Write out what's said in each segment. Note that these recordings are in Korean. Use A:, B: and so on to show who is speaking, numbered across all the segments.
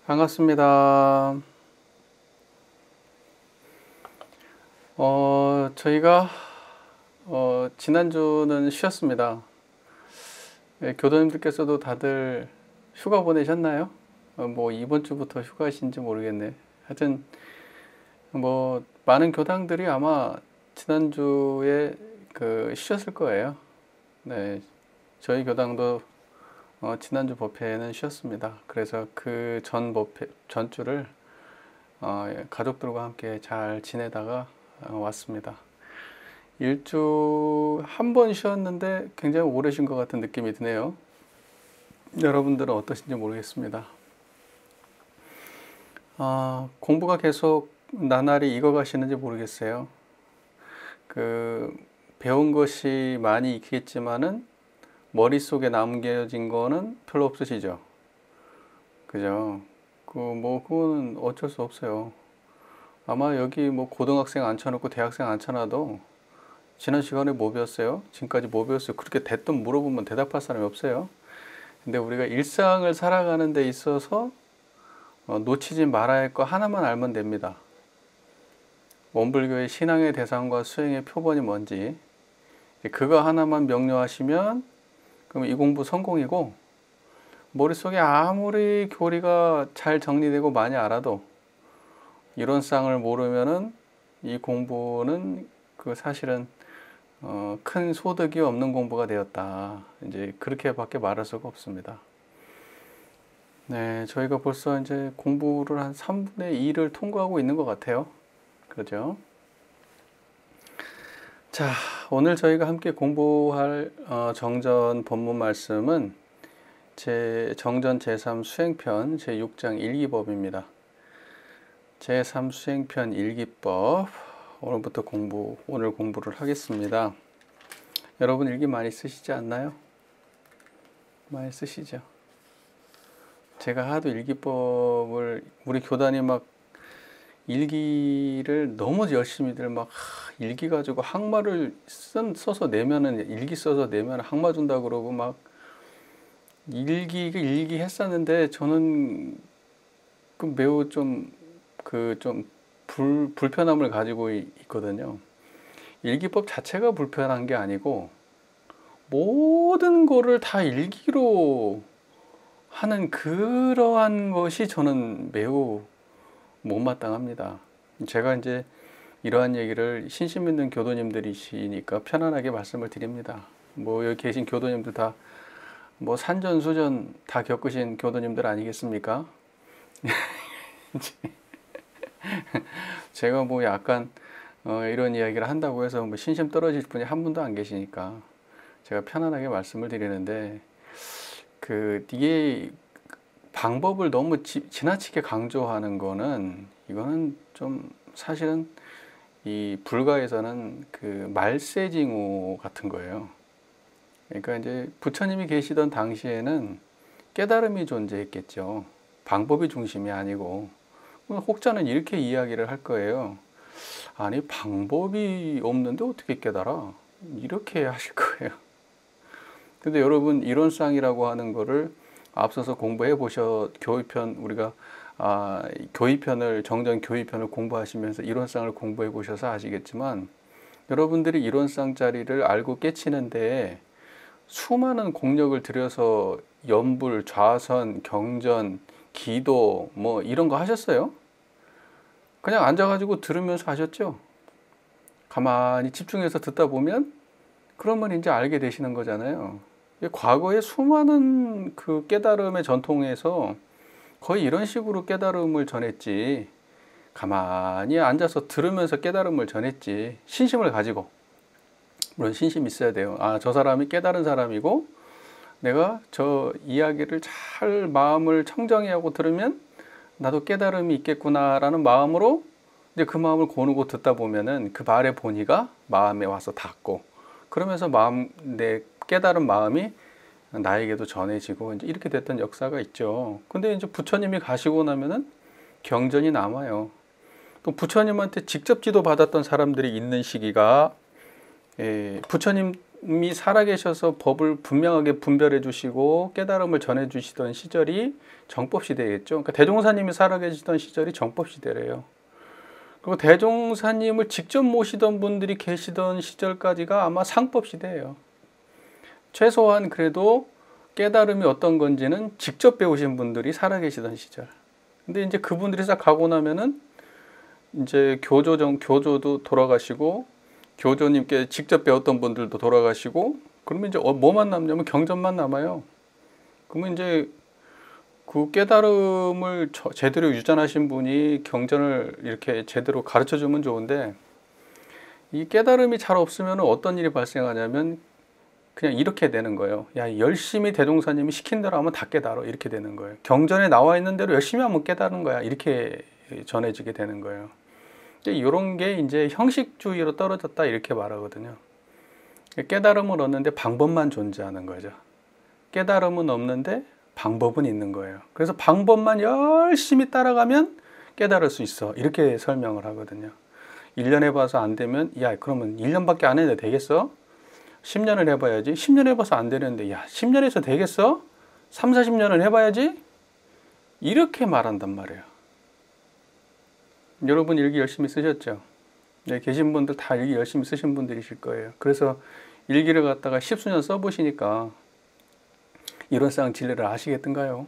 A: 반갑습니다. 저희가 지난주는 쉬었습니다. 교도님들께서도 다들 휴가 보내셨나요? 뭐 이번 주부터 휴가신지 모르겠네. 하여튼 뭐 많은 교당들이 아마 지난주에 쉬었을 거예요. 네, 저희 교당도 지난주 법회는 쉬었습니다. 그래서 그 전 법회 전주를 가족들과 함께 잘 지내다가 왔습니다. 일주 한 번 쉬었는데 굉장히 오래 쉰 것 같은 느낌이 드네요. 여러분들은 어떠신지 모르겠습니다. 공부가 계속 나날이 익어가시는지 모르겠어요. 배운 것이 많이 있겠지만은 머릿속에 남겨진 거는 별로 없으시죠? 그죠? 그거는 어쩔 수 없어요. 아마 여기 뭐 고등학생 앉혀놓고 대학생 앉혀놔도 지난 시간에 뭐 배웠어요? 지금까지 뭐 배웠어요? 그렇게 대뜸 물어보면 대답할 사람이 없어요. 근데 우리가 일상을 살아가는 데 있어서 놓치지 말아야 할 거 하나만 알면 됩니다. 원불교의 신앙의 대상과 수행의 표본이 뭔지 그거 하나만 명료하시면 그럼 이 공부 성공이고, 머릿속에 아무리 교리가 잘 정리되고 많이 알아도 이론상을 모르면은 이 공부는 사실은 큰 소득이 없는 공부가 되었다. 이제 그렇게밖에 말할 수가 없습니다. 네, 저희가 벌써 이제 공부를 한 3분의 2를 통과하고 있는 것 같아요. 그렇죠? 자, 오늘 저희가 함께 공부할 정전 법문 말씀은 정전 제3 수행편 제6장 일기법입니다. 제3 수행편 일기법 오늘 공부를 하겠습니다. 여러분 일기 많이 쓰시지 않나요? 많이 쓰시죠? 제가 하도 일기법을 우리 교단이 막 일기를 너무 열심히들 막 일기 가지고 항마를 써서 내면은 일기 써서 내면 항마 준다 그러고 막 일기 했었는데 저는 매우 좀 불편함을 가지고 있거든요. 일기법 자체가 불편한 게 아니고 모든 거를 다 일기로 하는 그러한 것이 저는 매우 못마땅합니다. 제가 이제 이러한 얘기를 신심 있는 교도님들이시니까 편안하게 말씀을 드립니다. 뭐 여기 계신 교도님들 다 뭐 산전수전 다 겪으신 교도님들 아니겠습니까? 제가 뭐 약간 이런 이야기를 한다고 해서 뭐 신심 떨어질 분이 한 분도 안 계시니까 제가 편안하게 말씀을 드리는데 이게 방법을 너무 지나치게 강조하는 거는 이거는 좀 사실은 이 불가에서는 말세징후 같은 거예요. 그러니까 이제 부처님이 계시던 당시에는 깨달음이 존재했겠죠. 방법이 중심이 아니고. 혹자는 이렇게 이야기를 할 거예요. 아니 방법이 없는데 어떻게 깨달아? 이렇게 하실 거예요. 근데 여러분 이론상이라고 하는 거를 앞서서 공부해 우리가 정전 교의편을 공부하시면서 이론상을 공부해 보셔서 아시겠지만, 여러분들이 이론상 자리를 알고 깨치는데 수많은 공력을 들여서 연불, 좌선, 경전, 기도 뭐 이런 거 하셨어요? 그냥 앉아가지고 들으면서 하셨죠? 가만히 집중해서 듣다 보면 그러면 이제 알게 되시는 거잖아요. 과거에 수많은 깨달음의 전통에서 거의 이런 식으로 깨달음을 전했지, 가만히 앉아서 들으면서 깨달음을 전했지, 신심을 가지고. 물론 신심이 있어야 돼요. 저 사람이 깨달은 사람이고 내가 저 이야기를 잘 마음을 청정히 하고 들으면 나도 깨달음이 있겠구나 라는 마음으로 이제 그 마음을 고누고 듣다 보면은 그 말의 본의가 마음에 와서 닿고, 그러면서 내 깨달은 마음이 나에게도 전해지고 이제 이렇게 됐던 역사가 있죠. 근데 이제 부처님이 가시고 나면은 경전이 남아요. 또 부처님한테 직접 지도 받았던 사람들이 있는 시기가 부처님 살아계셔서 법을 분명하게 분별해 주시고 깨달음을 전해 주시던 시절이 정법시대겠죠. 그러니까 대종사님이 살아계시던 시절이 정법시대래요. 그리고 대종사님을 직접 모시던 분들이 계시던 시절까지가 아마 상법시대예요. 최소한 그래도 깨달음이 어떤 건지는 직접 배우신 분들이 살아계시던 시절. 근데 이제 그분들이 싹 가고 나면은 이제 교조도 돌아가시고, 교조님께 직접 배웠던 분들도 돌아가시고, 그러면 이제 뭐만 남냐면 경전만 남아요. 그러면 이제 그 깨달음을 제대로 유전하신 분이 경전을 이렇게 제대로 가르쳐 주면 좋은데, 이 깨달음이 잘 없으면 어떤 일이 발생하냐면 그냥 이렇게 되는 거예요. 야, 열심히 대종사님이 시킨 대로 하면 다 깨달아. 이렇게 되는 거예요. 경전에 나와 있는 대로 열심히 하면 깨달은 거야. 이렇게 전해지게 되는 거예요. 이런 게 이제 형식주의로 떨어졌다 이렇게 말하거든요. 깨달음을 얻는데 방법만 존재하는 거죠. 깨달음은 없는데 방법은 있는 거예요. 그래서 방법만 열심히 따라가면 깨달을 수 있어. 이렇게 설명을 하거든요. 1년 해봐서 안 되면 야, 그러면 1년밖에 안 해도 되겠어? 10년을 해봐야지. 10년 해봐서 안 되는데 야, 10년에서 되겠어? 3, 40년을 해봐야지? 이렇게 말한단 말이에요. 여러분 일기 열심히 쓰셨죠? 네, 계신 분들 다 일기 열심히 쓰신 분들이실 거예요. 그래서 일기를 갖다가 10수년 써보시니까 이론상 진리를 아시겠던가요?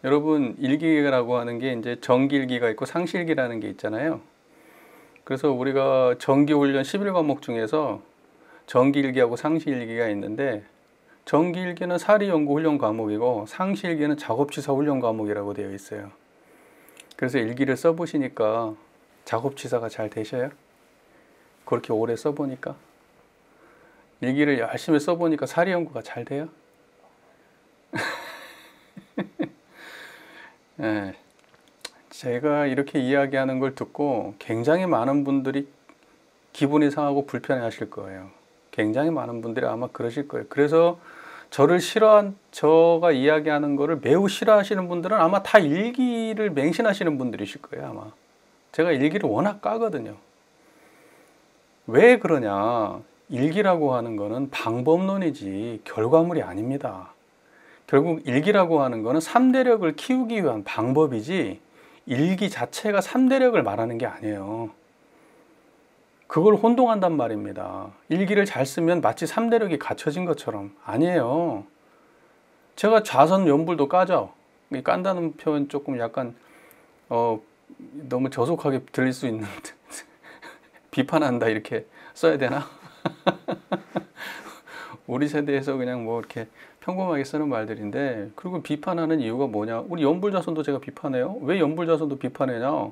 A: 여러분 일기라고 하는 게 이제 정기일기가 있고 상시일기라는 게 있잖아요. 그래서 우리가 정기훈련 11과목 중에서 정기일기하고 상시일기가 있는데, 정기일기는 사리연구 훈련 과목이고 상시일기는 작업치사 훈련 과목이라고 되어 있어요. 그래서 일기를 써보시니까 작업치사가 잘 되셔요? 그렇게 오래 써보니까? 일기를 열심히 써보니까 사리연구가 잘 돼요? 네. 제가 이렇게 이야기하는 걸 듣고 굉장히 많은 분들이 기분이 상하고 불편해 하실 거예요. 굉장히 많은 분들이 아마 그러실 거예요. 그래서 제가 이야기하는 거를 매우 싫어하시는 분들은 아마 다 일기를 맹신하시는 분들이실 거예요, 아마. 제가 일기를 워낙 까거든요. 왜 그러냐? 일기라고 하는 거는 방법론이지 결과물이 아닙니다. 결국 일기라고 하는 거는 3대력을 키우기 위한 방법이지 일기 자체가 3대력을 말하는 게 아니에요. 그걸 혼동한단 말입니다. 일기를 잘 쓰면 마치 3대력이 갖춰진 것처럼. 아니에요. 제가 좌선 연불도 까죠. 깐다는 표현 조금 약간 너무 저속하게 들릴 수 있는데 비판한다 이렇게 써야 되나? 우리 세대에서 그냥 뭐 이렇게 평범하게 쓰는 말들인데, 그리고 비판하는 이유가 뭐냐? 우리 연불자손도 제가 비판해요. 왜 연불자손도 비판하냐?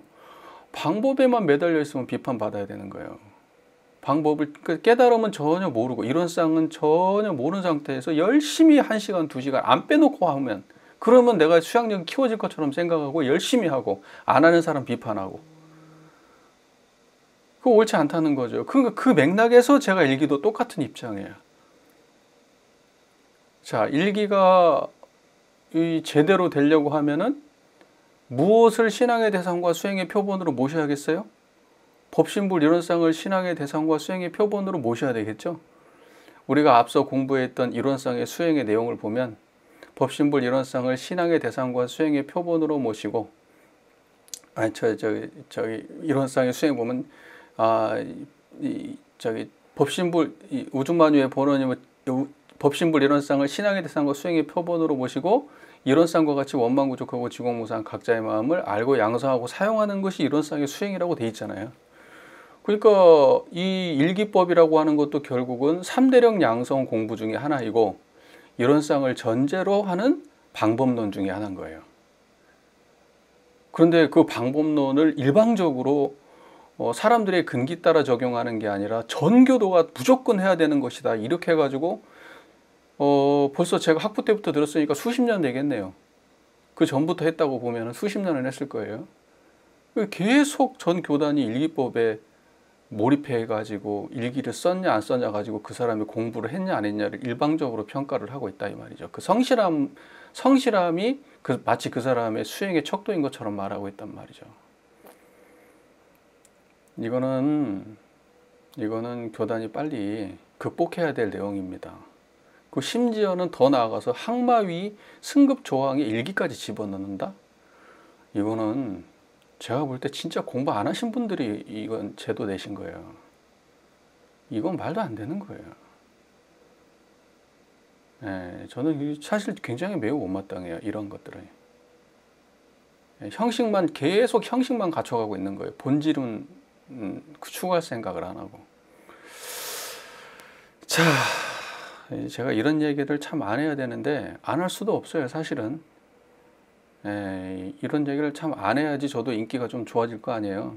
A: 방법에만 매달려 있으면 비판받아야 되는 거예요. 방법을, 깨달음은 전혀 모르고 이론상은 전혀 모르는 상태에서 열심히 1시간, 2시간 안 빼놓고 하면, 그러면 내가 수양력이 키워질 것처럼 생각하고 열심히 하고 안 하는 사람 비판하고, 그거 옳지 않다는 거죠. 그러니까 그 맥락에서 제가 일기도 똑같은 입장이에요. 자, 일기가 제대로 되려고 하면은 무엇을 신앙의 대상과 수행의 표본으로 모셔야겠어요? 법신불 이론상을 신앙의 대상과 수행의 표본으로 모셔야 되겠죠? 우리가 앞서 공부했던 이론상의 수행의 내용을 보면 법신불 이론상을 신앙의 대상과 수행의 표본으로 모시고, 이론상의 수행 보면 법신불 우중만유의 본원님은 법신불 이론상을 신앙의 대상과 수행의 표본으로 모시고 이론상과 같이 원만구족하고 지공무상 각자의 마음을 알고 양성하고 사용하는 것이 이론상의 수행이라고 돼 있잖아요. 그러니까 이 일기법이라고 하는 것도 결국은 3대력 양성 공부 중에 하나이고 이론상을 전제로 하는 방법론 중에 하나인 거예요. 그런데 그 방법론을 일방적으로 사람들의 근기 따라 적용하는 게 아니라 전교도가 무조건 해야 되는 것이다 이렇게 해가지고 벌써 제가 학부 때부터 들었으니까 수십 년 되겠네요. 그 전부터 했다고 보면 수십 년을 했을 거예요. 계속 전 교단이 일기법에 몰입해가지고 일기를 썼냐 안 썼냐 가지고 그 사람이 공부를 했냐 안 했냐를 일방적으로 평가를 하고 있다 이 말이죠. 그 성실함이 마치 그 사람의 수행의 척도인 것처럼 말하고 있단 말이죠. 이거는 교단이 빨리 극복해야 될 내용입니다. 그 심지어는 더 나아가서 항마위 승급 조항에 일기까지 집어넣는다? 이거는 제가 볼 때 진짜 공부 안 하신 분들이 이건 제도 내신 거예요. 이건 말도 안 되는 거예요. 예, 저는 사실 굉장히 매우 못마땅해요. 이런 것들은. 계속 형식만 갖춰가고 있는 거예요. 본질은 추구할 생각을 안 하고. 자, 제가 이런 얘기를 참 안 해야 되는데 안 할 수도 없어요. 사실은. 이런 얘기를 참 안 해야지 저도 인기가 좀 좋아질 거 아니에요.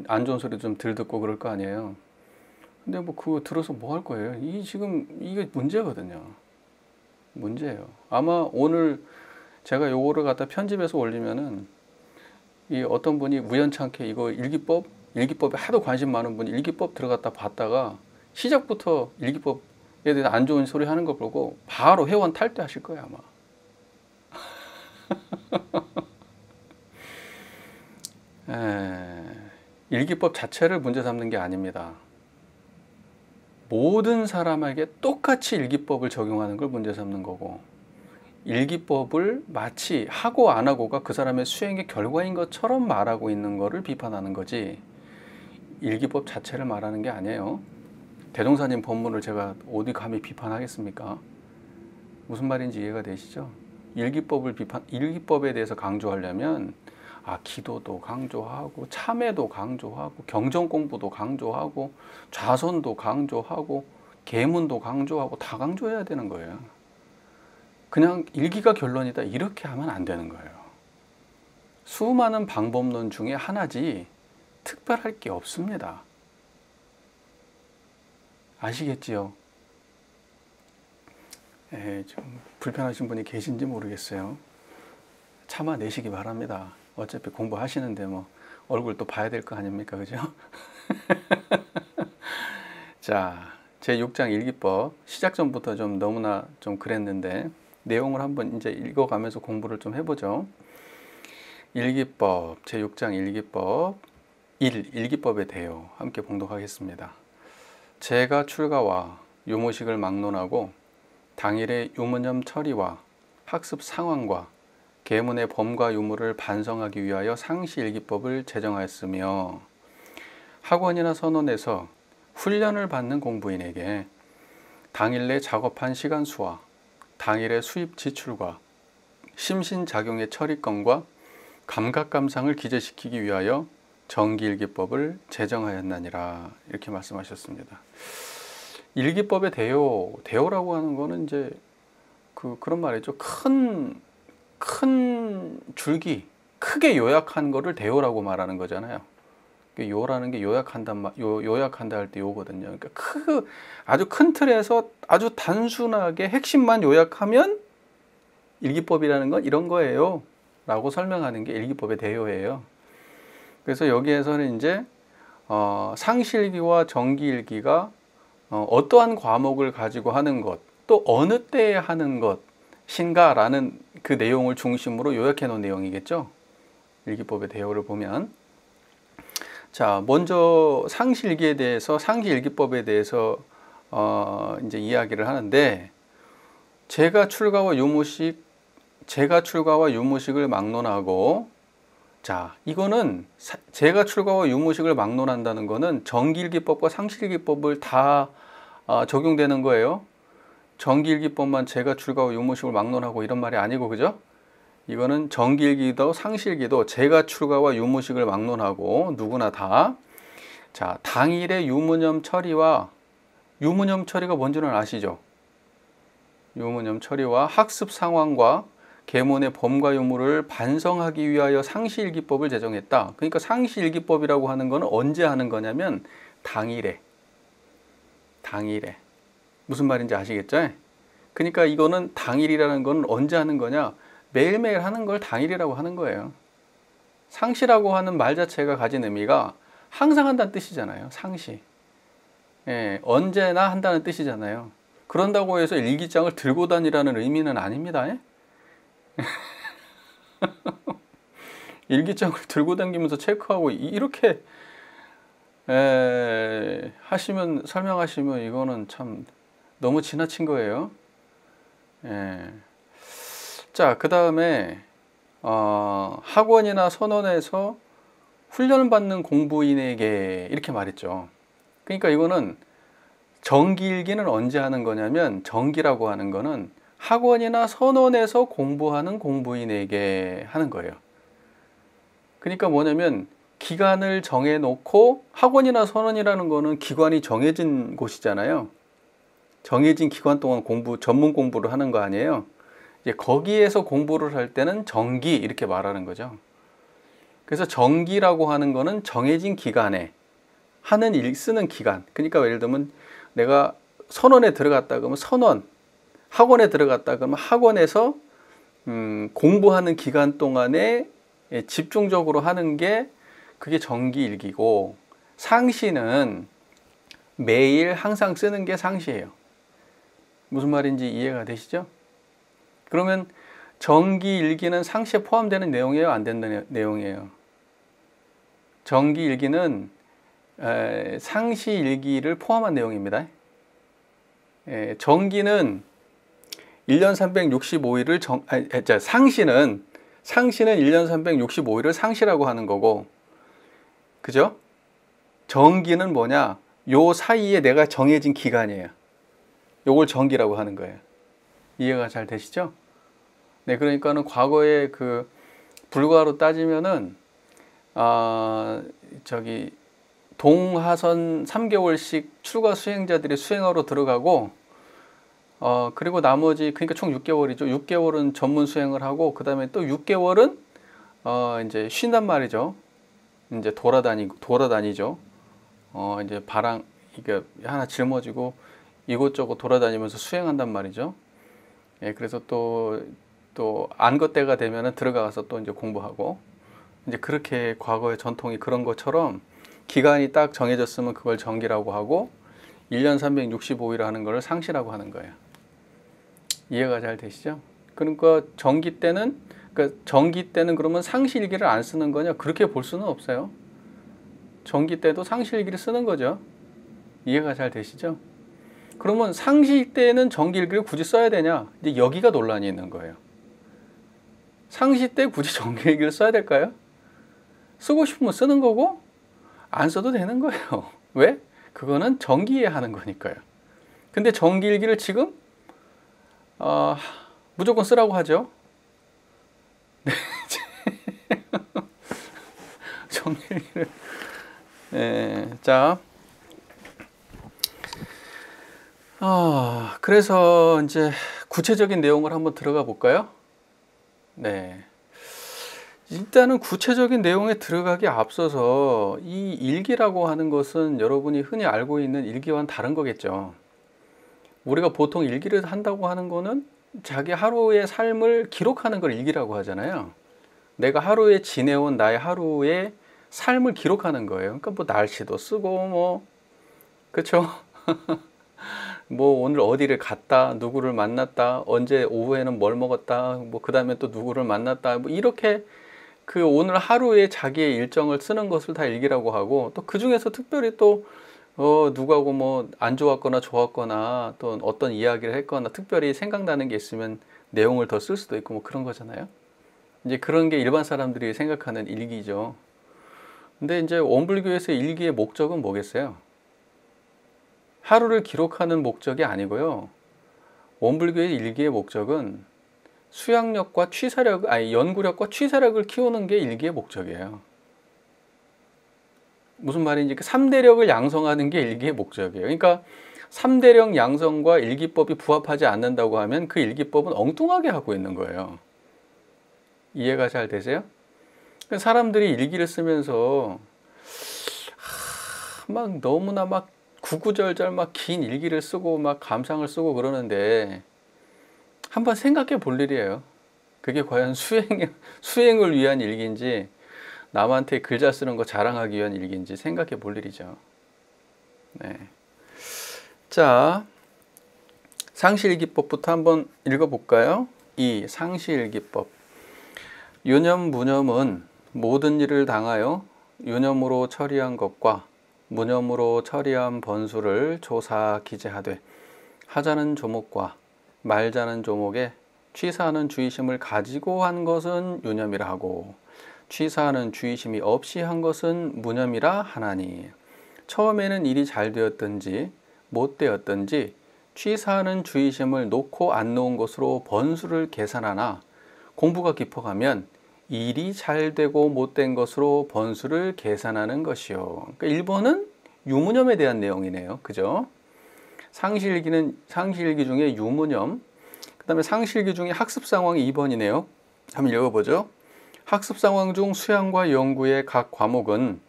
A: 안 좋은 소리 좀 덜 듣고 그럴 거 아니에요. 근데 뭐 그거 들어서 뭐 할 거예요? 이게 문제거든요. 문제예요. 아마 오늘 제가 요거를 갖다 편집해서 올리면은 이 어떤 분이 우연찮게 이거 일기법에 하도 관심 많은 분이 일기법 들어갔다 봤다가 시작부터 일기법에 대해서 안 좋은 소리 하는 거 보고 바로 회원 탈퇴하실 거예요, 아마. 일기법 자체를 문제 삼는 게 아닙니다. 모든 사람에게 똑같이 일기법을 적용하는 걸 문제 삼는 거고, 일기법을 마치 하고 안 하고가 그 사람의 수행의 결과인 것처럼 말하고 있는 거를 비판하는 거지, 일기법 자체를 말하는 게 아니에요. 대종사님 법문을 제가 어디 감히 비판하겠습니까? 무슨 말인지 이해가 되시죠? 일기법에 대해서 강조하려면 기도도 강조하고 참회도 강조하고 경전 공부도 강조하고 좌선도 강조하고 계문도 강조하고 다 강조해야 되는 거예요. 그냥 일기가 결론이다 이렇게 하면 안 되는 거예요. 수많은 방법론 중에 하나지 특별할 게 없습니다. 아시겠지요? 좀 불편하신 분이 계신지 모르겠어요. 참아내시기 바랍니다. 어차피 공부하시는데 뭐 얼굴 또 봐야 될 거 아닙니까? 그죠? 자, 제6장 일기법 시작 전부터 좀 너무나 좀 그랬는데 내용을 한번 이제 읽어가면서 공부를 좀 해보죠. 일기법 제6장 일기법 1. 일기법에 대요. 함께 봉독하겠습니다. 제가 출가와 유무식을 막론하고 당일의 유무념 처리와 학습 상황과 계문의 범과 유무를 반성하기 위하여 상시일기법을 제정하였으며, 학원이나 선원에서 훈련을 받는 공부인에게 당일 내 작업한 시간 수와 당일의 수입 지출과 심신작용의 처리건과 감각감상을 기재시키기 위하여 정기일기법을 제정하였나니라. 이렇게 말씀하셨습니다. 일기법의 대요라고 하는 거는 이제 그런 말이죠. 큰 줄기, 크게 요약한 거를 대요라고 말하는 거잖아요. 요라는 게 요약한다 할 때 요거든요. 그러니까 아주 큰 틀에서 아주 단순하게 핵심만 요약하면 일기법이라는 건 이런 거예요 라고 설명하는 게 일기법의 대요예요. 그래서 여기에서는 이제 상시일기와 정기일기가 어떠한 과목을 가지고 하는 것, 또 어느 때에 하는 것인가라는 그 내용을 중심으로 요약해 놓은 내용이겠죠. 일기법의 대요를 보면, 자, 먼저 상시일기법에 대해서 이제 이야기를 하는데, 제가 출가와 유무식을 막론하고, 자, 이거는 제가 출가와 유무식을 막론한다는 거는 정기일기법과 상시일기법을 다 적용되는 거예요. 정기일기법만 제가 출가와 유무식을 막론하고 이런 말이 아니고, 그죠? 이거는 정기일기도 상시일기도 제가 출가와 유무식을 막론하고 누구나 다. 자, 당일의 유무념 처리가 뭔지는 아시죠? 유무념 처리와 학습 상황과 계문의 범과 유무를 반성하기 위하여 상시일기법을 제정했다. 그러니까 상시일기법이라고 하는 거는 언제 하는 거냐면 당일에. 무슨 말인지 아시겠죠? 그러니까 이거는 당일이라는 건 언제 하는 거냐? 매일매일 하는 걸 당일이라고 하는 거예요. 상시라고 하는 말 자체가 가진 의미가 항상 한다는 뜻이잖아요. 상시. 언제나 한다는 뜻이잖아요. 그런다고 해서 일기장을 들고 다니라는 의미는 아닙니다. 일기장을 들고 다니면서 체크하고 이렇게 설명하시면 이거는 참 너무 지나친 거예요. 예. 자, 그 다음에 학원이나 선원에서 훈련을 받는 공부인에게 이렇게 말했죠. 그러니까 이거는 정기일기는 언제 하는 거냐면, 정기라고 하는 거는 학원이나 선원에서 공부하는 공부인에게 하는 거예요. 그러니까 뭐냐면 기간을 정해놓고, 학원이나 선원이라는 거는 기관이 정해진 곳이잖아요. 정해진 기간 동안 전문 공부를 하는 거 아니에요. 이제 거기에서 공부를 할 때는 정기 이렇게 말하는 거죠. 그래서 정기라고 하는 거는 정해진 기간에 하는 쓰는 기간. 그러니까 예를 들면 내가 선원에 들어갔다 그러면 선원, 학원에 들어갔다 그러면 학원에서 공부하는 기간 동안에 집중적으로 하는 게 그게 정기일기고, 상시는 매일 항상 쓰는 게 상시예요. 무슨 말인지 이해가 되시죠? 그러면 정기일기는 상시에 포함되는 내용이에요? 안 되는 내용이에요? 정기일기는 상시일기를 포함한 내용입니다. 정기는 1년 365일을 상시는 1년 365일을 상시라고 하는 거고, 그죠? 정기는 뭐냐? 요 사이에 내가 정해진 기간이에요. 요걸 정기라고 하는 거예요. 이해가 잘 되시죠? 네, 그러니까는 과거에 그 불과로 따지면은 동하선 3개월씩 추가 수행자들이 수행하러 들어가고, 그리고 나머지, 그러니까 총 6개월이죠. 6개월은 전문 수행을 하고, 그 다음에 또 6개월은 이제 쉰단 말이죠. 이제 돌아다니죠. 이제 이게 하나 짊어지고 이곳저곳 돌아다니면서 수행한단 말이죠. 예, 그래서 또 안것 때가 되면은 들어가서 또 이제 공부하고, 이제 그렇게 과거의 전통이 그런 것처럼 기간이 딱 정해졌으면 그걸 정기라고 하고, 1년 365일 하는 걸 상시라고 하는 거예요. 이해가 잘 되시죠? 그러니까 정기 때는 그러면 상시일기를 안 쓰는 거냐? 그렇게 볼 수는 없어요. 정기 때도 상시일기를 쓰는 거죠. 이해가 잘 되시죠? 그러면 상시 때는 정기일기를 굳이 써야 되냐? 이제 여기가 논란이 있는 거예요. 상시 때 굳이 정기일기를 써야 될까요? 쓰고 싶으면 쓰는 거고, 안 써도 되는 거예요. 왜? 그거는 정기에 하는 거니까요. 근데 정기일기를 지금 무조건 쓰라고 하죠. 네. 정기일기를. 네, 자, 그래서 이제 구체적인 내용을 한번 들어가 볼까요? 네. 일단은 구체적인 내용에 들어가기 앞서서 이 일기라고 하는 것은 여러분이 흔히 알고 있는 일기와는 다른 거겠죠. 우리가 보통 일기를 한다고 하는 거는 자기 하루의 삶을 기록하는 걸 일기라고 하잖아요. 내가 하루에 지내온 나의 하루의 삶을 기록하는 거예요. 그러니까 뭐 날씨도 쓰고 그렇죠? 뭐 오늘 어디를 갔다, 누구를 만났다, 언제 오후에는 뭘 먹었다, 그 다음에 또 누구를 만났다, 이렇게 그 오늘 하루에 자기의 일정을 쓰는 것을 다 일기라고 하고, 또 그 중에서 특별히 또 누구하고 안 좋았거나 좋았거나 또 어떤 이야기를 했거나 특별히 생각나는 게 있으면 내용을 더 쓸 수도 있고 그런 거잖아요. 이제 그런 게 일반 사람들이 생각하는 일기죠. 근데 이제 원불교에서 일기의 목적은 뭐겠어요? 하루를 기록하는 목적이 아니고요. 원불교의 일기의 목적은 연구력과 취사력을 키우는 게 일기의 목적이에요. 무슨 말인지 3대력을 양성하는 게 일기의 목적이에요. 그러니까 3대력 양성과 일기법이 부합하지 않는다고 하면 그 일기법은 엉뚱하게 하고 있는 거예요. 이해가 잘 되세요? 사람들이 일기를 쓰면서 너무나 구구절절 긴 일기를 쓰고 감상을 쓰고 그러는데, 한번 생각해 볼 일이에요. 그게 과연 수행을 위한 일기인지 남한테 글자 쓰는 거 자랑하기 위한 일기인지 생각해 볼 일이죠. 네. 자, 상시일기법부터 한번 읽어볼까요? 이 상시일기법. 유념, 무념은 모든 일을 당하여 유념으로 처리한 것과 무념으로 처리한 번수를 조사 기재하되 하자는 조목과 말자는 조목에 취사하는 주의심을 가지고 한 것은 유념이라 하고 취사하는 주의심이 없이 한 것은 무념이라 하나니 처음에는 일이 잘 되었든지 못 되었든지 취사하는 주의심을 놓고 안 놓은 것으로 번수를 계산하나 공부가 깊어가면 일이 잘 되고 못된 것으로 번수를 계산하는 것이요. 그러니까 1번은 유무념에 대한 내용이네요. 그죠? 상시일기 중에 유무념, 그 다음에 상시일기 중에 학습 상황이 2번이네요. 한번 읽어보죠. 학습 상황 중 수양과 연구의 각 과목은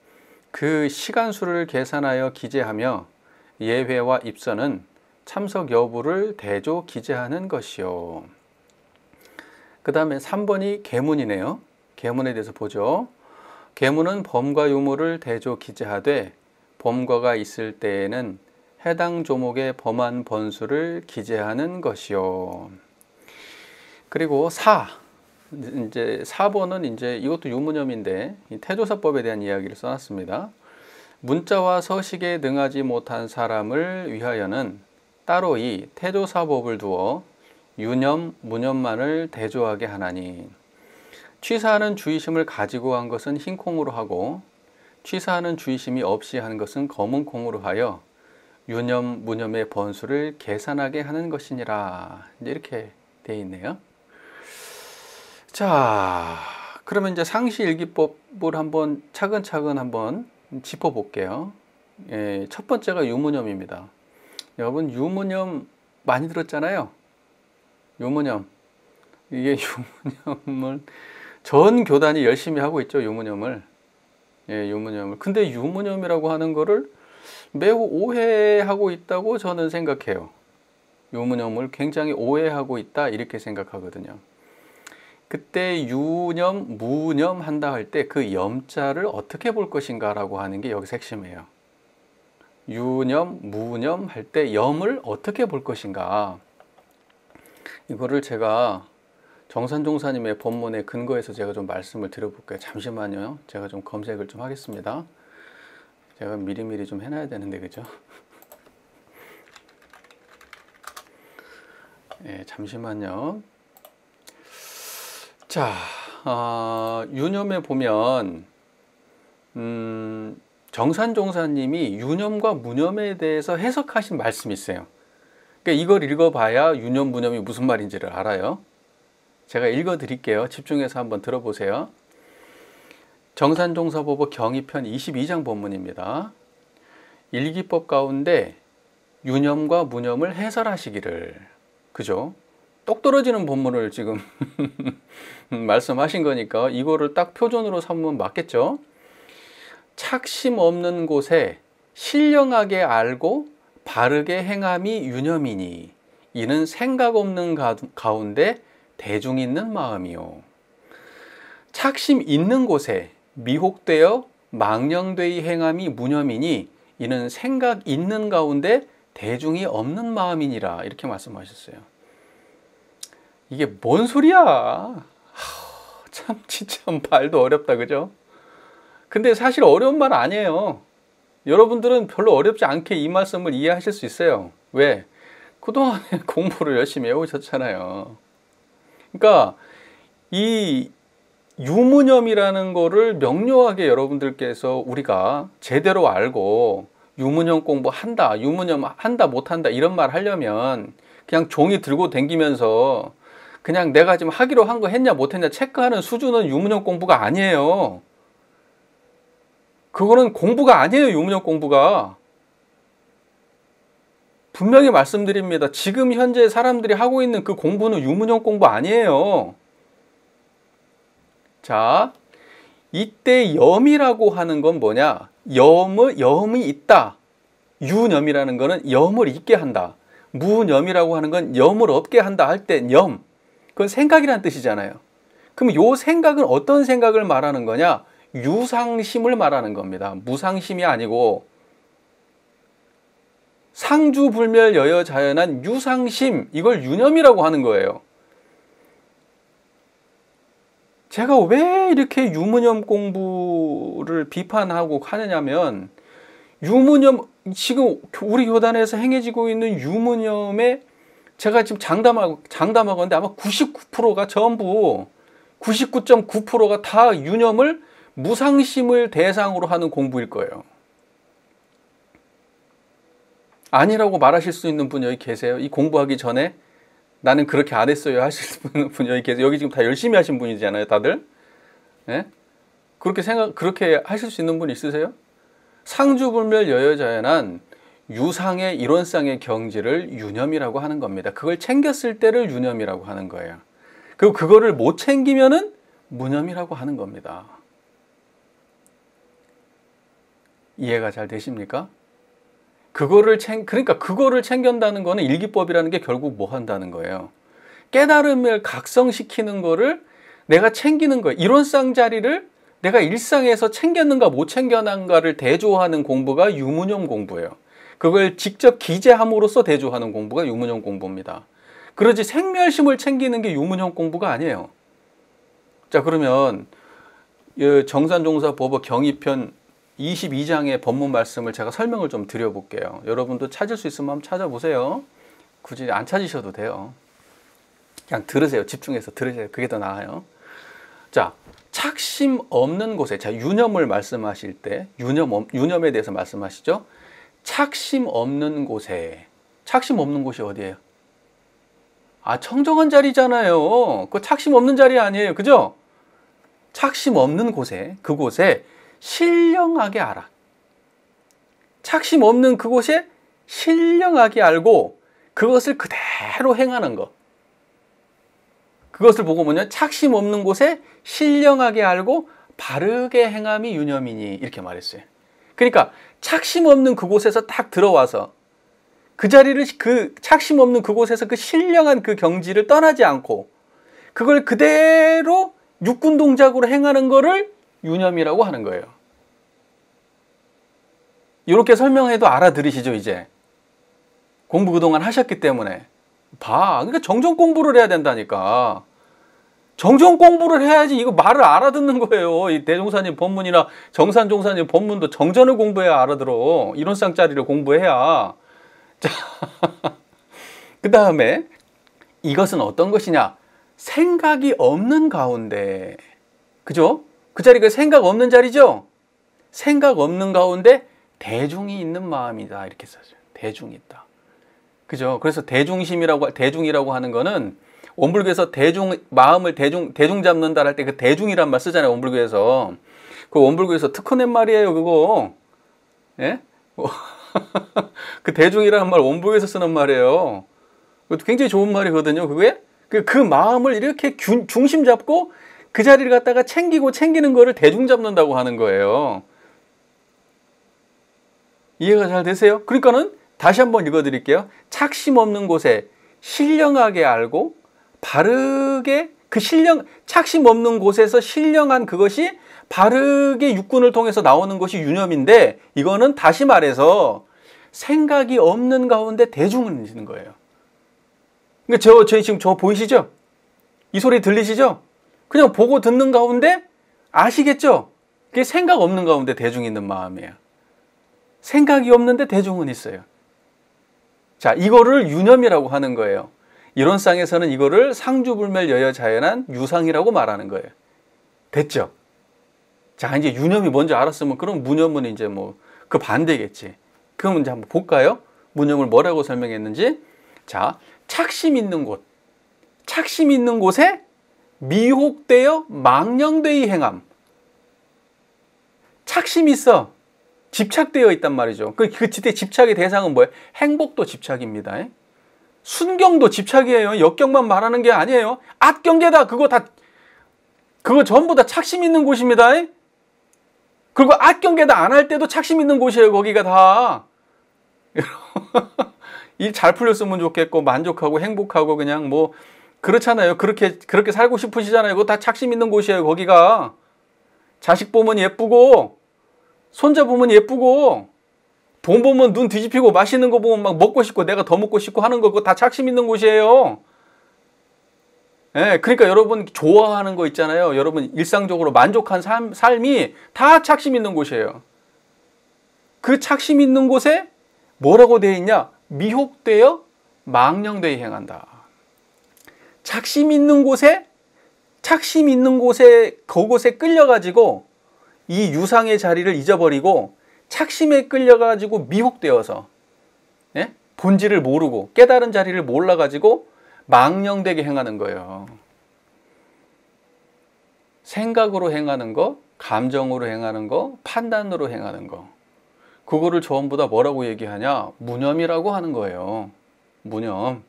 A: 그 시간수를 계산하여 기재하며 예회와 입선은 참석 여부를 대조 기재하는 것이요. 그 다음에 3번이 계문이네요. 계문에 대해서 보죠. 계문은 범과 유무를 대조 기재하되 범과가 있을 때에는 해당 조목의 범한 번수를 기재하는 것이요. 그리고 이제 4번은 이제 이것도 유무념인데 태조사법에 대한 이야기를 써놨습니다. 문자와 서식에 능하지 못한 사람을 위하여는 따로 이 태조사법을 두어 유념, 무념만을 대조하게 하나니 취사하는 주의심을 가지고 한 것은 흰 콩으로 하고 취사하는 주의심이 없이 한 것은 검은 콩으로 하여 유념, 무념의 번수를 계산하게 하는 것이니라. 이렇게 되어 있네요. 자, 그러면 이제 상시일기법을 한번 차근차근 한번 짚어볼게요. 첫 번째가 유무념입니다. 여러분 유무념 많이 들었잖아요. 유무념. 이게 유무념을 전 교단이 열심히 하고 있죠. 유무념을. 유무념을. 근데 유무념이라고 하는 거를 매우 오해하고 있다고 저는 생각해요. 유무념을 굉장히 오해하고 있다 이렇게 생각하거든요. 그때 유념, 무념 한다 할 때 그 염자를 어떻게 볼 것인가 라고 하는 게 여기서 핵심이에요. 유념, 무념 할 때 염을 어떻게 볼 것인가. 이거를 제가 정산종사님의 본문에 근거해서 제가 좀 말씀을 드려볼게요. 잠시만요. 제가 좀 검색을 좀 하겠습니다. 제가 미리미리 좀 해놔야 되는데, 그죠? 잠시만요. 자, 유념에 보면 정산종사님이 유념과 무념에 대해서 해석하신 말씀이 있어요. 그러니까 이걸 읽어봐야 유념, 무념이 무슨 말인지를 알아요. 제가 읽어드릴게요. 집중해서 한번 들어보세요. 정산종사법의 경의편 22장 본문입니다. 일기법 가운데 유념과 무념을 해설하시기를. 그죠? 똑 떨어지는 본문을 지금 말씀하신 거니까 이거를 딱 표준으로 삼으면 맞겠죠? 착심 없는 곳에 신령하게 알고 바르게 행함이 유념이니 이는 생각 없는 가운데 대중 있는 마음이요. 착심 있는 곳에 미혹되어 망령되이 행함이 무념이니 이는 생각 있는 가운데 대중이 없는 마음이니라. 이렇게 말씀하셨어요. 이게 뭔 소리야? 참 진짜 말도 어렵다, 그죠? 근데 사실 어려운 말 아니에요. 여러분들은 별로 어렵지 않게 이 말씀을 이해하실 수 있어요. 왜? 그동안에 공부를 열심히 해오셨잖아요. 그러니까 이 유무념이라는 거를 명료하게 여러분들께서 우리가 제대로 알고 유무념 공부한다, 유무념 한다, 못한다 이런 말 하려면 그냥 종이 들고 다니면서 그냥 내가 지금 하기로 한 거 했냐 못했냐 체크하는 수준은 유무념 공부가 아니에요. 그거는 공부가 아니에요. 유무념 공부가. 분명히 말씀드립니다. 지금 현재 사람들이 하고 있는 그 공부는 유무념 공부 아니에요. 자, 이때 염이라고 하는 건 뭐냐? 염이 있다. 유념이라는 거는 염을 있게 한다. 무념이라고 하는 건 염을 없게 한다 할 때 염. 그건 생각이란 뜻이잖아요. 그럼 요 생각은 어떤 생각을 말하는 거냐? 유상심을 말하는 겁니다. 무상심이 아니고 상주불멸 여여자연한 유상심, 이걸 유념이라고 하는 거예요. 제가 왜 이렇게 유무념 공부를 비판하고 하느냐면 유무념, 지금 우리 교단에서 행해지고 있는 유무념에 제가 지금 장담하건데 아마 99%가 전부 99.9%가 다 유념을 무상심을 대상으로 하는 공부일 거예요. 아니라고 말하실 수 있는 분 여기 계세요? 이 공부하기 전에 나는 그렇게 안 했어요 하실 분 여기 계세요? 여기 지금 다 열심히 하신 분이잖아요, 다들. 예? 그렇게 하실 수 있는 분 있으세요? 상주불멸 여여자연한 유상의 이론상의 경지를 유념이라고 하는 겁니다. 그걸 챙겼을 때를 유념이라고 하는 거예요. 그리고 그거를 못 챙기면은 무념이라고 하는 겁니다. 이해가 잘 되십니까? 그러니까 그거를 챙긴다는 거는 일기법이라는 게 결국 뭐 한다는 거예요? 깨달음을 각성시키는 거를 내가 챙기는 거예요. 이론상 자리를 내가 일상에서 챙겼는가 못 챙겼는가를 대조하는 공부가 유무념 공부예요. 그걸 직접 기재함으로써 대조하는 공부가 유무념 공부입니다. 그러지 생멸심을 챙기는 게 유무념 공부가 아니에요. 자, 그러면 정산종사 법어 경의편 22장의 법문 말씀을 제가 설명을 좀 드려볼게요. 여러분도 찾을 수 있으면 한번 찾아보세요. 굳이 안 찾으셔도 돼요. 그냥 들으세요. 집중해서 들으세요. 그게 더 나아요. 자, 착심 없는 곳에, 자, 유념을 말씀하실 때 유념에 대해서 말씀하시죠. 착심 없는 곳에, 착심 없는 곳이 어디예요? 아, 청정한 자리잖아요. 그거 착심 없는 자리 아니에요. 그죠? 착심 없는 곳에, 그곳에 신령하게 알아. 착심 없는 그곳에 신령하게 알고 그것을 그대로 행하는 것. 그것을 보고 뭐냐? 착심 없는 곳에 신령하게 알고 바르게 행함이 유념이니, 이렇게 말했어요. 그러니까 착심 없는 그곳에서 딱 들어와서 그 자리를, 그 착심 없는 그곳에서 그 신령한 그 경지를 떠나지 않고 그걸 그대로 육군 동작으로 행하는 거를 유념이라고 하는 거예요. 이렇게 설명해도 알아들으시죠, 이제? 공부 그동안 하셨기 때문에. 그러니까 정정 공부를 해야 된다니까. 정정 공부를 해야지 이거 말을 알아듣는 거예요. 이 대종사님 법문이나 정산종사님 법문도 정전을 공부해야 알아들어. 이론상 자리를 공부해야. 자, 그 다음에 이것은 어떤 것이냐? 생각이 없는 가운데, 그죠? 그 자리가 생각 없는 자리죠? 생각 없는 가운데 대중이 있는 마음이다, 이렇게 써요. 대중이 있다. 그죠? 그래서 대중이라고 하는 거는 원불교에서 마음을 대중 잡는다 할 때 그 대중이란 말 쓰잖아요, 원불교에서. 그 원불교에서 특허낸 말이에요, 그거. 예? 그 대중이라는 말 원불교에서 쓰는 말이에요. 그것도 굉장히 좋은 말이거든요, 그게. 그 마음을 이렇게 중심 잡고 그 자리를 갖다가 챙기는 거를 대중 잡는다고 하는 거예요. 이해가 잘 되세요? 그러니까는 다시 한번 읽어드릴게요. 착심 없는 곳에 신령하게 알고 바르게 착심 없는 곳에서 신령한 그것이 바르게 육군을 통해서 나오는 것이 유념인데, 이거는 다시 말해서 생각이 없는 가운데 대중을 있는 거예요. 그러니까 지금 저 보이시죠? 이 소리 들리시죠? 그냥 보고 듣는 가운데 아시겠죠? 그게 생각 없는 가운데 대중이 있는 마음이에요. 생각이 없는데 대중은 있어요. 자, 이거를 유념이라고 하는 거예요. 이론상에서는 이거를 상주불멸 여여자연한 유상이라고 말하는 거예요. 됐죠? 자, 이제 유념이 뭔지 알았으면 그럼 무념은 이제 뭐 그 반대겠지. 그럼 이제 한번 볼까요? 무념을 뭐라고 설명했는지. 자, 착심 있는 곳에 미혹되어 망령되이 행함. 착심이 있어. 집착되어 있단 말이죠. 그 집착의 대상은 뭐예요? 행복도 집착입니다. 순경도 집착이에요. 역경만 말하는 게 아니에요. 악경계다. 그거 전부 다 착심 있는 곳입니다. 그리고 악경계다 안 할 때도 착심 있는 곳이에요. 거기가 다. 일 잘 풀렸으면 좋겠고 만족하고 행복하고 그냥 뭐 그렇잖아요. 그렇게 살고 싶으시잖아요. 그거 다 착심 있는 곳이에요. 거기가. 자식 보면 예쁘고 손자 보면 예쁘고 돈 보면 눈 뒤집히고 맛있는 거 보면 막 먹고 싶고 내가 더 먹고 싶고 하는 거 그거 다 착심 있는 곳이에요. 예, 그러니까 여러분 좋아하는 거 있잖아요. 여러분 일상적으로 만족한 삶이 다 착심 있는 곳이에요. 그 착심 있는 곳에 뭐라고 되어 있냐? 미혹되어 망령되이 행한다. 착심 있는 곳에 그곳에 끌려가지고 이 유상의 자리를 잊어버리고 착심에 끌려가지고 미혹되어서, 예? 본질을 모르고 깨달은 자리를 몰라가지고 망령되게 행하는 거예요. 생각으로 행하는 거, 감정으로 행하는 거, 판단으로 행하는 거, 그거를 전부 다 뭐라고 얘기하냐? 무념이라고 하는 거예요. 무념.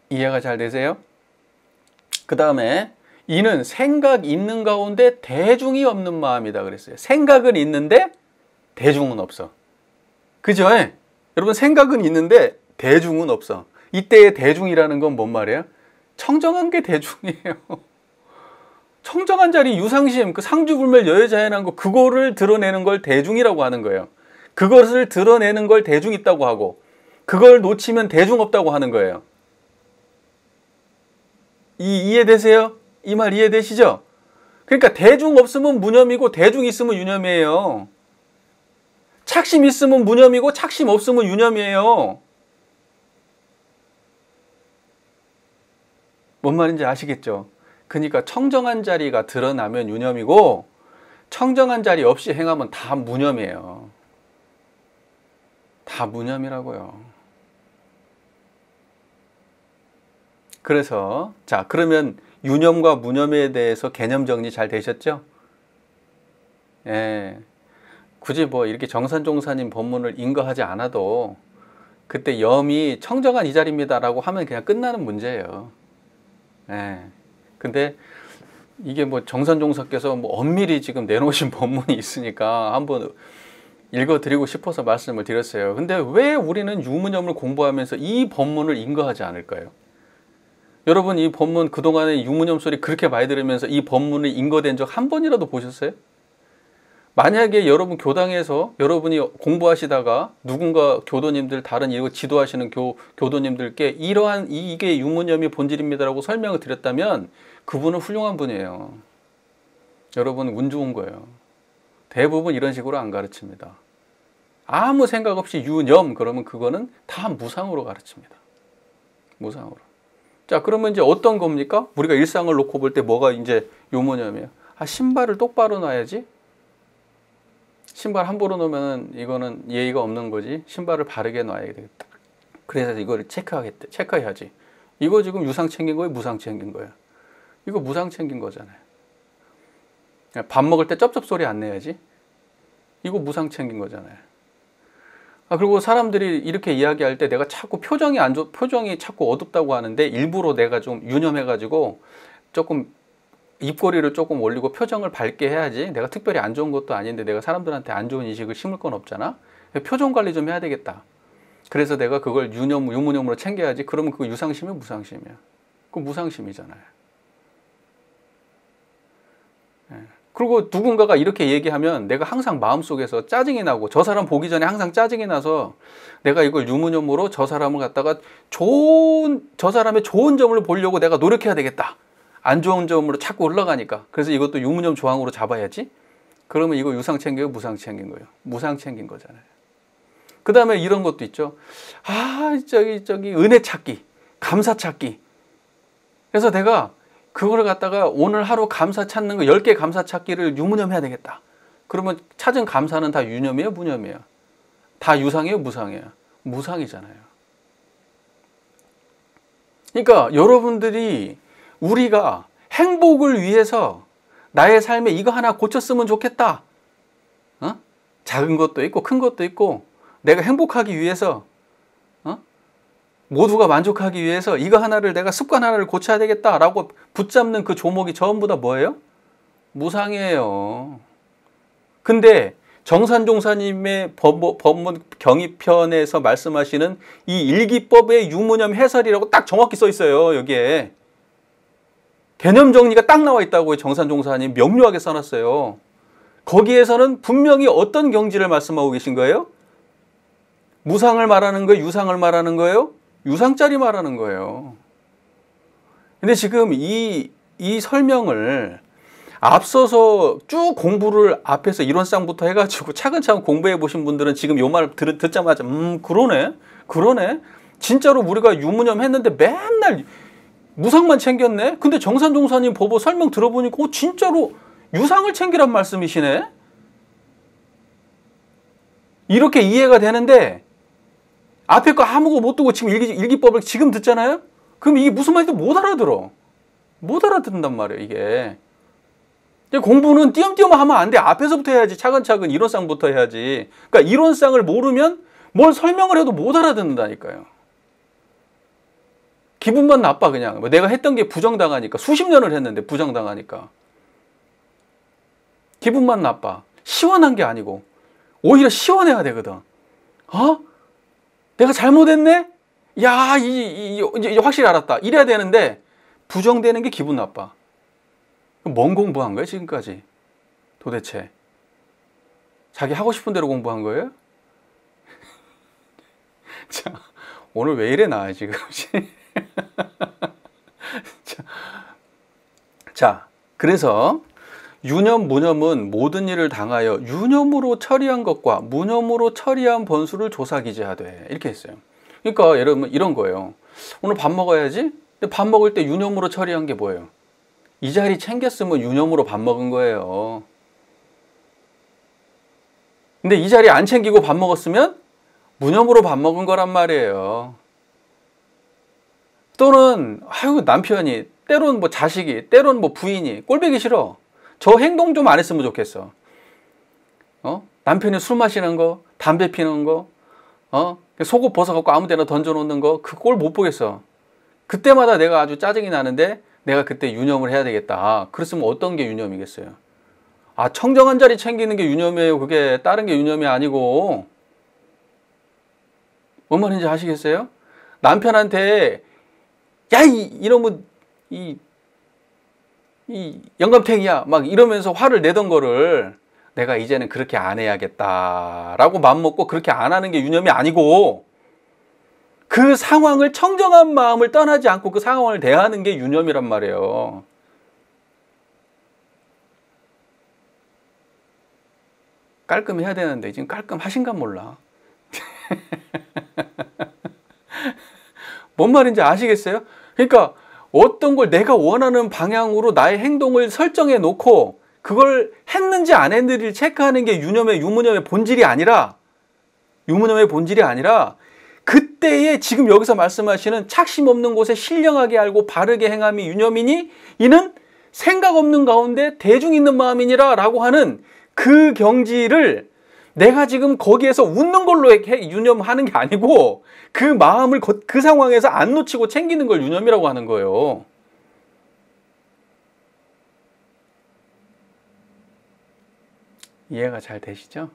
A: 이해가 잘 되세요? 그 다음에 이는 생각 있는 가운데 대중이 없는 마음이다 그랬어요. 생각은 있는데 대중은 없어. 그죠? 여러분, 생각은 있는데 대중은 없어. 이때의 대중이라는 건 뭔 말이에요? 청정한 게 대중이에요. 청정한 자리, 유상심, 그 상주불멸 여여자연한 거, 그거를 드러내는 걸 대중이라고 하는 거예요. 그것을 드러내는 걸 대중 있다고 하고, 그걸 놓치면 대중 없다고 하는 거예요. 이해되세요? 이 말 이해되시죠? 그러니까 대중 없으면 무념이고 대중 있으면 유념이에요. 착심 있으면 무념이고 착심 없으면 유념이에요. 뭔 말인지 아시겠죠? 그러니까 청정한 자리가 드러나면 유념이고 청정한 자리 없이 행하면 다 무념이에요. 다 무념이라고요. 그래서 자, 그러면 유념과 무념에 대해서 개념 정리 잘 되셨죠? 예. 굳이 뭐 이렇게 정산종사님 법문을 인거하지 않아도 그때 염이 청정한 이 자리입니다라고 하면 그냥 끝나는 문제예요. 예. 근데 이게 뭐 정산종사께서 뭐 엄밀히 지금 내놓으신 법문이 있으니까 한번 읽어드리고 싶어서 말씀을 드렸어요. 근데 왜 우리는 유무념을 공부하면서 이 법문을 인거하지 않을까요? 여러분, 이 법문 그동안에 유무념 소리 그렇게 많이 들으면서 이 법문을 인거된 적 한 번이라도 보셨어요? 만약에 여러분 교당에서 여러분이 공부하시다가 누군가 교도님들, 다른 이거 지도하시는 교도님들께 이러한 이게 유무념이 본질입니다라고 설명을 드렸다면 그분은 훌륭한 분이에요. 여러분 운 좋은 거예요. 대부분 이런 식으로 안 가르칩니다. 아무 생각 없이 유념 그러면 그거는 다 무상으로 가르칩니다. 무상으로. 자, 그러면 이제 어떤 겁니까? 우리가 일상을 놓고 볼 때 뭐가 이제 유무념이에요? 아, 신발을 똑바로 놔야지. 신발 함부로 놓으면 이거는 예의가 없는 거지. 신발을 바르게 놔야 되겠다. 그래서 이거를 체크해야지. 이거 지금 유상 챙긴 거예요? 무상 챙긴 거예요? 이거 무상 챙긴 거잖아요. 밥 먹을 때 쩝쩝 소리 안 내야지. 이거 무상 챙긴 거잖아요. 아, 그리고 사람들이 이렇게 이야기할 때 내가 자꾸 표정이 자꾸 어둡다고 하는데 일부러 내가 좀 유념해가지고 조금 입꼬리를 조금 올리고 표정을 밝게 해야지. 내가 특별히 안 좋은 것도 아닌데 내가 사람들한테 안 좋은 인식을 심을 건 없잖아. 표정 관리 좀 해야 되겠다. 그래서 내가 그걸 유무념으로 챙겨야지. 그러면 그거 유상심이야, 무상심이야? 그거 무상심이잖아요. 예. 그리고 누군가가 이렇게 얘기하면 내가 항상 마음속에서 짜증이 나고 저 사람 보기 전에 항상 짜증이 나서 내가 이걸 유무념으로 저 사람을 갖다가 저 사람의 좋은 점을 보려고 내가 노력해야 되겠다. 안 좋은 점으로 자꾸 올라가니까. 그래서 이것도 유무념 조항으로 잡아야지. 그러면 이거 유상 챙겨요? 무상 챙긴 거예요? 무상 챙긴 거잖아요. 그 다음에 이런 것도 있죠. 아, 저기 은혜 찾기, 감사 찾기. 그래서 내가 그걸 갖다가 오늘 하루 감사 찾는 거 10개 감사 찾기를 유무념 해야 되겠다. 그러면 찾은 감사는 다 유념이에요? 무념이에요? 다 유상이에요? 무상이에요? 무상이잖아요. 그러니까 여러분들이 우리가 행복을 위해서 나의 삶에 이거 하나 고쳤으면 좋겠다. 작은 것도 있고 큰 것도 있고 내가 행복하기 위해서 모두가 만족하기 위해서 이거 하나를 내가 습관 하나를 고쳐야 되겠다라고 붙잡는 그 조목이 전부 다 뭐예요? 무상이에요. 근데 정산종사님의 법문 경의편에서 말씀하시는 이 일기법의 유무념 해설이라고 딱 정확히 써 있어요. 여기에 개념 정리가 딱 나와 있다고 정산종사님 명료하게 써놨어요. 거기에서는 분명히 어떤 경지를 말씀하고 계신 거예요? 무상을 말하는 거예요? 유상을 말하는 거예요? 유상짜리 말하는 거예요. 근데 지금 이 설명을 앞서서 쭉 공부를 앞에서 이론상부터 해가지고 차근차근 공부해 보신 분들은 지금 요 말 듣자마자 그러네 진짜로 우리가 유무념 했는데 맨날 무상만 챙겼네. 근데 정산종사님 보고 설명 들어보니까 진짜로 유상을 챙기란 말씀이시네. 이렇게 이해가 되는데 앞에 거 아무것도 못 두고 지금 일기법을 지금 듣잖아요. 그럼 이게 무슨 말인지 못 알아듣는단 말이에요. 이게 공부는 띄엄띄엄 하면 안 돼. 앞에서부터 해야지. 차근차근 이론상부터 해야지. 그러니까 이론상을 모르면 뭘 설명을 해도 못 알아듣는다니까요. 기분만 나빠. 그냥 내가 했던 게 부정당하니까. 수십 년을 했는데 부정당하니까 기분만 나빠. 시원한 게 아니고 오히려 시원해야 되거든. 내가 잘못했네? 야, 이제 확실히 알았다. 이래야 되는데 부정되는 게 기분 나빠. 뭔 공부한 거예요 지금까지? 도대체 자기 하고 싶은 대로 공부한 거예요? 자, 오늘 왜 이래 나 지금. 자, 그래서 유념, 무념은 모든 일을 당하여 유념으로 처리한 것과 무념으로 처리한 번수를 조사기재하되 이렇게 했어요. 그러니까 여러분 이런 거예요. 오늘 밥 먹어야지. 근데 밥 먹을 때 유념으로 처리한 게 뭐예요? 이 자리 챙겼으면 유념으로 밥 먹은 거예요. 근데 이 자리 안 챙기고 밥 먹었으면 무념으로 밥 먹은 거란 말이에요. 또는 남편이, 때론 뭐 자식이, 때론 뭐 부인이 꼴보기 싫어. 저 행동 좀 안 했으면 좋겠어. 남편이 술 마시는 거, 담배 피는 거, 속옷 벗어갖고 아무 데나 던져놓는 거, 그 꼴 못 보겠어. 그때마다 내가 아주 짜증이 나는데 내가 그때 유념을 해야 되겠다. 그랬으면 어떤 게 유념이겠어요? 청정한 자리 챙기는 게 유념이에요. 그게 다른 게 유념이 아니고. 뭔 말인지 아시겠어요? 남편한테 야, 이놈은 이 영감탱이야 막 이러면서 화를 내던 거를 내가 이제는 그렇게 안 해야겠다라고 맘먹고 그렇게 안 하는 게 유념이 아니고, 그 상황을 청정한 마음을 떠나지 않고 그 상황을 대하는 게 유념이란 말이에요. 깔끔해야 되는데 지금 깔끔하신가 몰라. 뭔 말인지 아시겠어요? 그러니까 어떤 걸 내가 원하는 방향으로 나의 행동을 설정해 놓고 그걸 했는지 안 했는지를 체크하는 게 유무념의 본질이 아니라, 그때에 지금 여기서 말씀하시는 착심 없는 곳에 신령하게 알고 바르게 행함이 유념이니 이는 생각 없는 가운데 대중 있는 마음이니라 라고 하는 그 경지를 내가 지금 거기에서 웃는 걸로 유념하는 게 아니고 그 마음을 그 상황에서 안 놓치고 챙기는 걸 유념이라고 하는 거예요. 이해가 잘 되시죠?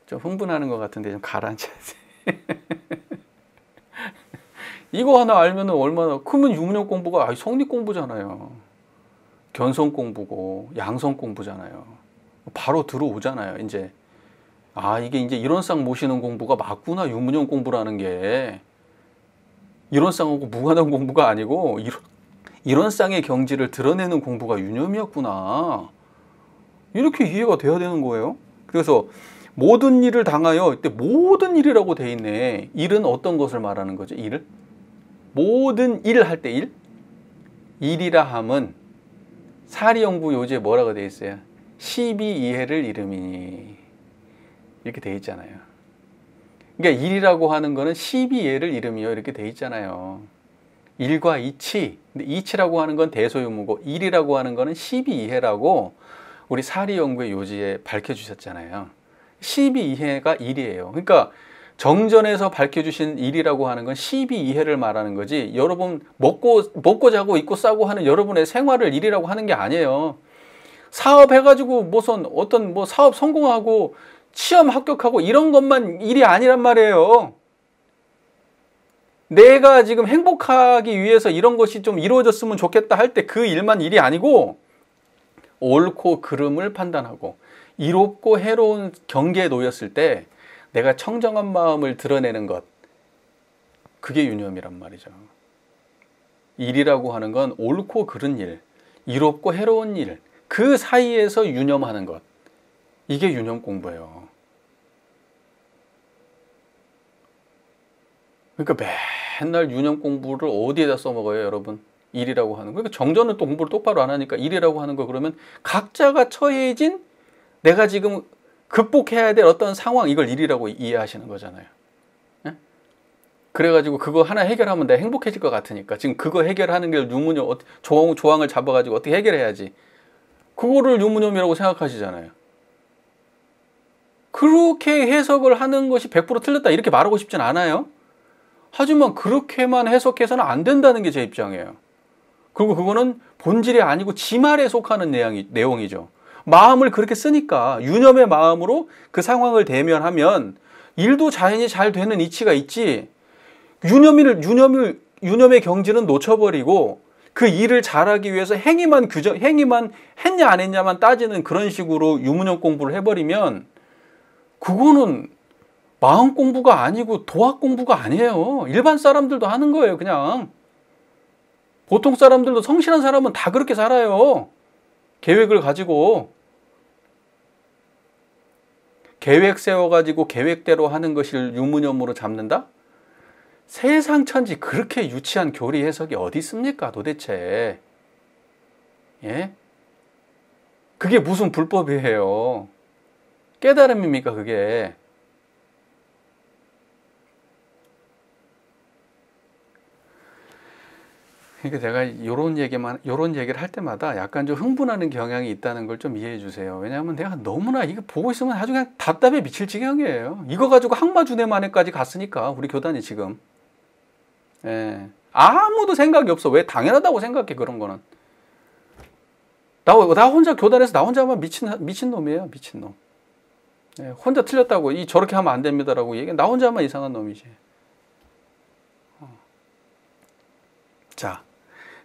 A: 좀 흥분하는 것 같은데 좀 가라앉아야 돼. 이거 하나 알면 얼마나 크면 유무념 공부가 성립 공부잖아요. 견성 공부고 양성 공부잖아요. 바로 들어오잖아요. 이제 이게 이제 이론상 모시는 공부가 맞구나. 유무념 공부라는 게 이론상하고 무관한 공부가 아니고 이론상의 경지를 드러내는 공부가 유념이었구나. 이렇게 이해가 돼야 되는 거예요. 그래서 모든 일을 당하여, 이때 모든 일이라고 돼 있네. 일은 어떤 것을 말하는 거죠? 일을? 모든 일을 할 때 일? 일이라 함은 사리영부 요지에 뭐라고 돼 있어요? 시비이해를 이름이니. 이렇게 돼 있잖아요. 그러니까 일이라고 하는 거는 시비이해를 이름이요. 이렇게 돼 있잖아요. 일과 이치. 근데 이치라고 하는 건 대소유무고 일이라고 하는 거는 시비이해라고 우리 사리영부의 요지에 밝혀주셨잖아요. 시비이해가 일이에요. 그러니까 정전에서 밝혀주신 일이라고 하는 건 시비이해를 말하는 거지, 여러분 먹고 자고 입고 싸고 하는 여러분의 생활을 일이라고 하는 게 아니에요. 사업해가지고 어떤 사업 성공하고 시험 합격하고 이런 것만 일이 아니란 말이에요. 내가 지금 행복하기 위해서 이런 것이 좀 이루어졌으면 좋겠다 할 때 그 일만 일이 아니고, 옳고 그름을 판단하고 이롭고 해로운 경계에 놓였을 때 내가 청정한 마음을 드러내는 것, 그게 유념이란 말이죠. 일이라고 하는 건 옳고 그른 일, 이롭고 해로운 일, 그 사이에서 유념하는 것. 이게 유념 공부예요. 그러니까 맨날 유념 공부를 어디에다 써먹어요, 여러분? 일이라고 하는 거. 그러니까 정전은 또 공부를 똑바로 안 하니까 일이라고 하는 거 그러면 각자가 처해진 내가 지금 극복해야 될 어떤 상황, 이걸 일이라고 이해하시는 거잖아요. 예? 그래가지고 그거 하나 해결하면 내가 행복해질 것 같으니까 지금 그거 해결하는 게 유무념, 조항을 잡아가지고 어떻게 해결해야지. 그거를 유무념이라고 생각하시잖아요. 그렇게 해석을 하는 것이 100% 틀렸다 이렇게 말하고 싶진 않아요. 하지만 그렇게만 해석해서는 안 된다는 게 제 입장이에요. 그리고 그거는 본질이 아니고 지말에 속하는 내용이죠. 마음을 그렇게 쓰니까 유념의 마음으로 그 상황을 대면하면 일도 자연히 잘 되는 이치가 있지. 유념의 경지는 놓쳐버리고 그 일을 잘하기 위해서 행위만 했냐 안 했냐만 따지는 그런 식으로 유무념 공부를 해버리면 그거는 마음 공부가 아니고 도학 공부가 아니에요. 일반 사람들도 하는 거예요, 그냥. 보통 사람들도 성실한 사람은 다 그렇게 살아요. 계획을 가지고. 계획 세워가지고 계획대로 하는 것을 유무념으로 잡는다? 세상 천지 그렇게 유치한 교리 해석이 어디 있습니까, 도대체. 예? 그게 무슨 불법이에요. 깨달음입니까, 그게. 그러니까 제가 이런 얘기를 할 때마다 약간 좀 흥분하는 경향이 있다는 걸 좀 이해해 주세요. 왜냐하면 내가 너무나 이거 보고 있으면 아주 그냥 답답해 미칠 지경이에요. 이거 가지고 항마준회만회까지 갔으니까 우리 교단이 지금. 예. 아무도 생각이 없어. 왜 당연하다고 생각해, 그런 거는. 나 혼자 교단에서 나 혼자만 미친 놈이에요, 미친 놈. 예, 혼자 틀렸다고 저렇게 하면 안 됩니다라고 얘기해. 나 혼자만 이상한 놈이지. 자.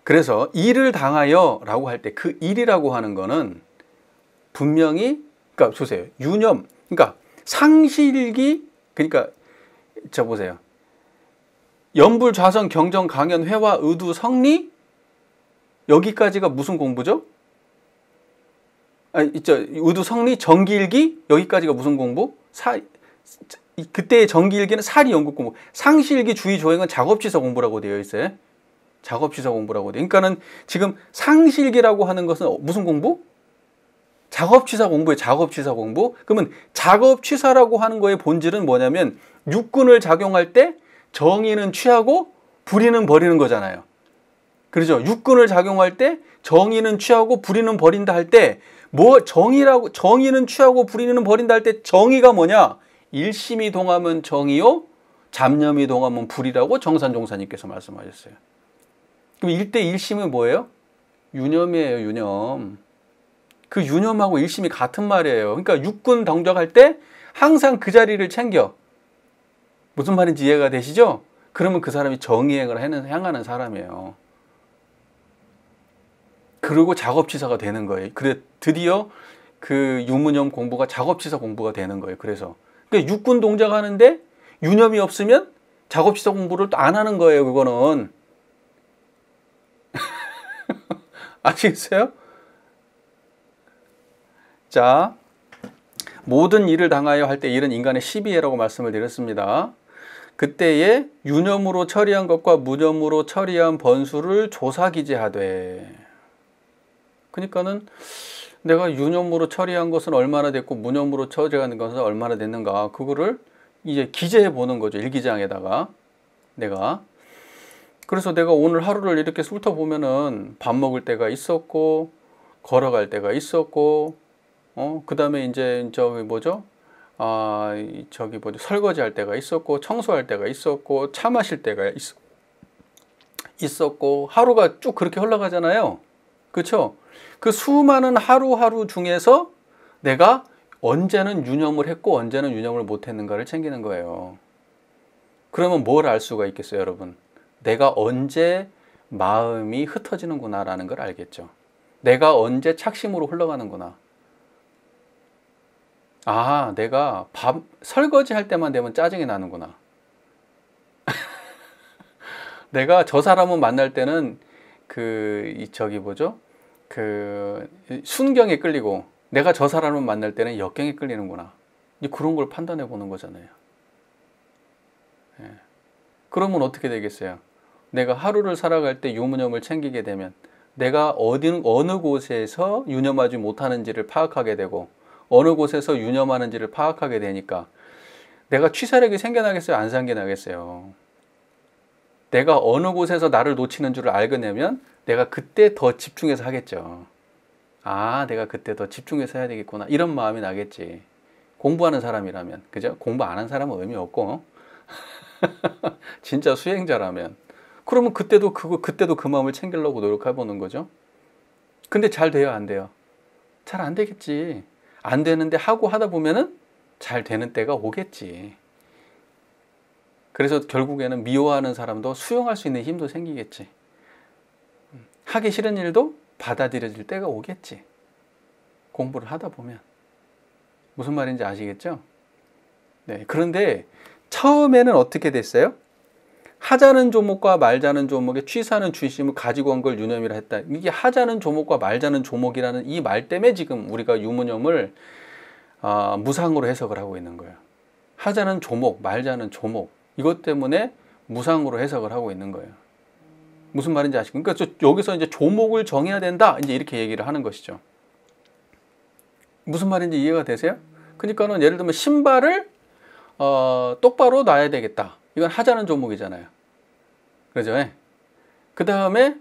A: 그래서 일을 당하여 라고 할 때 그 일이라고 하는 거는 분명히, 그러니까 보세요. 유념, 그러니까 상실기, 그러니까 보세요. 연불, 좌선, 경전, 강연, 회화, 의두, 성리, 여기까지가 무슨 공부죠? 의두, 성리, 정기일기, 여기까지가 무슨 공부? 그때의 정기일기는 사리 연극 공부. 상실기, 주의, 조행은 작업지서 공부라고 되어 있어요. 작업지사 공부라고 돼. 그러니까는 지금 상실기라고 하는 것은 무슨 공부? 작업치사 공부예요. 작업치사 공부. 그러면 작업치사라고 하는 거의 본질은 뭐냐면 육군을 작용할 때 정의는 취하고 불의는 버리는 거잖아요. 그렇죠? 육군을 작용할 때 정의는 취하고 불의는 버린다 할 때 정의는 취하고 불의는 버린다 할 때 정의가 뭐냐? 일심이 동하면 정의요, 잡념이 동하면 불이라고 정산종사님께서 말씀하셨어요. 그럼 일대 일심은 뭐예요? 유념이에요, 유념. 그 유념하고 일심이 같은 말이에요. 그러니까 육군 동작할 때 항상 그 자리를 챙겨. 무슨 말인지 이해가 되시죠? 그러면 그 사람이 정의행을 향하는 사람이에요. 그리고 작업치사가 되는 거예요. 그래 드디어 그 유무념 공부가 작업치사 공부가 되는 거예요. 그래서 그러니까 육군 동작하는데 유념이 없으면 작업치사 공부를 또 안 하는 거예요. 그거는. 아시겠어요? 자, 모든 일을 당하여 할 때 일은 인간의 시비예라고 말씀을 드렸습니다. 그때에 유념으로 처리한 것과 무념으로 처리한 번수를 조사기재하되. 그러니까는 내가 유념으로 처리한 것은 얼마나 됐고 무념으로 처리한 것은 얼마나 됐는가, 그거를 이제 기재해 보는 거죠. 일기장에다가. 그래서 내가 오늘 하루를 이렇게 훑어보면은 밥 먹을 때가 있었고, 걸어갈 때가 있었고, 그 다음에 이제 설거지 할 때가 있었고, 청소할 때가 있었고, 차 마실 때가 있었고, 하루가 쭉 그렇게 흘러가잖아요. 그렇죠? 그 수많은 하루하루 중에서 내가 언제는 유념을 했고 언제는 유념을 못 했는가를 챙기는 거예요. 그러면 뭘 알 수가 있겠어요, 여러분? 내가 언제 마음이 흩어지는구나 라는 걸 알겠죠. 내가 언제 착심으로 흘러가는구나. 아, 내가 설거지 할 때만 되면 짜증이 나는구나. 내가 저 사람을 만날 때는 그 그 순경에 끌리고 내가 저 사람을 만날 때는 역경에 끌리는구나. 이제 그런 걸 판단해 보는 거잖아요. 예. 그러면 어떻게 되겠어요? 내가 하루를 살아갈 때 유무념을 챙기게 되면 내가 어느 곳에서 유념하지 못하는지를 파악하게 되고 어느 곳에서 유념하는지를 파악하게 되니까 내가 취사력이 생겨나겠어요? 안 생겨나겠어요? 내가 어느 곳에서 나를 놓치는 줄을 알게 되면 내가 그때 더 집중해서 하겠죠. 아, 내가 그때 더 집중해서 해야 되겠구나. 이런 마음이 나겠지. 공부하는 사람이라면. 그죠? 공부 안 한 사람은 의미 없고. 진짜 수행자라면. 그러면 그때도 그 마음을 챙기려고 노력해 보는 거죠. 근데 잘 돼요, 안 돼요? 잘 안 되겠지. 안 되는데 하고 하다 보면은 잘 되는 때가 오겠지. 그래서 결국에는 미워하는 사람도 수용할 수 있는 힘도 생기겠지. 하기 싫은 일도 받아들여질 때가 오겠지. 공부를 하다 보면. 무슨 말인지 아시겠죠? 네. 그런데 처음에는 어떻게 됐어요? 하자는 조목과 말자는 조목의 취사는 주의심을 가지고 한 걸 유념이라 했다. 이게 하자는 조목과 말자는 조목이라는 이 말 때문에 지금 우리가 유무념을 무상으로 해석을 하고 있는 거예요. 하자는 조목, 말자는 조목. 이것 때문에 무상으로 해석을 하고 있는 거예요. 무슨 말인지 아시죠? 그러니까 여기서 이제 조목을 정해야 된다. 이제 이렇게 얘기를 하는 것이죠. 무슨 말인지 이해가 되세요? 그러니까는 예를 들면 신발을 똑바로 놔야 되겠다. 이건 하자는 조목이잖아요. 그죠? 그 다음에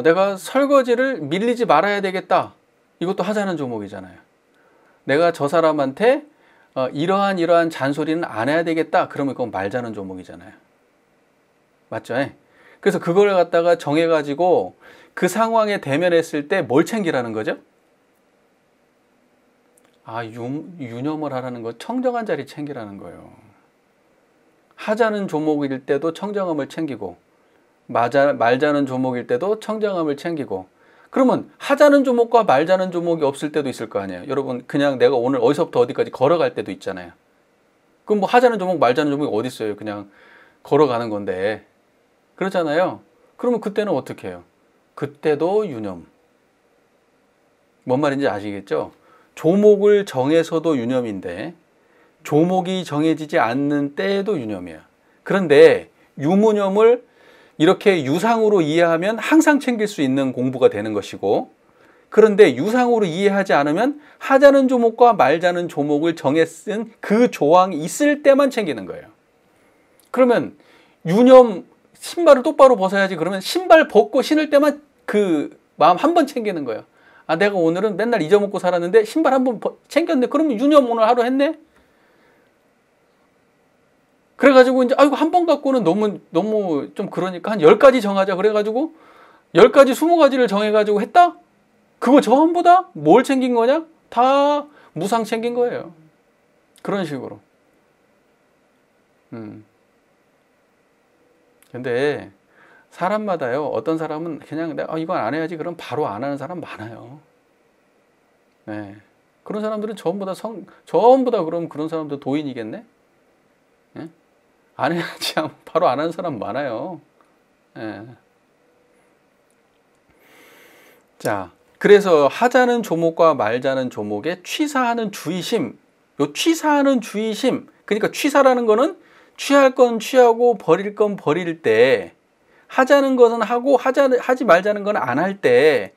A: 내가 설거지를 밀리지 말아야 되겠다. 이것도 하자는 조목이잖아요. 내가 저 사람한테 이러한 잔소리는 안 해야 되겠다. 그러면 그건 말자는 조목이잖아요. 맞죠? 그래서 그걸 갖다가 정해가지고 그 상황에 대면했을 때 뭘 챙기라는 거죠? 유념을 하라는 거 청정한 자리 챙기라는 거예요. 하자는 조목일 때도 청정함을 챙기고 말자는 조목일 때도 청정함을 챙기고 그러면 하자는 조목과 말자는 조목이 없을 때도 있을 거 아니에요. 여러분 그냥 내가 오늘 어디서부터 어디까지 걸어갈 때도 있잖아요. 그럼 뭐 하자는 조목 말자는 조목이 어디 있어요. 그냥 걸어가는 건데 그렇잖아요. 그러면 그때는 어떻게 해요? 그때도 유념. 뭔 말인지 아시겠죠? 조목을 정해서도 유념인데 조목이 정해지지 않는 때에도 유념이야. 그런데 유무념을 이렇게 유상으로 이해하면 항상 챙길 수 있는 공부가 되는 것이고 그런데 유상으로 이해하지 않으면 하자는 조목과 말자는 조목을 정해 쓴 그 조항이 있을 때만 챙기는 거예요. 그러면 유념 신발을 똑바로 벗어야지 그러면 신발 벗고 신을 때만 그 마음 한 번 챙기는 거예요. 내가 오늘은 맨날 잊어먹고 살았는데 신발 한 번 챙겼네. 그러면 유념 오늘 하루 했네. 그래가지고 이제 한 번 갖고는 너무 좀 그러니까 한 10가지 정하자. 그래가지고 10가지 20가지를 정해가지고 했다? 그거 전부 다 뭘 챙긴 거냐? 다 무상 챙긴 거예요. 그런 식으로. 근데 사람마다요. 어떤 사람은 그냥 내가 이건 안 해야지 그럼 바로 안 하는 사람 많아요. 네. 그런 사람들은 전부 다 그럼 그런 사람들 도인이겠네? 네? 안 해야지 바로 안 하는 사람 많아요. 네. 자, 그래서 하자는 조목과 말자는 조목에 취사하는 주의심. 요 취사하는 주의심. 그러니까 취사라는 거는 취할 건 취하고 버릴 건 버릴 때 하자는 것은 하고 하지 말자는 건 안 할 때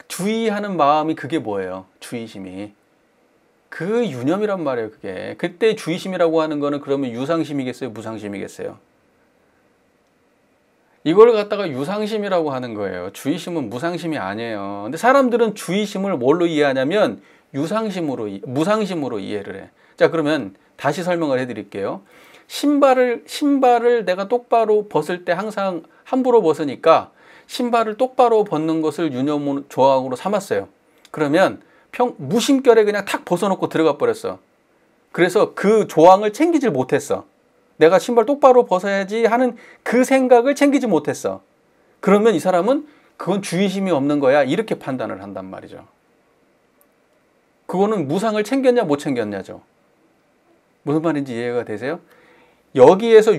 A: 주의하는 마음이 그게 뭐예요? 주의심이. 그 유념이란 말이에요. 그게. 그때 주의심이라고 하는 거는 그러면 유상심이겠어요? 무상심이겠어요? 이걸 갖다가 유상심이라고 하는 거예요. 주의심은 무상심이 아니에요. 근데 사람들은 주의심을 뭘로 이해하냐면 무상심으로 이해를 해. 자, 그러면 다시 설명을 해드릴게요. 신발을 내가 똑바로 벗을 때 항상 함부로 벗으니까 신발을 똑바로 벗는 것을 유념 조항으로 삼았어요. 그러면 무심결에 그냥 탁 벗어놓고 들어가 버렸어. 그래서 그 조항을 챙기질 못했어. 내가 신발 똑바로 벗어야지 하는 그 생각을 챙기지 못했어. 그러면 이 사람은 그건 주의심이 없는 거야. 이렇게 판단을 한단 말이죠. 그거는 무상을 챙겼냐 못 챙겼냐죠. 무슨 말인지 이해가 되세요? 여기에서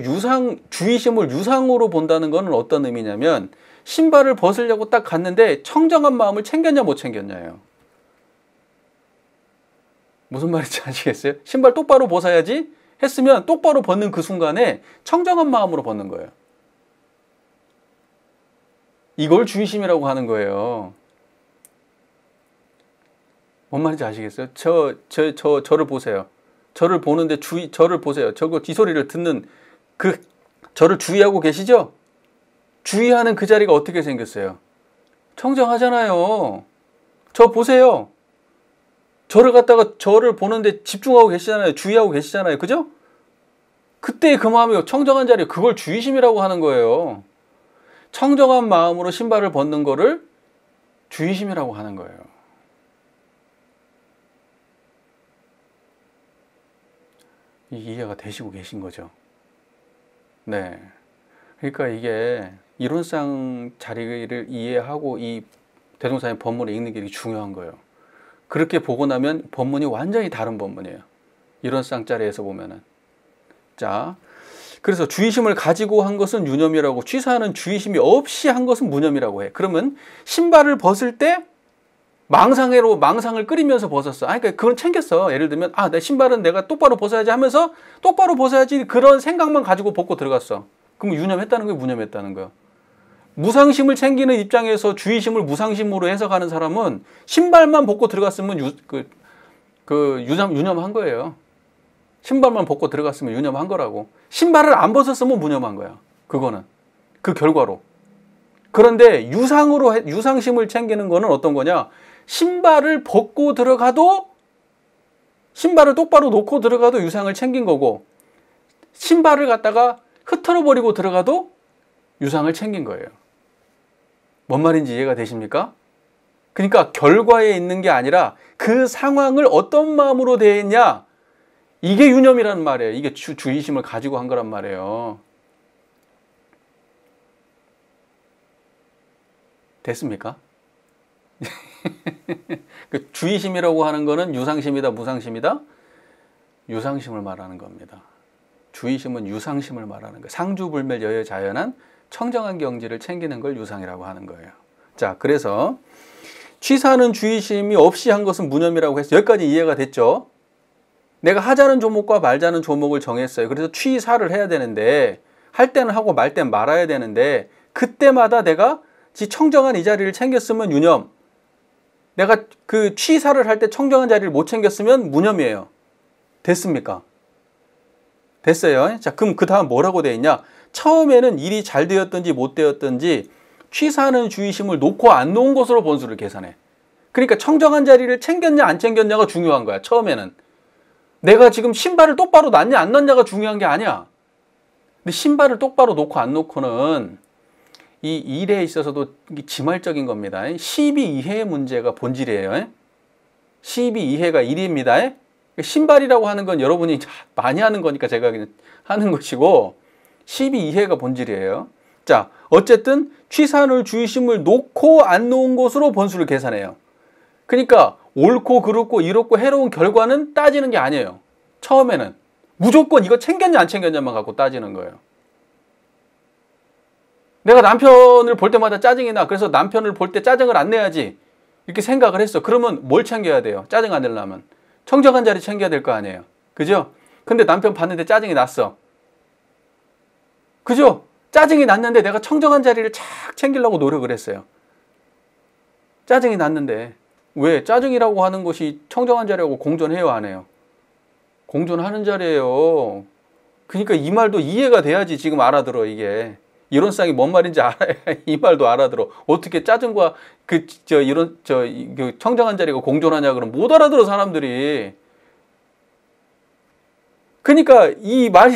A: 주의심을 유상으로 본다는 것은 어떤 의미냐면 신발을 벗으려고 딱 갔는데 청정한 마음을 챙겼냐 못 챙겼냐예요. 무슨 말인지 아시겠어요? 신발 똑바로 벗어야지 했으면 똑바로 벗는 그 순간에 청정한 마음으로 벗는 거예요. 이걸 주의심이라고 하는 거예요. 뭔 말인지 아시겠어요? 저를 보세요. 저를 보는데 저를 보세요. 이 소리를 듣는 저를 주의하고 계시죠? 주의하는 그 자리가 어떻게 생겼어요? 청정하잖아요. 저 보세요. 저를 보는데 집중하고 계시잖아요. 주의하고 계시잖아요. 그죠? 그때 그 마음이 청정한 자리, 그걸 주의심이라고 하는 거예요. 청정한 마음으로 신발을 벗는 거를 주의심이라고 하는 거예요. 이해가 되시고 계신 거죠? 네. 그러니까 이게 이론상 자리를 이해하고 이 대종사의 법문을 읽는 게 중요한 거예요. 그렇게 보고 나면 법문이 완전히 다른 법문이에요. 이론상 자리에서 보면은. 자, 그래서 주의심을 가지고 한 것은 유념이라고, 취사하는 주의심이 없이 한 것은 무념이라고 해. 그러면 신발을 벗을 때 망상을 끓이면서 벗었어. 그러니까 그건 챙겼어. 예를 들면, 내 신발은 내가 똑바로 벗어야지 하면서 똑바로 벗어야지 그런 생각만 가지고 벗고 들어갔어. 그럼 유념했다는 거예요, 무념했다는 거예요. 무상심을 챙기는 입장에서 주의심을 무상심으로 해석하는 사람은 신발만 벗고 들어갔으면 유념한 거예요. 신발만 벗고 들어갔으면 유념한 거라고. 신발을 안 벗었으면 무념한 거야. 그거는. 그 결과로. 그런데 유상심을 챙기는 거는 어떤 거냐? 신발을 벗고 들어가도, 신발을 똑바로 놓고 들어가도 유상을 챙긴 거고, 신발을 갖다가 흐트러 버리고 들어가도 유상을 챙긴 거예요. 뭔 말인지 이해가 되십니까? 그러니까 결과에 있는 게 아니라 그 상황을 어떤 마음으로 대했냐, 이게 유념이라는 말이에요. 이게 주의심을 가지고 한 거란 말이에요. 됐습니까? 그 주의심이라고 하는 거는 유상심이다, 무상심이다? 유상심을 말하는 겁니다. 주의심은 유상심을 말하는 거예요. 상주불멸 여여자연한 청정한 경지를 챙기는 걸 유상이라고 하는 거예요. 자, 그래서 취사는 주의심이 없이 한 것은 무념이라고 해서 여기까지 이해가 됐죠? 내가 하자는 조목과 말자는 조목을 정했어요. 그래서 취사를 해야 되는데, 할 때는 하고 말 때는 말아야 되는데, 그때마다 내가 청정한 이 자리를 챙겼으면 유념, 내가 그 취사를 할 때 청정한 자리를 못 챙겼으면 무념이에요. 됐습니까? 됐어요. 자, 그럼 그 다음 뭐라고 되어 있냐? 처음에는 일이 잘 되었든지 못 되었든지 취사하는 주의심을 놓고 안 놓은 것으로 번수를 계산해. 그러니까 청정한 자리를 챙겼냐 안 챙겼냐가 중요한 거야. 처음에는. 내가 지금 신발을 똑바로 놨냐 안 놨냐가 중요한 게 아니야. 근데 신발을 똑바로 놓고 안 놓고는 이 일에 있어서도 지말적인 겁니다. 12이해의 문제가 본질이에요. 12이해가 일입니다. 신발이라고 하는 건 여러분이 많이 하는 거니까 제가 그냥 하는 것이고, 12이해가 본질이에요. 자, 어쨌든 취사를 주의심을 놓고 안 놓은 것으로 번수를 계산해요. 그러니까 옳고 그렇고 이롭고 해로운 결과는 따지는 게 아니에요. 처음에는 무조건 이거 챙겼냐 안 챙겼냐만 갖고 따지는 거예요. 내가 남편을 볼 때마다 짜증이 나. 그래서 남편을 볼 때 짜증을 안 내야지. 이렇게 생각을 했어. 그러면 뭘 챙겨야 돼요? 짜증 안 내려면. 청정한 자리 챙겨야 될 거 아니에요. 그죠? 근데 남편 봤는데 짜증이 났어. 그죠? 짜증이 났는데 내가 청정한 자리를 착 챙기려고 노력을 했어요. 짜증이 났는데. 왜? 짜증이라고 하는 것이 청정한 자리하고 공존해요, 안 해요? 공존하는 자리예요. 그러니까 이 말도 이해가 돼야지 지금 알아들어, 이게. 이론상이 뭔 말인지 알아야 이 말도 알아들어. 어떻게 짜증과 청정한 자리가 공존하냐 그러면 못 알아들어, 사람들이. 그러니까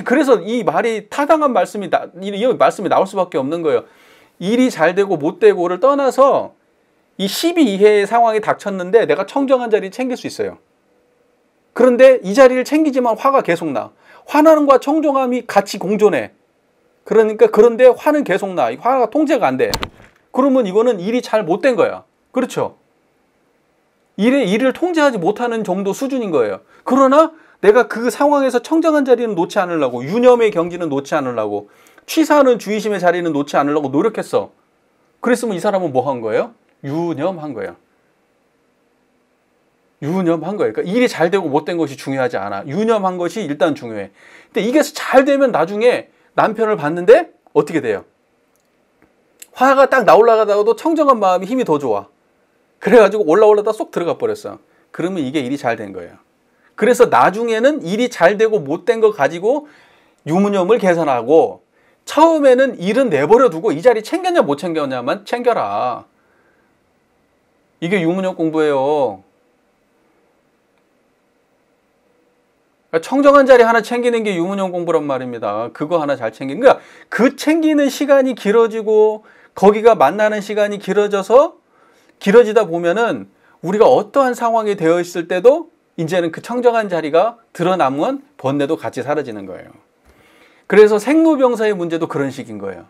A: 그래서 이 말이 타당한 말씀이 이 말씀이 나올 수밖에 없는 거예요. 일이 잘 되고 못 되고를 떠나서 이 12이해의 상황이 닥쳤는데 내가 청정한 자리를 챙길 수 있어요. 그런데 이 자리를 챙기지만 화가 계속 나. 화나는과 청정함이 같이 공존해. 그런데 화는 계속 나. 화가 통제가 안 돼. 그러면 이거는 일이 잘 못 된 거야. 그렇죠? 일을 통제하지 못하는 정도 수준인 거예요. 그러나 내가 그 상황에서 청정한 자리는 놓지 않으려고, 유념의 경지는 놓지 않으려고, 취사하는 주의심의 자리는 놓지 않으려고 노력했어. 그랬으면 이 사람은 뭐 한 거예요? 유념한 거예요. 유념한 거예요. 그러니까 일이 잘 되고 못된 것이 중요하지 않아. 유념한 것이 일단 중요해. 근데 이게 잘 되면 나중에 남편을 봤는데 어떻게 돼요? 화가 딱 나올라가다가도 청정한 마음이 힘이 더 좋아. 그래가지고 올라다 쏙 들어가 버렸어. 그러면 이게 일이 잘 된 거예요. 그래서 나중에는 일이 잘 되고 못된 거 가지고 유무념을 계산하고, 처음에는 일은 내버려 두고 이 자리 챙겼냐 못 챙겼냐만 챙겨라. 이게 유무념 공부예요. 청정한 자리 하나 챙기는 게 유무념 공부란 말입니다. 그거 하나 잘 챙기는. 그러니까 그 챙기는 시간이 길어지고 거기가 만나는 시간이 길어지다 보면은 우리가 어떠한 상황이 되어 있을 때도 이제는 그 청정한 자리가 드러나면 번뇌도 같이 사라지는 거예요. 그래서 생로병사의 문제도 그런 식인 거예요.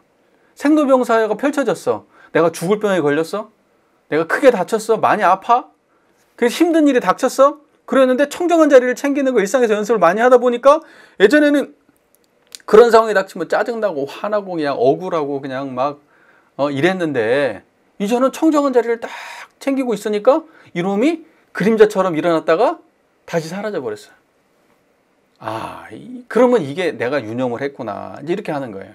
A: 생로병사가 펼쳐졌어. 내가 죽을 병에 걸렸어? 내가 크게 다쳤어? 많이 아파? 그래서 힘든 일이 닥쳤어? 그랬는데 청정한 자리를 챙기는 거 일상에서 연습을 많이 하다 보니까 예전에는 그런 상황이 닥치면 짜증나고 화나고 그냥 억울하고 그냥 막 이랬는데, 이제는 청정한 자리를 딱 챙기고 있으니까 이놈이 그림자처럼 일어났다가 다시 사라져 버렸어요. 그러면 이게 내가 유념을 했구나. 이제 이렇게 하는 거예요.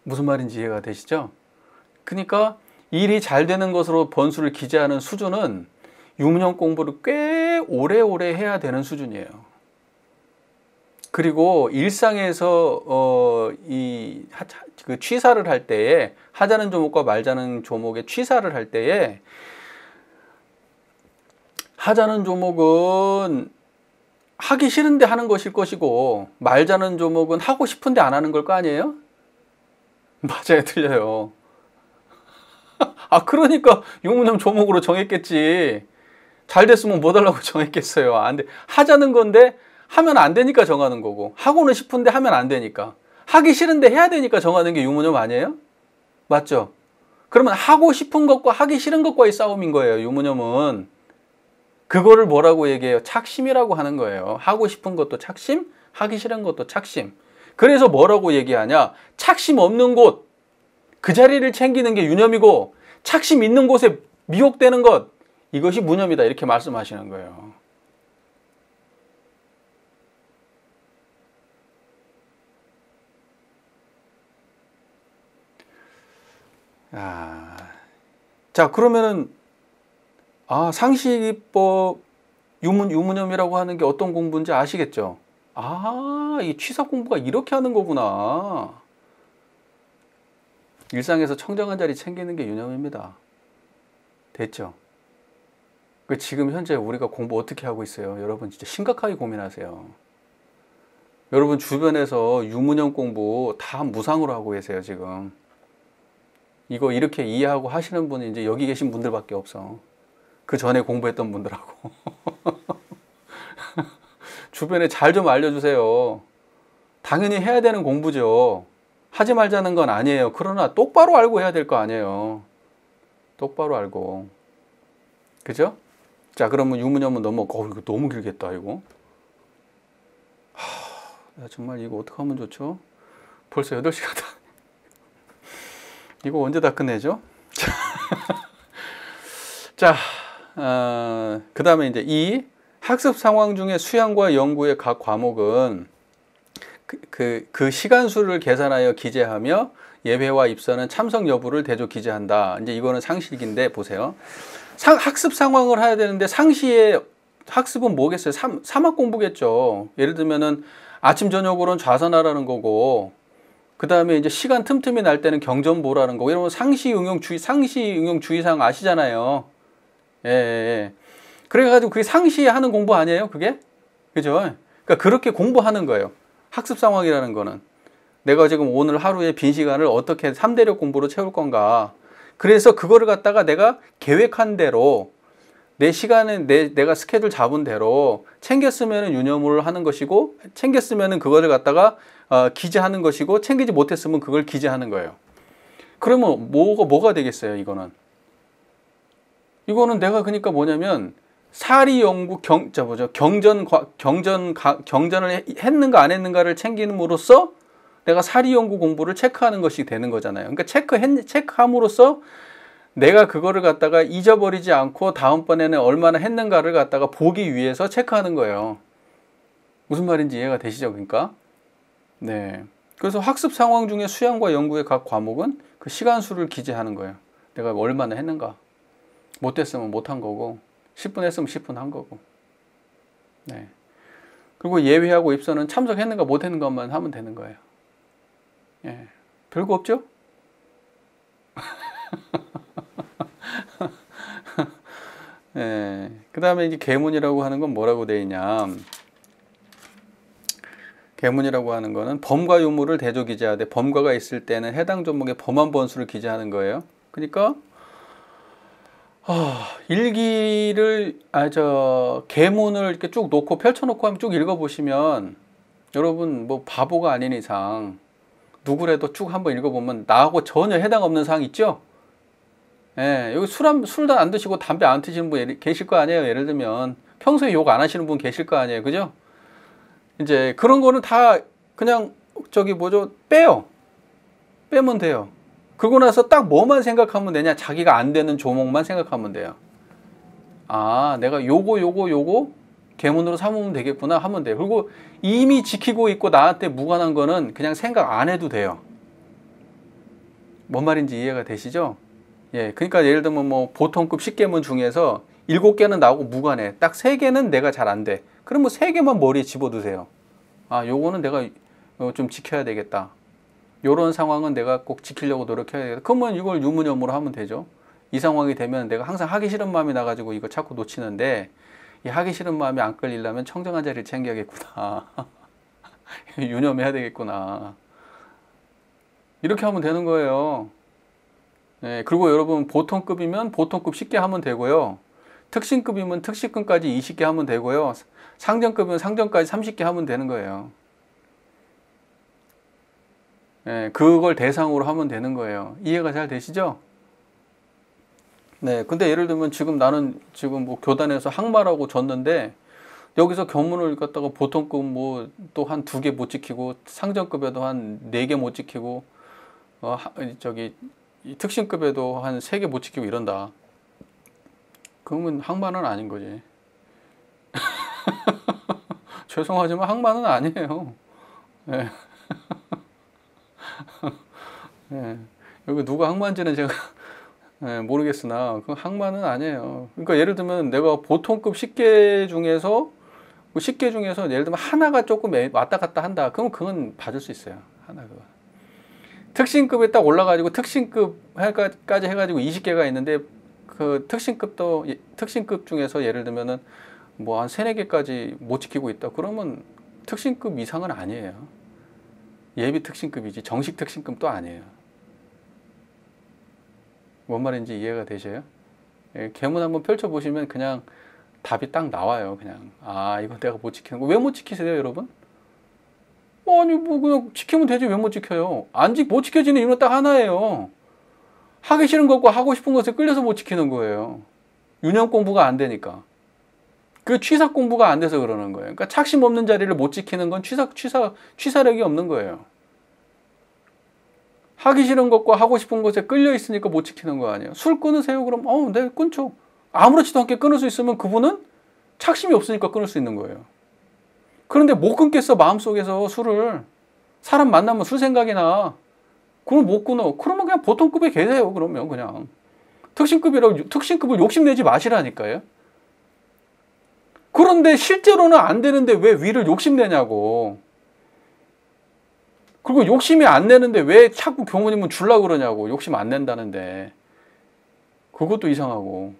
A: 무슨 말인지 이해가 되시죠? 그러니까 일이 잘 되는 것으로 번수를 기재하는 수준은 유무념 공부를 꽤 오래오래 해야 되는 수준이에요. 그리고 일상에서 그 취사를 할 때에, 하자는 조목과 말자는 조목의 취사를 할 때에, 하자는 조목은 하기 싫은데 하는 것일 것이고, 말자는 조목은 하고 싶은데 안 하는 걸 거 아니에요? 맞아요, 틀려요. 그러니까 유무념 조목으로 정했겠지. 잘 됐으면 뭐 달라고 정했겠어요. 안 돼. 하자는 건데 하면 안 되니까 정하는 거고, 하고는 싶은데 하면 안 되니까, 하기 싫은데 해야 되니까 정하는 게 유무념 아니에요? 맞죠? 그러면 하고 싶은 것과 하기 싫은 것과의 싸움인 거예요, 유무념은. 그거를 뭐라고 얘기해요? 착심이라고 하는 거예요. 하고 싶은 것도 착심, 하기 싫은 것도 착심. 그래서 뭐라고 얘기하냐? 착심 없는 곳, 그 자리를 챙기는 게 유념이고, 착심 있는 곳에 미혹되는 것, 이것이 무념이다. 이렇게 말씀하시는 거예요. 자, 그러면은 상시기법 유무념이라고 하는 게 어떤 공부인지 아시겠죠? 이 취사 공부가 이렇게 하는 거구나. 일상에서 청정한 자리 챙기는 게 유념입니다. 됐죠? 지금 현재 우리가 공부 어떻게 하고 있어요? 여러분 진짜 심각하게 고민하세요. 여러분 주변에서 유무념 공부 다 무상으로 하고 계세요, 지금. 이거 이렇게 이해하고 하시는 분이 이제 여기 계신 분들밖에 없어. 그 전에 공부했던 분들하고. 주변에 잘 좀 알려주세요. 당연히 해야 되는 공부죠. 하지 말자는 건 아니에요. 그러나 똑바로 알고 해야 될 거 아니에요. 똑바로 알고. 그죠? 자, 그러면 유무념은 이거 너무 길겠다, 이거. 정말 이거 어떻게 하면 좋죠? 벌써 8시가 다. 이거 언제 다 끝내죠? 자, 그 다음에 이제 이 학습 상황 중에 수양과 연구의 각 과목은 그 시간수를 계산하여 기재하며 예배와 입선은 참석 여부를 대조 기재한다. 이제 이거는 상식인데 보세요. 학습 상황을 해야 되는데 상시의 학습은 뭐겠어요? 사막 공부겠죠. 예를 들면은 아침 저녁으로는 좌선하라는 거고, 그 다음에 이제 시간 틈틈이 날 때는 경전보라는 거고, 이러면 상시 응용 주의사항 아시잖아요. 예. 그래가지고 그게 상시에 하는 공부 아니에요? 그게? 그죠? 그러니까 그렇게 공부하는 거예요. 학습 상황이라는 거는. 내가 지금 오늘 하루에 빈 시간을 어떻게 3대력 공부로 채울 건가. 그래서 그거를 갖다가 내가 계획한 대로 내 시간에 내가 스케줄 잡은 대로 챙겼으면 유념을 하는 것이고, 챙겼으면 그거를 갖다가 기재하는 것이고, 챙기지 못했으면 그걸 기재하는 거예요. 그러면 뭐가 되겠어요, 이거는? 이거는 내가 그러니까 뭐냐면 사리 연구 경전을 했는가 안 했는가를 챙김으로써 내가 사리 연구 공부를 체크하는 것이 되는 거잖아요. 그러니까 체크함으로써 내가 그거를 갖다가 잊어버리지 않고 다음번에는 얼마나 했는가를 갖다가 보기 위해서 체크하는 거예요. 무슨 말인지 이해가 되시죠? 그러니까 네. 그래서 학습 상황 중에 수양과 연구의 각 과목은 그 시간수를 기재하는 거예요. 내가 얼마나 했는가. 못했으면 못한 거고 10분 했으면 10분 한 거고. 네. 그리고 예외하고 입선은 참석했는가 못했는가만 하면 되는 거예요. 예. 별거 없죠? 예. 그 다음에 이제 계문이라고 하는 건 뭐라고 되어 있냐. 계문이라고 하는 거는 범과 유무를 대조 기재하되 범과가 있을 때는 해당 종목의 범한 번수를 기재하는 거예요. 그러니까 일기를 계문을 이렇게 쭉 놓고 펼쳐놓고 하면 쭉 읽어보시면 여러분 뭐 바보가 아닌 이상 누구라도 쭉 한번 읽어보면 나하고 전혀 해당 없는 사항 있죠? 예, 여기 술도 안 드시고 담배 안 드시는 분 계실 거 아니에요. 예를 들면 평소에 욕 안 하시는 분 계실 거 아니에요. 그죠? 이제 그런 거는 다 그냥 빼면 돼요. 그러고 나서 딱 뭐만 생각하면 되냐? 자기가 안 되는 조목만 생각하면 돼요. 아, 내가 요거 계문으로 삼으면 되겠구나 하면 돼요. 그리고 이미 지키고 있고 나한테 무관한 거는 그냥 생각 안 해도 돼요. 뭔 말인지 이해가 되시죠? 예, 그러니까 예를 들면 뭐 보통급 10계문 중에서 7개는 나오고 무관해. 딱 3개는 내가 잘 안 돼. 그럼 뭐 3개만 머리에 집어두세요. 아, 요거는 내가 좀 지켜야 되겠다. 요런 상황은 내가 꼭 지키려고 노력해야 되겠다. 그러면 이걸 유무념으로 하면 되죠. 이 상황이 되면 내가 항상 하기 싫은 마음이 나가지고 이거 자꾸 놓치는데 이 하기 싫은 마음이 안 끌리려면 청정한 자리를 챙겨야겠구나. 유념해야 되겠구나. 이렇게 하면 되는 거예요. 네, 그리고 여러분 보통급이면 보통급 10개 하면 되고요. 특신급이면 특신급까지 20개 하면 되고요. 상전급이면 상전까지 30개 하면 되는 거예요. 네, 그걸 대상으로 하면 되는 거예요. 이해가 잘 되시죠? 네, 근데 예를 들면 나는 지금 뭐 교단에서 항마라고 줬는데 여기서 교문을 갖다가 보통급 뭐 또 한 2개 못 지키고 상전급에도 한 4개 못 지키고 이 특신급에도 한 3개 못 지키고 이런다. 그러면 항마는 아닌 거지. 죄송하지만 항마는 아니에요. 네. 네. 여기 누가 항마인지는 제가 모르겠으나 그 항마는 아니에요. 그러니까 예를 들면 내가 보통급 10개 중에서 예를 들면 하나가 조금 왔다 갔다 한다. 그럼 그건 봐줄 수 있어요. 하나가. 특신급에 딱 올라가지고 특신급까지 해가지고 20개가 있는데 그 특신급 중에서 예를 들면은 뭐 한 3-4개까지 못 지키고 있다. 그러면 특신급 이상은 아니에요. 예비 특신급이지 정식 특신급도 아니에요. 뭔 말인지 이해가 되셔요? 계문 한번 펼쳐보시면 그냥 답이 딱 나와요. 그냥 아, 이거 내가 못 지키는 거. 왜 못 지키세요, 여러분? 아니 뭐 그냥 지키면 되지 왜 못 지켜요? 못 지켜지는 이유는 딱 하나예요. 하기 싫은 것과 하고 싶은 것에 끌려서 못 지키는 거예요. 유념 공부가 안 되니까. 그 취사 공부가 안 돼서 그러는 거예요. 그러니까 착심 없는 자리를 못 지키는 건 취사력이 없는 거예요. 하기 싫은 것과 하고 싶은 것에 끌려 있으니까 못 지키는 거 아니에요. 술 끊으세요. 그럼 내가 끊죠. 아무렇지도 않게 끊을 수 있으면 그분은 착심이 없으니까 끊을 수 있는 거예요. 그런데 못 끊겠어 마음속에서 술을. 사람 만나면 술 생각이 나. 그럼 못 끊어. 그러면 그냥 보통급에 계세요. 그러면 그냥 특신급을 욕심내지 마시라니까요. 그런데 실제로는 안 되는데 왜 위를 욕심내냐고. 그리고 욕심이 안 내는데 왜 자꾸 교무님은 주려고 그러냐고. 욕심 안 낸다는데. 그것도 이상하고.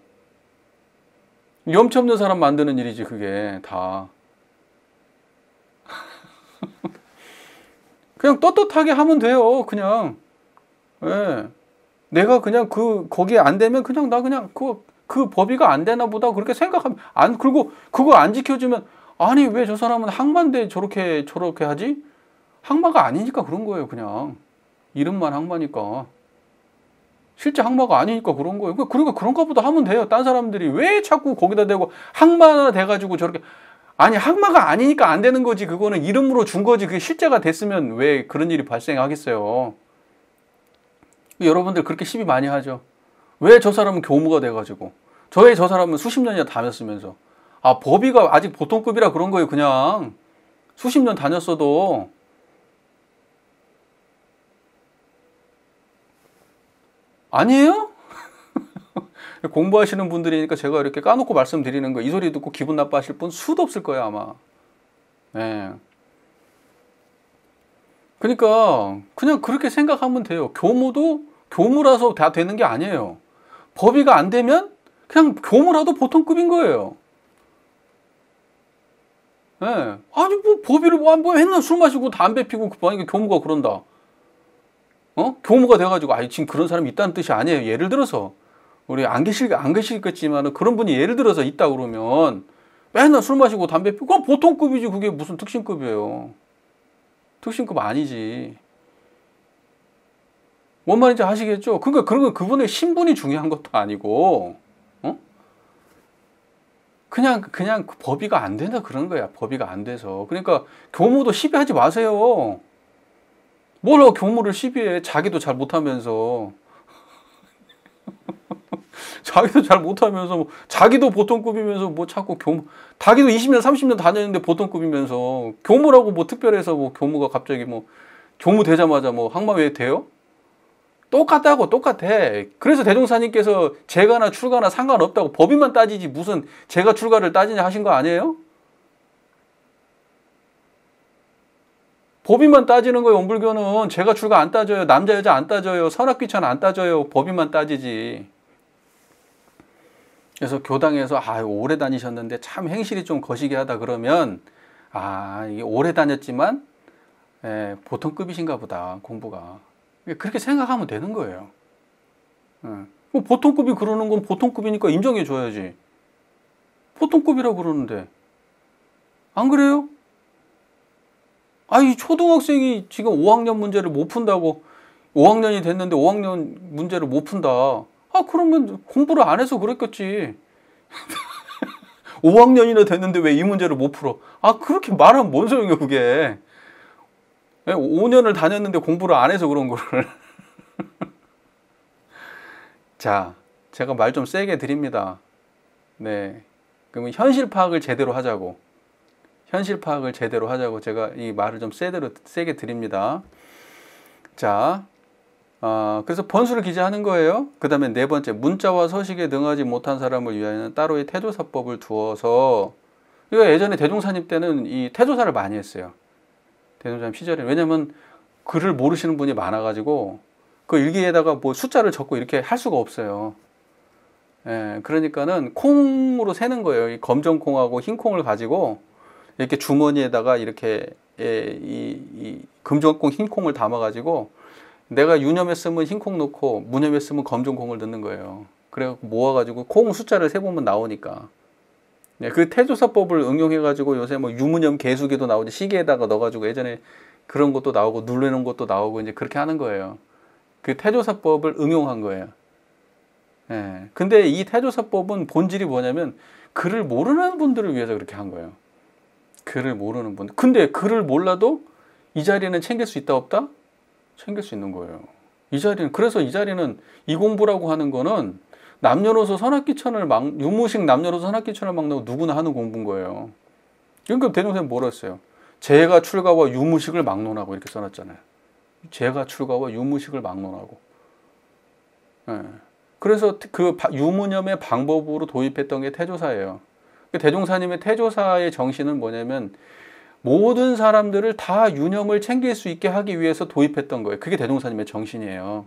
A: 염치 없는 사람 만드는 일이지 그게 다. 그냥 떳떳하게 하면 돼요. 그냥. 예. 내가 그냥 거기에 안 되면 그냥 나 그냥 그 법의가 안 되나 보다 그렇게 생각하면 그리고 그거 안 지켜주면 아니 왜 저 사람은 항마인데 저렇게 하지? 항마가 아니니까 그런 거예요. 그냥 이름만 항마니까 실제 항마가 아니니까 그런 거예요. 그러니까 그런가 보다 하면 돼요. 딴 사람들이 왜 자꾸 거기다 대고 항마 돼가지고 저렇게. 아니, 항마가 아니니까 안 되는 거지. 그거는 이름으로 준 거지. 그게 실제가 됐으면 왜 그런 일이 발생하겠어요. 여러분들 그렇게 시비 많이 하죠. 왜 저 사람은 교무가 돼가지고. 저 사람은 수십 년이나 다녔으면서. 아, 법의가 아직 보통급이라 그런 거예요. 그냥 수십 년 다녔어도. 아니에요? 공부하시는 분들이니까 제가 이렇게 까놓고 말씀드리는 거, 이 소리 듣고 기분 나빠하실 분 수도 없을 거예요, 아마. 예. 그러니까 그냥 그렇게 생각하면 돼요. 교무도 교무라서 다 되는 게 아니에요. 법의가 안 되면 그냥 교무라도 보통급인 거예요. 예. 아니, 뭐 법의를 뭐 맨날 술 마시고 담배 피고 만약에 교무가 그런다. 교무가 돼가지고, 지금 그런 사람이 있다는 뜻이 아니에요. 예를 들어서, 우리 안 계시겠지만, 그런 분이 예를 들어서 있다 그러면, 맨날 술 마시고 담배 피고, 그럼 보통급이지. 그게 무슨 특신급이에요. 특신급 아니지. 뭔 말인지 아시겠죠? 그러니까 그분의 신분이 중요한 것도 아니고, 그냥 법의가 안 된다 그런 거야. 법의가 안 돼서. 그러니까 교무도 시비하지 마세요. 뭘 교무를 시비해. 자기도 잘 못하면서. 자기도 잘 못하면서, 자기도 보통급이면서 뭐 자꾸 자기도 20년, 30년 다녔는데 보통급이면서, 교무라고 뭐 특별해서 뭐 교무가 갑자기 뭐, 교무 되자마자 뭐 항마 왜 돼요? 똑같아. 그래서 대종사님께서 재가나 출가나 상관없다고 법의만 따지지 무슨 재가 출가를 따지냐 하신 거 아니에요? 법의만 따지는 거예요. 원불교는 재가 출가 안 따져요. 남자 여자 안 따져요. 선악귀천 안 따져요. 법의만 따지지. 그래서 교당에서 오래 다니셨는데 참 행실이 좀 거시기 하다 그러면 이게 오래 다녔지만 보통급이신가 보다 공부가. 그렇게 생각하면 되는 거예요. 보통급이 그러는 건 보통급이니까 인정해 줘야지. 보통급이라고 그러는데 안 그래요? 이 초등학생이 지금 5학년 문제를 못 푼다고, 5학년이 됐는데 5학년 문제를 못 푼다. 그러면 공부를 안 해서 그랬겠지. 5학년이나 됐는데 왜 이 문제를 못 풀어? 그렇게 말하면 뭔 소용이야, 그게. 5년을 다녔는데 공부를 안 해서 그런 거를. 자, 제가 말 좀 세게 드립니다. 네. 그러면 현실 파악을 제대로 하자고. 제가 이 말을 좀 세게 드립니다. 자, 그래서 번수를 기재하는 거예요. 그 다음에 네 번째, 문자와 서식에 능하지 못한 사람을 위하여는 따로의 태조사법을 두어서, 이거 예전에 대종사님 때는 이 태조사를 많이 했어요. 대종사님 시절에. 왜냐면 글을 모르시는 분이 많아가지고 그 일기에다가 뭐 숫자를 적고 이렇게 할 수가 없어요. 그러니까는 콩으로 세는 거예요. 이 검정콩하고 흰콩을 가지고 이렇게 주머니에다가 이렇게 이 금정콩 흰콩을 담아가지고 내가 유념했으면 흰콩 넣고 무념했으면 검정콩을 넣는 거예요. 그래갖고 모아가지고 콩 숫자를 세보면 나오니까. 그 태조사법을 응용해가지고 요새 뭐 유무념 개수기도 나오지, 시계에다가 넣어가지고 예전에 그런 것도 나오고 누르는 것도 나오고 이제 그렇게 하는 거예요. 그 태조사법을 응용한 거예요. 근데 이 태조사법은 본질이 뭐냐면 글을 모르는 분들을 위해서 그렇게 한 거예요. 글을 모르는 분. 근데 글을 몰라도 이 자리는 챙길 수 있다 없다? 챙길 수 있는 거예요. 그래서 이 자리는 이 공부라고 하는 거는 남녀노소 선악귀천을 유무식 남녀노소 선악귀천을 막는다고 누구나 하는 공부인 거예요. 그러니까 대종사님 뭐라 했어요? 재가 출가와 유무식을 막론하고 이렇게 써놨잖아요. 재가 출가와 유무식을 막론하고. 그래서 그 유무념의 방법으로 도입했던 게 태조사예요. 대종사님의 태조사의 정신은 뭐냐면 모든 사람들을 다 유념을 챙길 수 있게 하기 위해서 도입했던 거예요. 그게 대종사님의 정신이에요.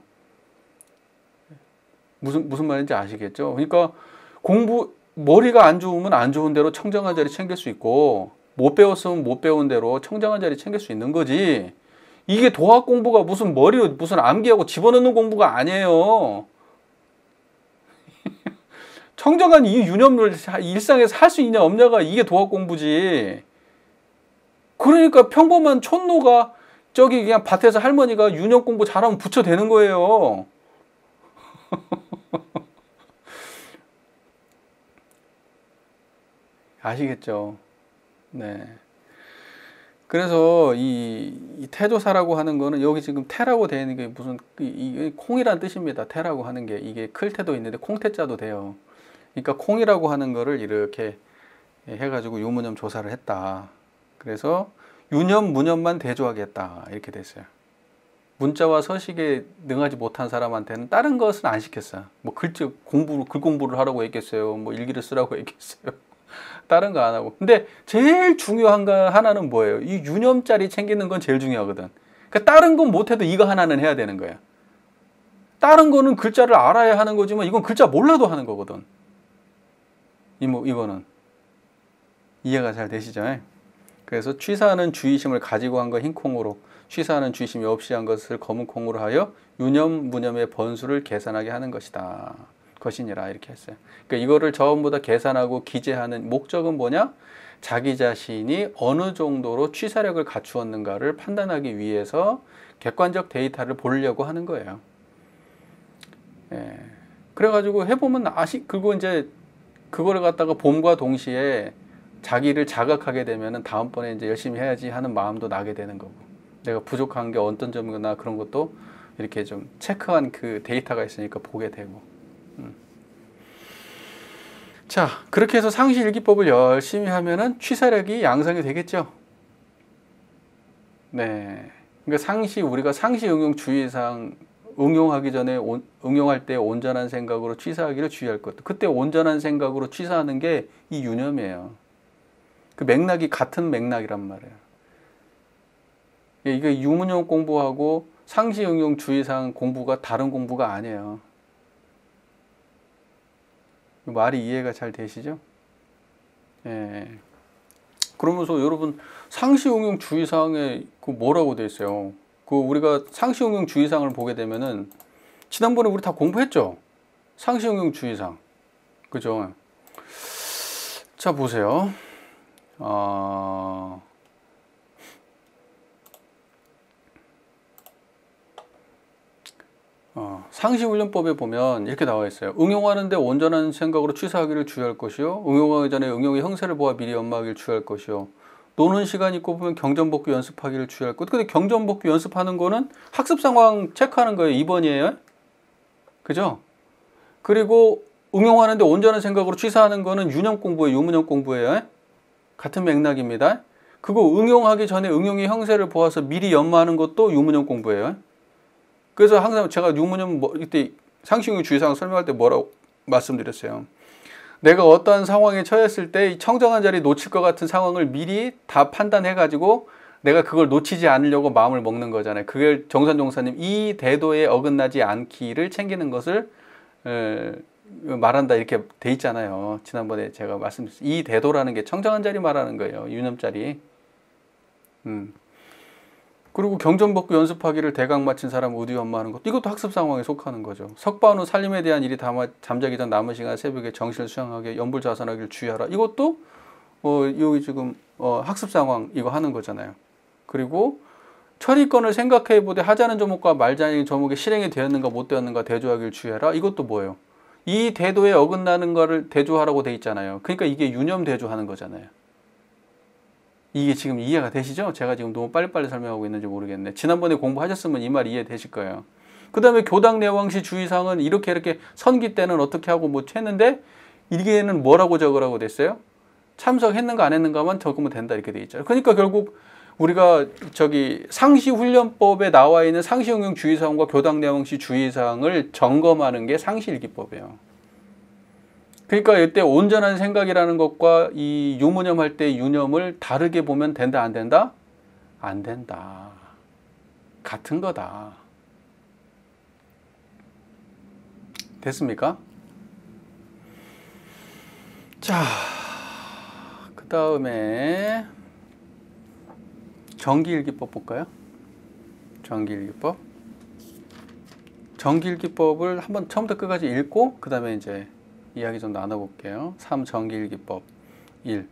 A: 무슨 말인지 아시겠죠? 그러니까 머리가 안 좋으면 안 좋은 대로 청정한 자리 챙길 수 있고, 못 배웠으면 못 배운 대로 청정한 자리 챙길 수 있는 거지. 이게 도학 공부가 무슨 암기하고 집어넣는 공부가 아니에요. 청정한 이 유념을 일상에서 할 수 있냐 없냐가 이게 도학 공부지. 그러니까 평범한 촌노가 저기 그냥 밭에서 할머니가 유념 공부 잘하면 부처되는 거예요. 아시겠죠? 네. 그래서 이 태조사라고 하는 거는 여기 지금 태라고 되어 있는 게 무슨 이게 콩이란 뜻입니다. 태라고 하는 게 이게 클태도 있는데 콩태자도 돼요. 그러니까 콩이라고 하는 거를 이렇게 해가지고 유무념 조사를 했다. 그래서 유념, 무념만 대조하겠다 이렇게 됐어요. 문자와 서식에 능하지 못한 사람한테는 다른 것은 안 시켰어요. 뭐 글 공부를 하라고 했겠어요. 뭐 일기를 쓰라고 했겠어요. 다른 거 안 하고. 근데 제일 중요한 거 하나는 뭐예요? 이 유념자리 챙기는 건 제일 중요하거든. 그러니까 다른 건 못해도 이거 하나는 해야 되는 거야. 다른 거는 글자를 알아야 하는 거지만 이건 글자 몰라도 하는 거거든. 이거는 이해가 잘 되시죠? 그래서 취사하는 주의심을 가지고 한 거 흰 콩으로, 취사하는 주의심이 없이 한 것을 검은 콩으로 하여 유념, 무념의 번수를 계산하게 하는 것이다. 것이니라 이렇게 했어요. 그러니까 이거를 전부 다 계산하고 기재하는 목적은 뭐냐? 자기 자신이 어느 정도로 취사력을 갖추었는가를 판단하기 위해서 객관적 데이터를 보려고 하는 거예요. 예. 그래가지고 해보면 그리고 이제 그거를 갖다가 봄과 동시에 자기를 자각하게 되면은 다음번에 이제 열심히 해야지 하는 마음도 나게 되는 거고, 내가 부족한 게 어떤 점이나 그런 것도 이렇게 좀 체크한 그 데이터가 있으니까 보게 되고. 자, 그렇게 해서 상시일기법을 열심히 하면은 취사력이 양성이 되겠죠. 네. 그러니까 우리가 상시 응용 주의사항 응용하기 전에 응용할 때 온전한 생각으로 취사하기를 주의할 것. 그때 온전한 생각으로 취사하는 게 이 유념이에요. 그 맥락이 같은 맥락이란 말이에요. 이게 유문형 공부하고 상시 응용 주의사항 공부가 다른 공부가 아니에요. 말이 이해가 잘 되시죠? 예. 그러면서 여러분 상시 응용 주의사항에 그 뭐라고 돼 있어요? 그 우리가 상시 응용 주의사항을 보게 되면은 지난번에 우리 다 공부했죠? 상시 응용 주의사항. 그죠? 자, 보세요. 상시훈련법에 보면 이렇게 나와 있어요. 응용하는데 온전한 생각으로 취사하기를 주의할 것이요. 응용하기 전에 응용의 형세를 보아 미리 연마하기를 주의할 것이요. 노는 시간 있고 보면 경전복귀 연습하기를 주의할 것. 근데 경전복귀 연습하는 거는 학습 상황 체크하는 거예요. 2번이에요. 그죠? 그리고 응용하는데 온전한 생각으로 취사하는 거는 유념 공부예요. 유무념 공부예요. 같은 맥락입니다. 그거 응용하기 전에 응용의 형세를 보아서 미리 연마하는 것도 유무념 공부예요. 그래서 항상 제가 유무념 이때 상시응용 주의사항 설명할 때 뭐라고 말씀드렸어요. 내가 어떠한 상황에 처했을 때 이 청정한 자리 놓칠 것 같은 상황을 미리 다 판단해가지고 내가 그걸 놓치지 않으려고 마음을 먹는 거잖아요. 그걸 정선종사님 이 대도에 어긋나지 않기를 챙기는 것을 말한다 이렇게 돼 있잖아요. 지난번에 제가 말씀드렸어요. 이 대도라는 게 청정한 자리 말하는 거예요. 유념자리. 그리고 경전복귀 연습하기를 대강 마친 사람 의디 연마하는 것, 이것도 학습 상황에 속하는 거죠. 석반 후 살림에 대한 일이 잠자기 전 남은 시간 새벽에 정신을 수양하게 연불자선하기를 주의하라. 이것도 여기 지금 학습 상황 이거 하는 거잖아요. 그리고 처리권을 생각해 보되 하자는 조목과 말자는 조목이 실행이 되었는가 못 되었는가 대조하기를 주의하라. 이것도 뭐예요? 이 대도에 어긋나는 거를 대조하라고 돼 있잖아요. 그러니까 이게 유념 대조하는 거잖아요. 이게 지금 이해가 되시죠? 제가 지금 너무 빨리빨리 설명하고 있는지 모르겠네. 지난번에 공부하셨으면 이 말 이해되실 거예요. 그 다음에 교당 내왕시 주의사항은 이렇게 선기 때는 어떻게 하고 뭐 했는데 이게는 뭐라고 적으라고 됐어요? 참석했는가 안 했는가만 적으면 된다 이렇게 돼 있죠. 그러니까 결국 우리가 상시훈련법에 나와 있는 상시응용 주의사항과 교당 내왕시 주의사항을 점검하는 게 상시일기법이에요. 그러니까 이때 온전한 생각이라는 것과 이 유무념 할 때 유념을 다르게 보면 된다 안 된다? 안 된다. 같은 거다. 됐습니까? 자, 그 다음에 정기일기법 볼까요? 정기일기법. 정기일기법을 한번 처음부터 끝까지 읽고 그 다음에 이제 이야기 좀 나눠볼게요. 3. 정기일기법 1.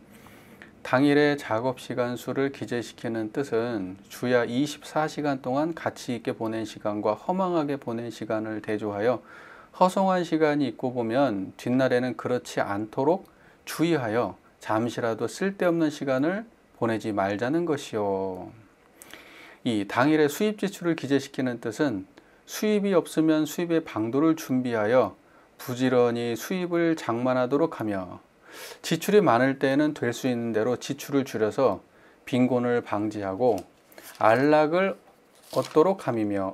A: 당일의 작업시간 수를 기재시키는 뜻은 주야 24시간 동안 가치 있게 보낸 시간과 허망하게 보낸 시간을 대조하여 허송한 시간이 있고 보면 뒷날에는 그렇지 않도록 주의하여 잠시라도 쓸데없는 시간을 보내지 말자는 것이요. 이 당일의 수입 지출을 기재시키는 뜻은 수입이 없으면 수입의 방도를 준비하여 부지런히 수입을 장만하도록 하며, 지출이 많을 때에는 될 수 있는 대로 지출을 줄여서 빈곤을 방지하고 안락을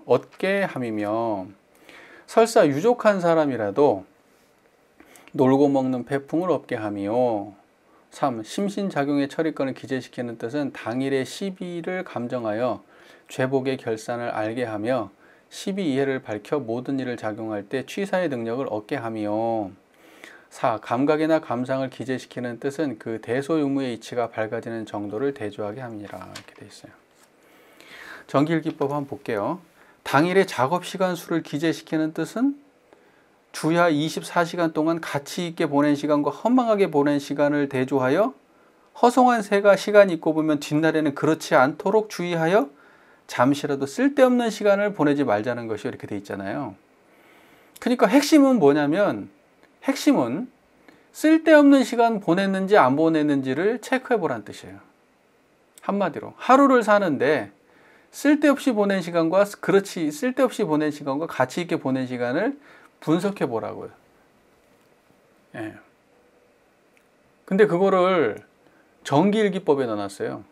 A: 얻게 함이며, 설사 유족한 사람이라도 놀고 먹는 배풍을 얻게 하며. 3. 심신작용의 처리권을 기재시키는 뜻은 당일의 시비를 감정하여 죄복의 결산을 알게 하며 시비 이해를 밝혀 모든 일을 작용할 때 취사의 능력을 얻게 하며. 4. 감각이나 감상을 기재시키는 뜻은 그 대소유무의 이치가 밝아지는 정도를 대조하게 합니다. 이렇게 되어 있어요. 정기일기법 한번 볼게요. 당일의 작업시간 수를 기재시키는 뜻은 주야 24시간 동안 가치 있게 보낸 시간과 허망하게 보낸 시간을 대조하여 허송한 새가 시간이 있고 보면 뒷날에는 그렇지 않도록 주의하여 잠시라도 쓸데없는 시간을 보내지 말자는 것이 이렇게 돼 있잖아요. 그러니까 핵심은 뭐냐면, 핵심은 쓸데없는 시간 보냈는지 안 보냈는지를 체크해 보라는 뜻이에요. 한마디로 하루를 사는데 쓸데없이 보낸 시간과 쓸데없이 보낸 시간과 가치 있게 보낸 시간을 분석해 보라고요. 예. 근데 그거를 정기일기법에 넣어놨어요.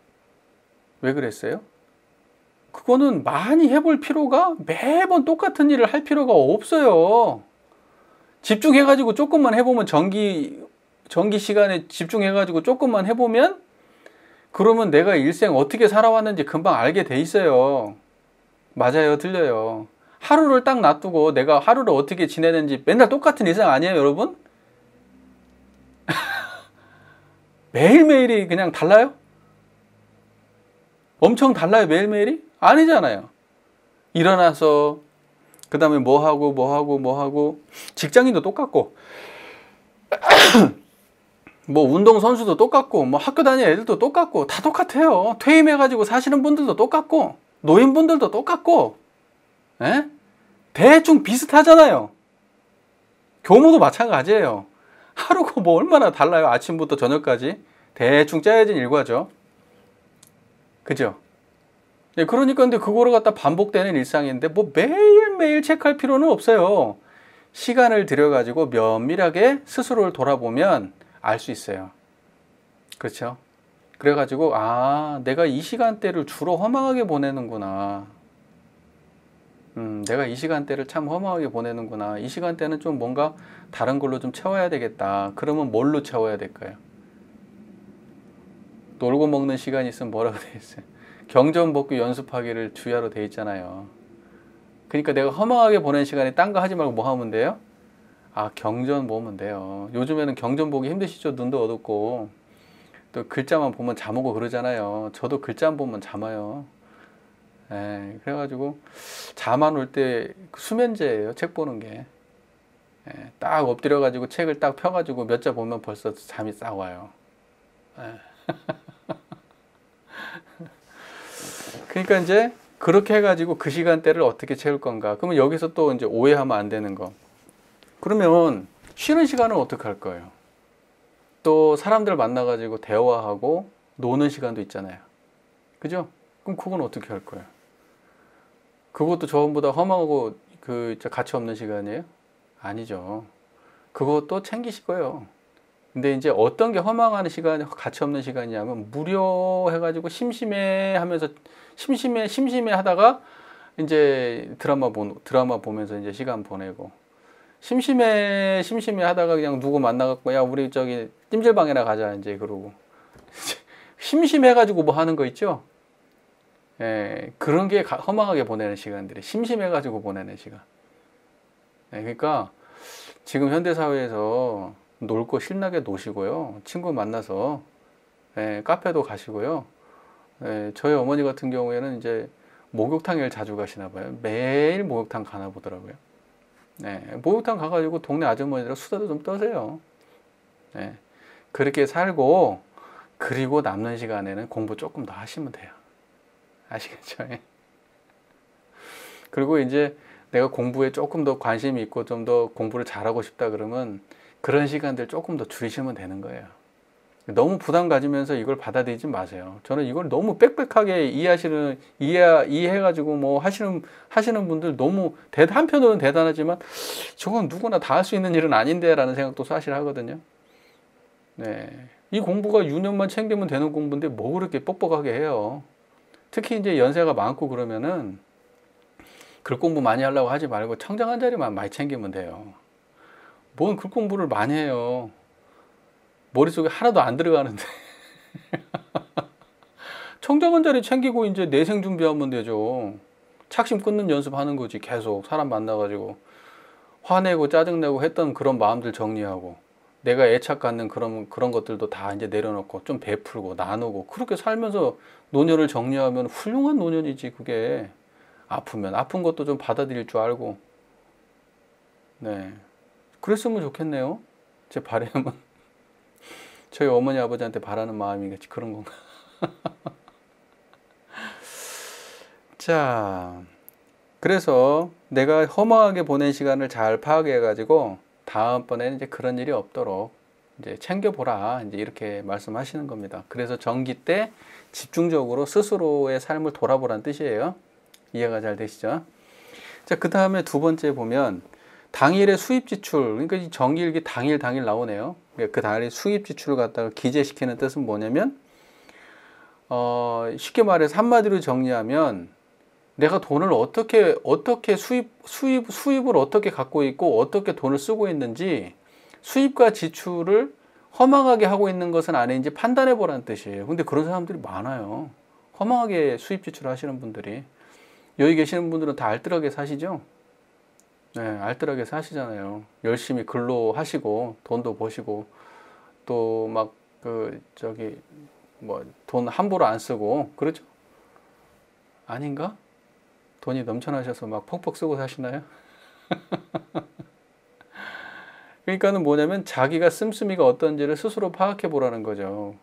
A: 왜 그랬어요? 그거는 많이 해볼 필요가, 매번 똑같은 일을 할 필요가 없어요. 집중해가지고 조금만 해보면, 정기 시간에 집중해가지고 조금만 해보면, 그러면 내가 일생 어떻게 살아왔는지 금방 알게 돼 있어요. 맞아요, 틀려요. 하루를 딱 놔두고 내가 하루를 어떻게 지내는지 맨날 똑같은 일상 아니에요, 여러분? 매일매일이 그냥 달라요? 엄청 달라요, 매일매일이? 아니잖아요. 일어나서 그 다음에 뭐 하고 직장인도 똑같고 뭐 운동선수도 똑같고 뭐 학교 다니는 애들도 똑같고 다 똑같아요. 퇴임해가지고 사시는 분들도 똑같고 노인분들도 똑같고, 에? 대충 비슷하잖아요. 교무도 마찬가지예요. 하루가 뭐 얼마나 달라요. 아침부터 저녁까지 대충 짜여진 일과죠. 그죠? 네, 그러니까 근데 그거를 갖다 반복되는 일상인데 뭐 매일매일 체크할 필요는 없어요. 시간을 들여가지고 면밀하게 스스로를 돌아보면 알 수 있어요. 그렇죠? 그래가지고 내가 이 시간대를 주로 허망하게 보내는구나. 내가 이 시간대를 참 허망하게 보내는구나. 이 시간대는 좀 뭔가 다른 걸로 좀 채워야 되겠다. 그러면 뭘로 채워야 될까요? 놀고 먹는 시간이 있으면 뭐라고 돼 있어요? 경전복귀 연습하기를 주야로 돼 있잖아요. 그러니까 내가 허망하게 보낸 시간에 딴 거 하지 말고 뭐 하면 돼요? 경전 보면 돼요. 요즘에는 경전 보기 힘드시죠? 눈도 어둡고 또 글자만 보면 잠 오고 그러잖아요. 저도 글자만 보면 잠 와요. 그래가지고 잠 안 올 때 수면제예요, 책 보는 게. 딱 엎드려가지고 책을 딱 펴가지고 몇 자 보면 벌써 잠이 싹 와요. 그러니까 이제 그렇게 해가지고 그 시간대를 어떻게 채울 건가. 그러면 여기서 또 이제 오해하면 안 되는 거. 그러면 쉬는 시간은 어떻게 할 거예요? 또 사람들 만나가지고 대화하고 노는 시간도 있잖아요. 그죠? 그럼 그건 어떻게 할 거예요? 그것도 저번보다 험하고 가치 없는 시간이에요? 아니죠. 그것도 챙기실 거예요. 근데 이제 어떤 게 허망한 시간, 가치 없는 시간이냐면 무료해가지고 심심해 하다가 이제 드라마 보면서 이제 시간 보내고, 심심해 하다가 그냥 누구 만나갖고 야 우리 저기 찜질방이나 가자 이제 그러고 심심해가지고 뭐 하는 거 있죠? 그런 게 허망하게 보내는 시간들이, 심심해가지고 보내는 시간. 그러니까 지금 현대사회에서 놀 거 신나게 노시고요. 친구 만나서 카페도 가시고요. 저희 어머니 같은 경우에는 이제 목욕탕을 자주 가시나 봐요. 매일 목욕탕 가나 보더라고요. 목욕탕 가가지고 동네 아주머니들하고 수다도 좀 떠세요. 그렇게 살고, 그리고 남는 시간에는 공부 조금 더 하시면 돼요. 아시겠죠? 그리고 이제 내가 공부에 조금 더 관심이 있고 좀 더 공부를 잘하고 싶다 그러면 그런 시간들 조금 더 줄이시면 되는 거예요. 너무 부담 가지면서 이걸 받아들이지 마세요. 저는 이걸 너무 빽빽하게 이해해가지고 뭐 하시는 분들 너무 한편으로는 대단하지만 저건 누구나 다 할 수 있는 일은 아닌데 라는 생각도 사실 하거든요. 네. 이 공부가 유년만 챙기면 되는 공부인데 뭐 그렇게 뻑뻑하게 해요. 특히 이제 연세가 많고 그러면은 글 공부 많이 하려고 하지 말고 청장 한 자리만 많이 챙기면 돼요. 뭔 글 공부를 많이 해요. 머릿속에 하나도 안 들어가는데. 청장 한 자리 챙기고 이제 내생 준비하면 되죠. 착심 끊는 연습하는 거지. 계속 사람 만나가지고 화내고 짜증내고 했던 그런 마음들 정리하고 내가 애착 갖는 그런 것들도 다 이제 내려놓고 좀 베풀고 나누고 그렇게 살면서 노년을 정리하면 훌륭한 노년이지. 그게 아프면 아픈 것도 좀 받아들일 줄 알고. 네, 그랬으면 좋겠네요. 제 바람은 저희 어머니 아버지한테 바라는 마음이겠지. 그런 건가. 자, 그래서 내가 허망하게 보낸 시간을 잘 파악해 가지고 다음번에는 이제 그런 일이 없도록 이제 챙겨보라, 이제 이렇게 말씀하시는 겁니다. 그래서 정기 때 집중적으로 스스로의 삶을 돌아보라는 뜻이에요. 이해가 잘 되시죠? 자, 그 다음에 두 번째 보면 당일의 수입 지출, 그러니까 이 정기일기 당일 나오네요. 그 당일의 수입 지출을 갖다가 기재시키는 뜻은 뭐냐면 쉽게 말해서 한마디로 정리하면 내가 돈을 어떻게 수입을 어떻게 갖고 있고 어떻게 돈을 쓰고 있는지, 수입과 지출을 허망하게 하고 있는 것은 아닌지 판단해 보라는 뜻이에요. 근데 그런 사람들이 많아요. 허망하게 수입 지출 하시는 분들이. 여기 계시는 분들은 다 알뜰하게 사시죠? 네, 알뜰하게 사시잖아요. 열심히 근로하시고 돈도 버시고 또 막 돈 함부로 안 쓰고 그렇죠? 아닌가? 돈이 넘쳐나셔서 막 퍽퍽 쓰고 사시나요? 그러니까는 뭐냐면 자기가 씀씀이가 어떤지를 스스로 파악해 보라는 거죠.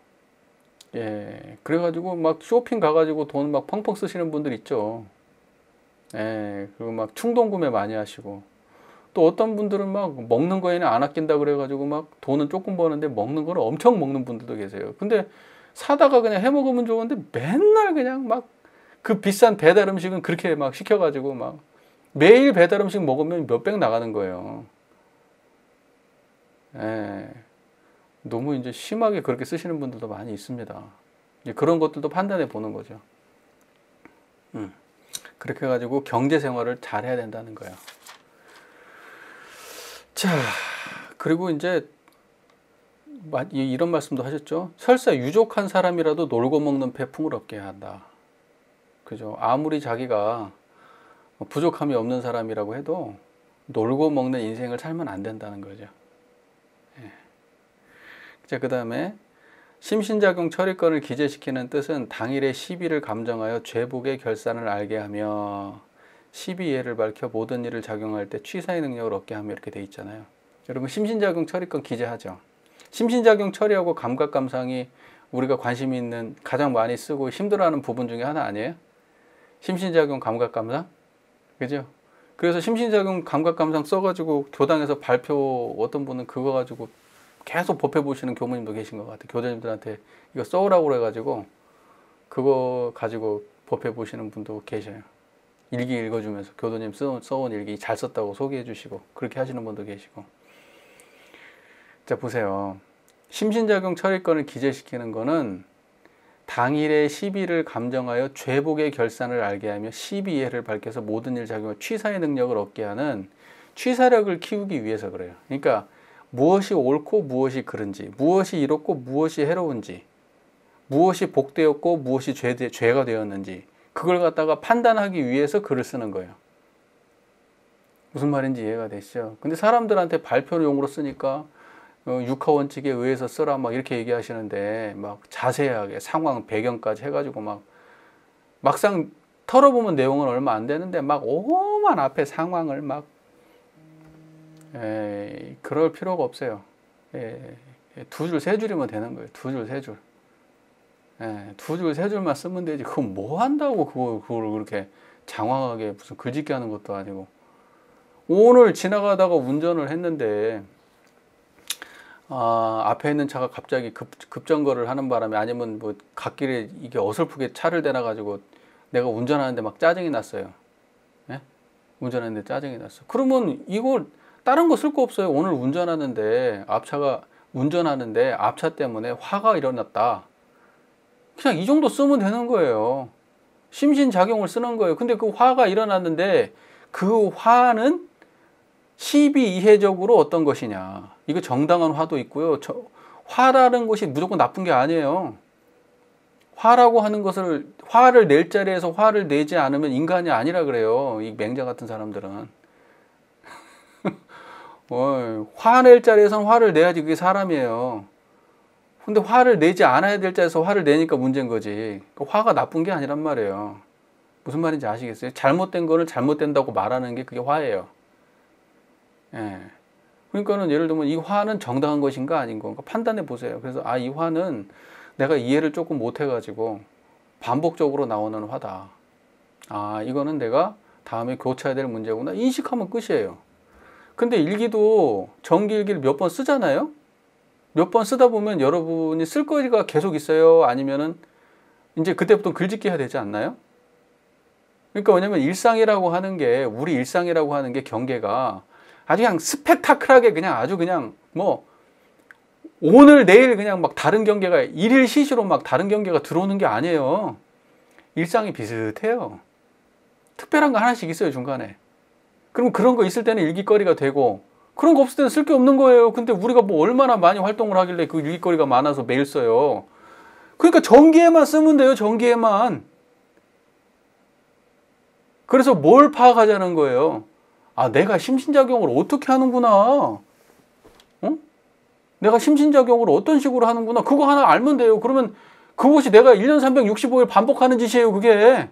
A: 예, 그래가지고 막 쇼핑 가가지고 돈 막 펑펑 쓰시는 분들 있죠. 예, 그리고 막 충동 구매 많이 하시고, 또 어떤 분들은 막 먹는 거에는 안 아낀다 그래가지고 막 돈은 조금 버는데 먹는 거를 엄청 먹는 분들도 계세요. 근데 사다가 그냥 해 먹으면 좋은데 맨날 그냥 막 그 비싼 배달 음식은 그렇게 막 시켜가지고 막 매일 배달 음식 먹으면 몇백 나가는 거예요. 예, 너무 이제 심하게 그렇게 쓰시는 분들도 많이 있습니다. 이제 그런 것들도 판단해 보는 거죠. 그렇게 해가지고 경제 생활을 잘 해야 된다는 거예요. 자, 그리고 이제 이런 말씀도 하셨죠. 설사 유족한 사람이라도 놀고 먹는 배품을 얻게 한다. 그죠? 아무리 자기가 부족함이 없는 사람이라고 해도 놀고 먹는 인생을 살면 안 된다는 거죠. 예. 자, 그 다음에 심신작용 처리권을 기재시키는 뜻은 당일의 시비를 감정하여 죄복의 결산을 알게 하며 시비예를 밝혀 모든 일을 작용할 때 취사의 능력을 얻게 하며 이렇게 돼 있잖아요. 여러분 심신작용 처리권 기재하죠. 심신작용 처리하고 감각감상이 우리가 관심이 있는 가장 많이 쓰고 힘들어하는 부분 중에 하나 아니에요? 심신작용 감각감상? 그죠? 그래서 심신작용 감각감상 써가지고 교당에서 발표, 어떤 분은 그거 가지고 계속 법해 보시는 교무님도 계신 것 같아요. 교장님들한테 이거 써오라고 그래가지고 그거 가지고 법해 보시는 분도 계셔요. 일기 읽어주면서 교도님 써온 일기 잘 썼다고 소개해 주시고 그렇게 하시는 분도 계시고. 자, 보세요. 심신작용 처리권을 기재시키는 거는 당일의 시비를 감정하여 죄복의 결산을 알게 하며 시비예를 밝혀서 모든 일 작용을 취사의 능력을 얻게 하는 취사력을 키우기 위해서 그래요. 그러니까 무엇이 옳고 무엇이 그른지, 무엇이 이롭고 무엇이 해로운지, 무엇이 복되었고 무엇이 죄가 되었는지 그걸 갖다가 판단하기 위해서 글을 쓰는 거예요. 무슨 말인지 이해가 되시죠? 근데 사람들한테 발표용으로 쓰니까 육하원칙에 의해서 쓰라 막 이렇게 얘기하시는데 막 자세하게 상황 배경까지 해가지고 막 막상 털어보면 내용은 얼마 안 되는데 막 오만 앞에 상황을 막 그럴 필요가 없어요. 두 줄 세 줄이면 되는 거예요. 두 줄 세 줄. 두 줄 세 줄만 쓰면 되지. 그건 뭐 한다고 그걸 그렇게 장황하게 무슨 글짓기 하는 것도 아니고. 오늘 지나가다가 운전을 했는데 앞에 있는 차가 갑자기 급정거를 하는 바람에 아니면 뭐 갓길에 이게 어설프게 차를 대놔 가지고 내가 운전하는데 막 짜증이 났어요. 예? 운전하는데 짜증이 났어. 그러면 이거 다른 거 쓸 거 없어요. 오늘 운전하는데 앞차 때문에 화가 일어났다. 그냥 이 정도 쓰면 되는 거예요. 심신작용을 쓰는 거예요. 근데 그 화가 일어났는데 그 화는 시비이해적으로 어떤 것이냐. 이거 정당한 화도 있고요. 화라는 것이 무조건 나쁜 게 아니에요. 화라고 하는 것을 화를 낼 자리에서 화를 내지 않으면 인간이 아니라 그래요. 이 맹자 같은 사람들은. 화낼 자리에서는 화를 내야지 그게 사람이에요. 근데 화를 내지 않아야 될 자리에서 화를 내니까 문제인 거지. 화가 나쁜 게 아니란 말이에요. 무슨 말인지 아시겠어요? 잘못된 거를 잘못된다고 말하는 게 그게 화예요. 예. 그러니까는 예를 들면 이 화는 정당한 것인가 아닌 건가 판단해 보세요. 그래서 이 화는 내가 이해를 조금 못 해가지고 반복적으로 나오는 화다. 이거는 내가 다음에 고쳐야 될 문제구나. 인식하면 끝이에요. 근데 일기도 정기일기를 몇 번 쓰잖아요. 몇 번 쓰다 보면 여러분이 쓸 거리가 계속 있어요. 아니면은 이제 그때부터 글짓기 해야 되지 않나요? 그러니까 왜냐면 우리 일상이라고 하는 게 경계가 아주 그냥 스펙타클하게 그냥 아주 그냥 뭐 오늘 내일 그냥 막 다른 경계가 일일 시시로 막 다른 경계가 들어오는 게 아니에요. 일상이 비슷해요. 특별한 거 하나씩 있어요, 중간에. 그럼 그런 거 있을 때는 일기거리가 되고 그런 거 없을 때는 쓸 게 없는 거예요. 근데 우리가 뭐 얼마나 많이 활동을 하길래 그 일기거리가 많아서 매일 써요. 그러니까 정기에만 쓰면 돼요, 정기에만. 그래서 뭘 파악하자는 거예요? 내가 심신작용을 어떻게 하는구나. 내가 심신작용을 어떤 식으로 하는구나. 그거 하나 알면 돼요. 그러면 그것이 내가 1년 365일 반복하는 짓이에요, 그게.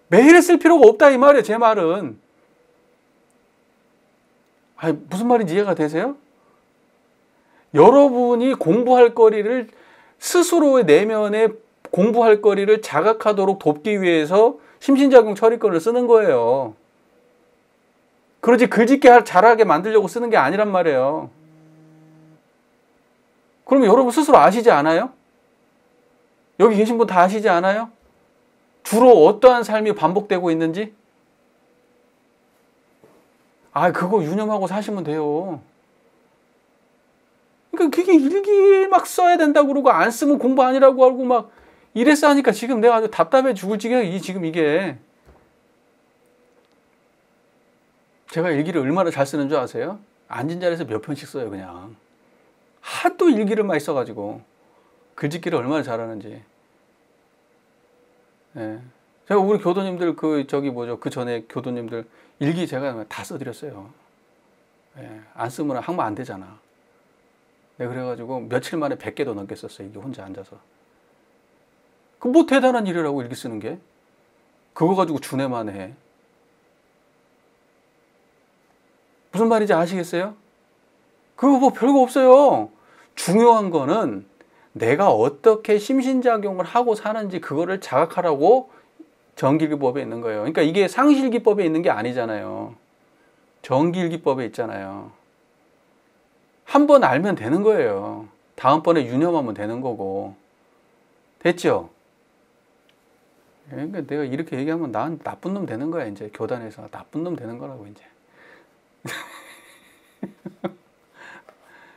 A: 매일 쓸 필요가 없다, 이 말이에요, 제 말은. 무슨 말인지 이해가 되세요? 여러분이 공부할 거리를 스스로의 내면에 공부할 거리를 자각하도록 돕기 위해서 심신작용 처리권을 쓰는 거예요. 그러지 글짓기 잘하게 만들려고 쓰는 게 아니란 말이에요. 그러면 여러분 스스로 아시지 않아요? 여기 계신 분 다 아시지 않아요? 주로 어떠한 삶이 반복되고 있는지? 그거 유념하고 사시면 돼요. 그러니까 그게 일기 막 써야 된다고 그러고 안 쓰면 공부 아니라고 하고 막 이랬어 하니까 지금 내가 아주 답답해 죽을 지경이 지금 이게. 제가 일기를 얼마나 잘 쓰는 줄 아세요? 앉은 자리에서 몇 편씩 써요, 그냥. 하도 일기를 많이 써가지고. 글짓기를 얼마나 잘하는지. 예. 제가 우리 교도님들 그 전에 교도님들 일기 제가 다 써드렸어요. 예. 안 쓰면 항마 안 되잖아. 네, 그래가지고 며칠 만에 100개도 넘게 썼어요. 이게 혼자 앉아서. 그 뭐 대단한 일이라고 일기 쓰는 게. 그거 가지고 준해만 해. 무슨 말인지 아시겠어요? 그거 뭐 별거 없어요. 중요한 거는 내가 어떻게 심신작용을 하고 사는지 그거를 자각하라고 정기일기법에 있는 거예요. 그러니까 이게 상시일기법에 있는 게 아니잖아요. 정기일기법에 있잖아요. 한 번 알면 되는 거예요. 다음번에 유념하면 되는 거고. 됐죠? 그러니까 내가 이렇게 얘기하면 난 나쁜 놈 되는 거야, 이제. 교단에서. 나쁜 놈 되는 거라고, 이제.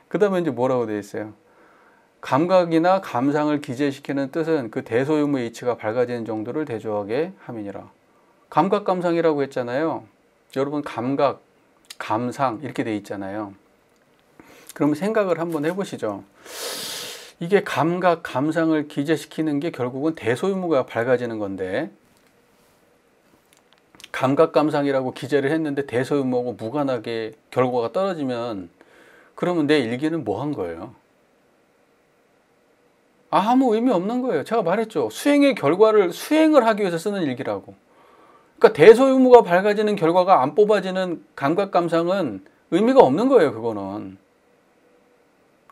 A: 그 다음에 이제 뭐라고 되어 있어요? 감각이나 감상을 기재시키는 뜻은 그 대소유무의 이치가 밝아지는 정도를 대조하게 함이니라. 감각, 감상이라고 했잖아요. 여러분, 감각, 감상 이렇게 돼 있잖아요. 그럼 생각을 한번 해보시죠. 이게 감각, 감상을 기재시키는 게 결국은 대소유무가 밝아지는 건데, 감각, 감상이라고 기재를 했는데 대소유무하고 무관하게 결과가 떨어지면 그러면 내 일기는 뭐 한 거예요? 아무 의미 없는 거예요. 제가 말했죠. 수행의 결과를 수행을 하기 위해서 쓰는 일기라고. 그러니까 대소유무가 밝아지는 결과가 안 뽑아지는 감각, 감상은 의미가 없는 거예요, 그거는.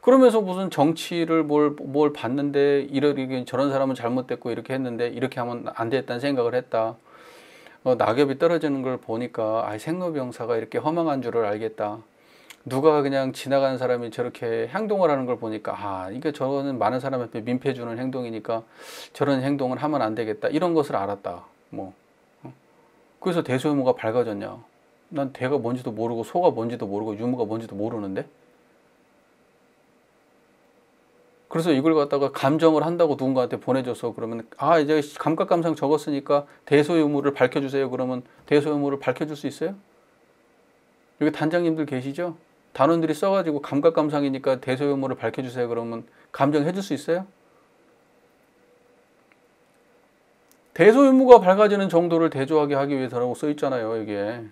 A: 그러면서 무슨 정치를 뭘 봤는데 이렇게 저런 사람은 잘못됐고 이렇게 했는데 이렇게 하면 안 됐다는 생각을 했다. 낙엽이 떨어지는 걸 보니까 생로병사가 이렇게 허망한 줄을 알겠다. 누가 그냥 지나가는 사람이 저렇게 행동을 하는 걸 보니까 이게 저거는 많은 사람한테 민폐 주는 행동이니까 저런 행동을 하면 안 되겠다. 이런 것을 알았다. 그래서 대소유무가 밝아졌냐? 난 대가 뭔지도 모르고 소가 뭔지도 모르고 유무가 뭔지도 모르는데? 그래서 이걸 갖다가 감정을 한다고 누군가한테 보내줘서 그러면 이제 감각감상 적었으니까 대소유무를 밝혀주세요. 그러면 대소유무를 밝혀줄 수 있어요? 여기 단장님들 계시죠? 단원들이 써가지고 감각감상이니까 대소유무를 밝혀주세요. 그러면 감정해줄 수 있어요? 대소유무가 밝아지는 정도를 대조하게 하기 위해서라고 써있잖아요. 이게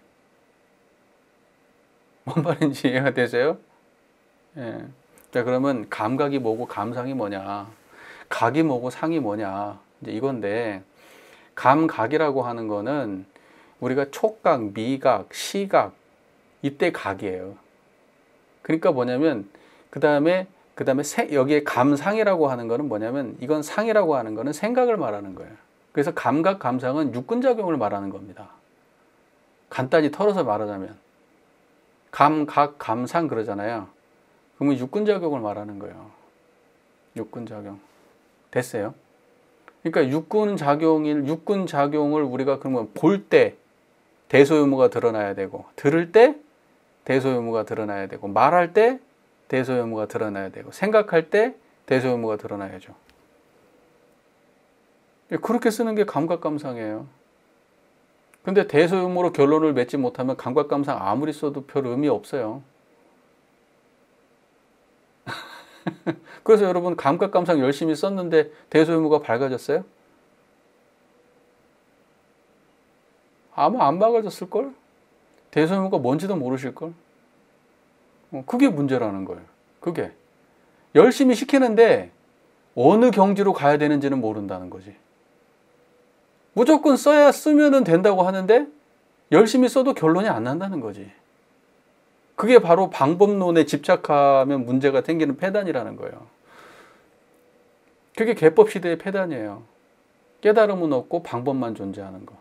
A: 뭔 말인지 이해가 되세요? 예. 자, 그러면 감각이 뭐고 감상이 뭐냐, 각이 뭐고 상이 뭐냐, 이제 이건데, 감각이라고 하는 거는 우리가 촉각, 미각, 시각, 이때 각이에요. 그러니까 뭐냐면 그 다음에 여기에 감상이라고 하는 거는 뭐냐면, 이건 상이라고 하는 거는 생각을 말하는 거예요. 그래서 감각, 감상은 육근작용을 말하는 겁니다. 간단히 털어서 말하자면 감각, 감상 그러잖아요. 그러면 육근작용을 말하는 거예요. 육근작용. 됐어요? 그러니까 육근작용을 우리가 그러면 볼 때 대소유무가 드러나야 되고, 들을 때 대소유무가 드러나야 되고, 말할 때 대소유무가 드러나야 되고, 생각할 때 대소유무가 드러나야죠. 그렇게 쓰는 게 감각감상이에요. 근데 대소유무로 결론을 맺지 못하면 감각감상 아무리 써도 별 의미 없어요. 그래서 여러분 감각감상 열심히 썼는데 대소유무가 밝아졌어요? 아마 안 밝아졌을걸? 대소유무가 뭔지도 모르실걸? 그게 문제라는 거예요. 그게 열심히 시키는데 어느 경지로 가야 되는지는 모른다는 거지. 무조건 쓰면은 된다고 하는데 열심히 써도 결론이 안 난다는 거지. 그게 바로 방법론에 집착하면 문제가 생기는 폐단이라는 거예요. 그게 개법 시대의 폐단이에요. 깨달음은 없고 방법만 존재하는 거.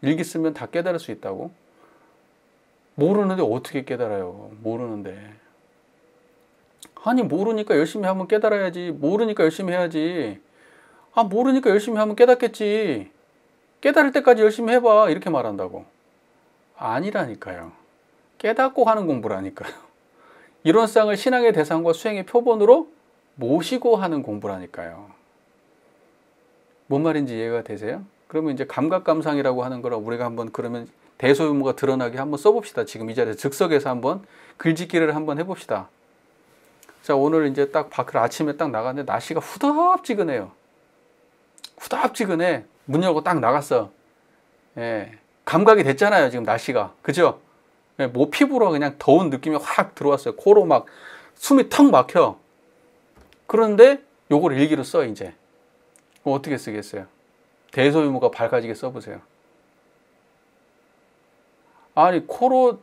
A: 일기 쓰면 다 깨달을 수 있다고? 모르는데 어떻게 깨달아요? 모르는데. 아니, 모르니까 열심히 하면 깨달아야지. 모르니까 열심히 해야지. 모르니까 열심히 하면 깨닫겠지. 깨달을 때까지 열심히 해봐. 이렇게 말한다고. 아니라니까요. 깨닫고 하는 공부라니까요. 이론상을 신앙의 대상과 수행의 표본으로 모시고 하는 공부라니까요. 뭔 말인지 이해가 되세요? 그러면 이제 감각감상이라고 하는 거라 우리가 한번 그러면 대소유무가 드러나게 한번 써봅시다. 지금 이 자리에서 즉석에서 한번 글짓기를 한번 해봅시다. 자, 오늘 이제 딱 밖을 아침에 딱 나갔는데 날씨가 후덥지근해요. 후덥지근해. 문 열고 딱 나갔어. 예, 감각이 됐잖아요. 지금 날씨가. 그죠? 예, 피부로 그냥 더운 느낌이 확 들어왔어요. 코로 막 숨이 턱 막혀. 그런데 요걸 일기로 써 이제. 그럼 어떻게 쓰겠어요? 대소유무가 밝아지게 써보세요. 아니, 코로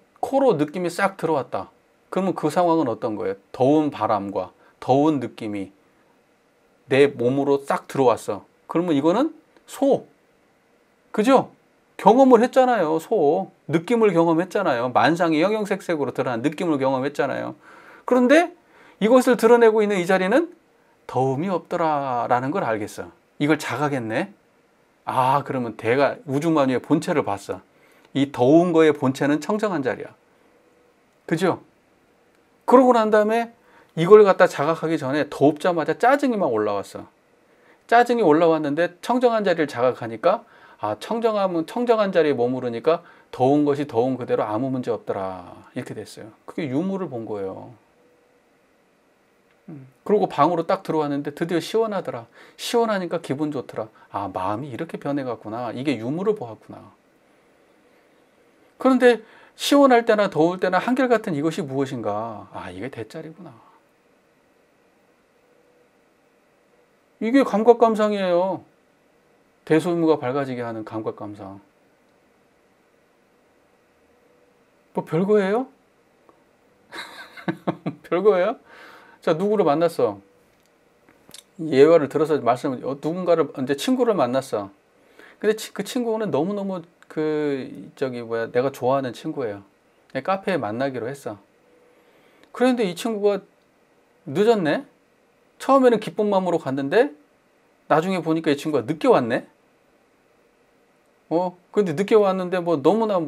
A: 느낌이 싹 들어왔다. 그러면 그 상황은 어떤 거예요? 더운 바람과 더운 느낌이 내 몸으로 싹 들어왔어. 그러면 이거는 소. 그죠? 경험을 했잖아요. 소. 느낌을 경험했잖아요. 만상의 형형색색으로 드러난 느낌을 경험했잖아요. 그런데 이것을 드러내고 있는 이 자리는 더움이 없더라라는 걸 알겠어. 이걸 자각했네. 그러면 대가 우주만유의 본체를 봤어. 이 더운 거의 본체는 청정한 자리야. 그죠? 그러고 난 다음에 이걸 갖다 자각하기 전에 더웁자마자 짜증이 막 올라왔어. 짜증이 올라왔는데 청정한 자리를 자각하니까 청정하면 청정한 자리에 머무르니까 더운 것이 더운 그대로 아무 문제 없더라. 이렇게 됐어요. 그게 유무를 본 거예요. 그리고 방으로 딱 들어왔는데 드디어 시원하더라. 시원하니까 기분 좋더라. 마음이 이렇게 변해갔구나. 이게 유무를 보았구나. 그런데 시원할 때나 더울 때나 한결같은 이것이 무엇인가? 이게 대짜리구나. 이게 감각감상이에요. 대소유무가 밝아지게 하는 감각감상. 뭐 별거예요? 별거예요? 자, 누구를 만났어? 예화를 들어서 누군가를 이제 친구를 만났어. 근데 그 친구는 너무너무 내가 좋아하는 친구예요. 카페에 만나기로 했어. 그런데 이 친구가 늦었네? 처음에는 기쁜 마음으로 갔는데 나중에 보니까 이 친구가 늦게 왔네? 근데 늦게 왔는데 너무나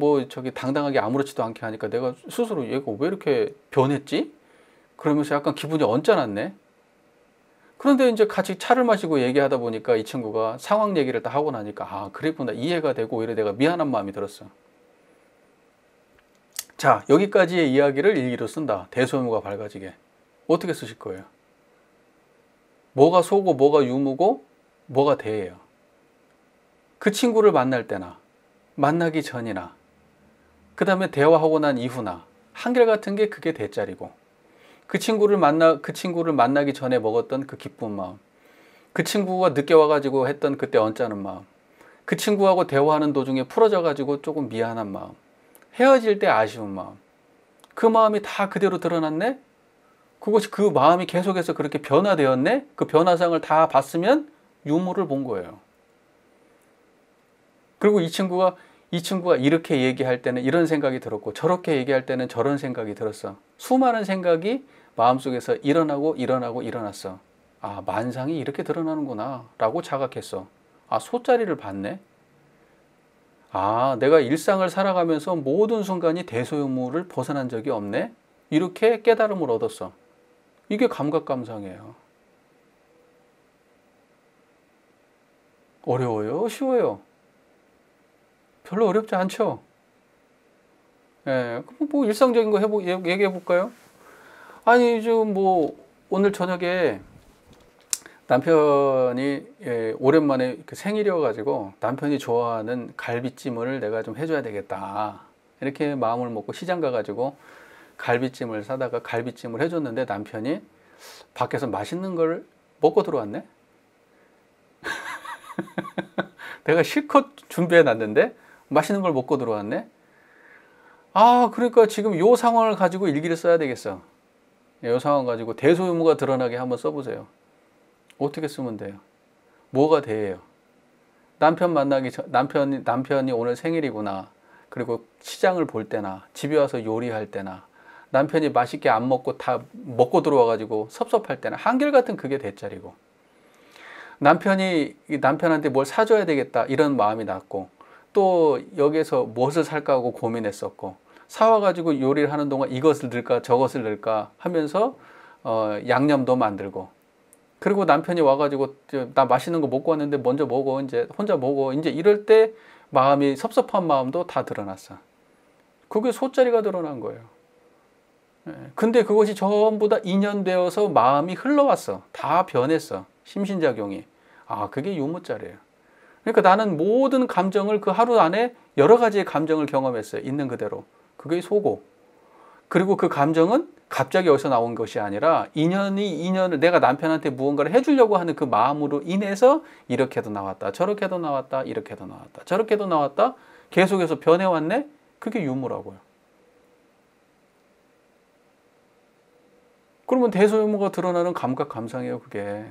A: 당당하게 아무렇지도 않게 하니까 내가 스스로 얘가 왜 이렇게 변했지? 그러면서 약간 기분이 언짢았네? 그런데 이제 같이 차를 마시고 얘기하다 보니까 이 친구가 상황 얘기를 다 하고 나니까 아, 그랬구나. 이해가 되고 오히려 내가 미안한 마음이 들었어. 자, 여기까지의 이야기를 일기로 쓴다. 대소유무가 밝아지게. 어떻게 쓰실 거예요? 뭐가 소고 뭐가 유무고 뭐가 대예요. 그 친구를 만날 때나 만나기 전이나 그 다음에 대화하고 난 이후나 한결같은 게 그게 대자리고 그 친구를 만나기 전에 먹었던 그 기쁜 마음, 그 친구가 늦게 와가지고 했던 그때 언짢은 마음, 그 친구하고 대화하는 도중에 풀어져가지고 조금 미안한 마음, 헤어질 때 아쉬운 마음, 그 마음이 다 그대로 드러났네? 그것이 그 마음이 계속해서 그렇게 변화되었네? 그 변화상을 다 봤으면 유무를 본 거예요. 그리고 이 친구가 이렇게 얘기할 때는 이런 생각이 들었고 저렇게 얘기할 때는 저런 생각이 들었어. 수많은 생각이 마음속에서 일어났어. 아, 만상이 이렇게 드러나는구나 라고 자각했어. 아, 소자리를 봤네. 아, 내가 일상을 살아가면서 모든 순간이 대소유무를 벗어난 적이 없네. 이렇게 깨달음을 얻었어. 이게 감각감상이에요. 어려워요? 쉬워요? 별로 어렵지 않죠? 예, 일상적인 거 얘기해 볼까요? 아니, 지금 오늘 저녁에 남편이 오랜만에 생일이어가지고 남편이 좋아하는 갈비찜을 내가 좀 해줘야 되겠다. 이렇게 마음을 먹고 시장 가가지고 갈비찜을 사다가 갈비찜을 해줬는데 남편이 밖에서 맛있는 걸 먹고 들어왔네? 내가 실컷 준비해 놨는데 맛있는 걸 먹고 들어왔네? 아, 그러니까 지금 요 상황을 가지고 일기를 써야 되겠어. 요 상황 가지고 대소유무가 드러나게 한번 써보세요. 어떻게 쓰면 돼요? 뭐가 대예요? 남편이 오늘 생일이구나. 그리고 시장을 볼 때나 집에 와서 요리할 때나 남편이 맛있게 안 먹고 다 먹고 들어와가지고 섭섭할 때나 한결같은 그게 대짜리고 남편한테 뭘 사줘야 되겠다 이런 마음이 났고 또 여기에서 무엇을 살까 하고 고민했었고 사와가지고 요리를 하는 동안 이것을 넣을까 저것을 넣을까 하면서 양념도 만들고 그리고 남편이 와가지고 나 맛있는 거 먹고 왔는데 먼저 먹어 이제 혼자 먹어 이제 이럴 때 마음이 섭섭한 마음도 다 드러났어. 그게 소자리가 드러난 거예요. 근데 그것이 전부 다 인연되어서 마음이 흘러왔어. 다 변했어. 심신작용이. 아, 그게 유무자리예요. 그러니까 나는 모든 감정을 그 하루 안에 여러 가지의 감정을 경험했어요. 있는 그대로. 그게 소고. 그리고 그 감정은 갑자기 어디서 나온 것이 아니라 인연을 내가 남편한테 무언가를 해주려고 하는 그 마음으로 인해서 이렇게도 나왔다. 저렇게도 나왔다. 이렇게도 나왔다. 저렇게도 나왔다. 계속해서 변해왔네. 그게 유무라고요. 그러면 대소유무가 드러나는 감각 감상이에요. 그게.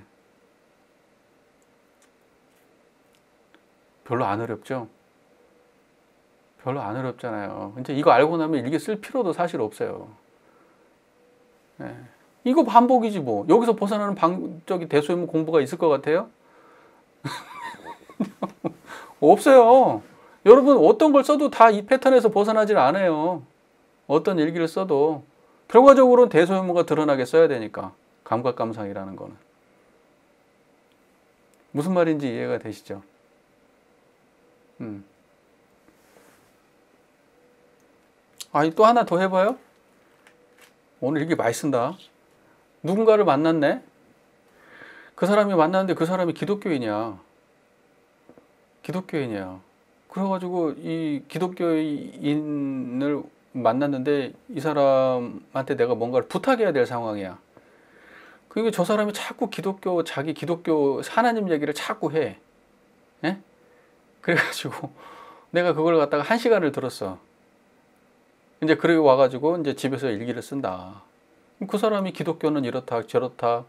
A: 별로 안 어렵죠? 별로 안 어렵잖아요. 이제 이거 알고 나면 일기 쓸 필요도 사실 없어요. 네. 이거 반복이지 뭐. 여기서 벗어나는 대소유무 공부가 있을 것 같아요? 없어요. 여러분 어떤 걸 써도 다 이 패턴에서 벗어나질 않아요. 어떤 일기를 써도 결과적으로는 대소유무가 드러나게 써야 되니까. 감각감상이라는 거는. 무슨 말인지 이해가 되시죠? 아니, 또 하나 더 해봐요. 오늘 일기 많이 쓴다. 누군가를 만났네. 그 사람이 만났는데 그 사람이 기독교인이야. 그래가지고 이 기독교인을 만났는데 이 사람한테 내가 뭔가를 부탁해야 될 상황이야. 그러니까 저 사람이 자꾸 자기 기독교 하나님 얘기를 자꾸 해. 예? 그래가지고 내가 그걸 갖다가 1시간을 들었어. 이제 그리고 와가지고 이제 집에서 일기를 쓴다. 그 사람이 기독교는 이렇다 저렇다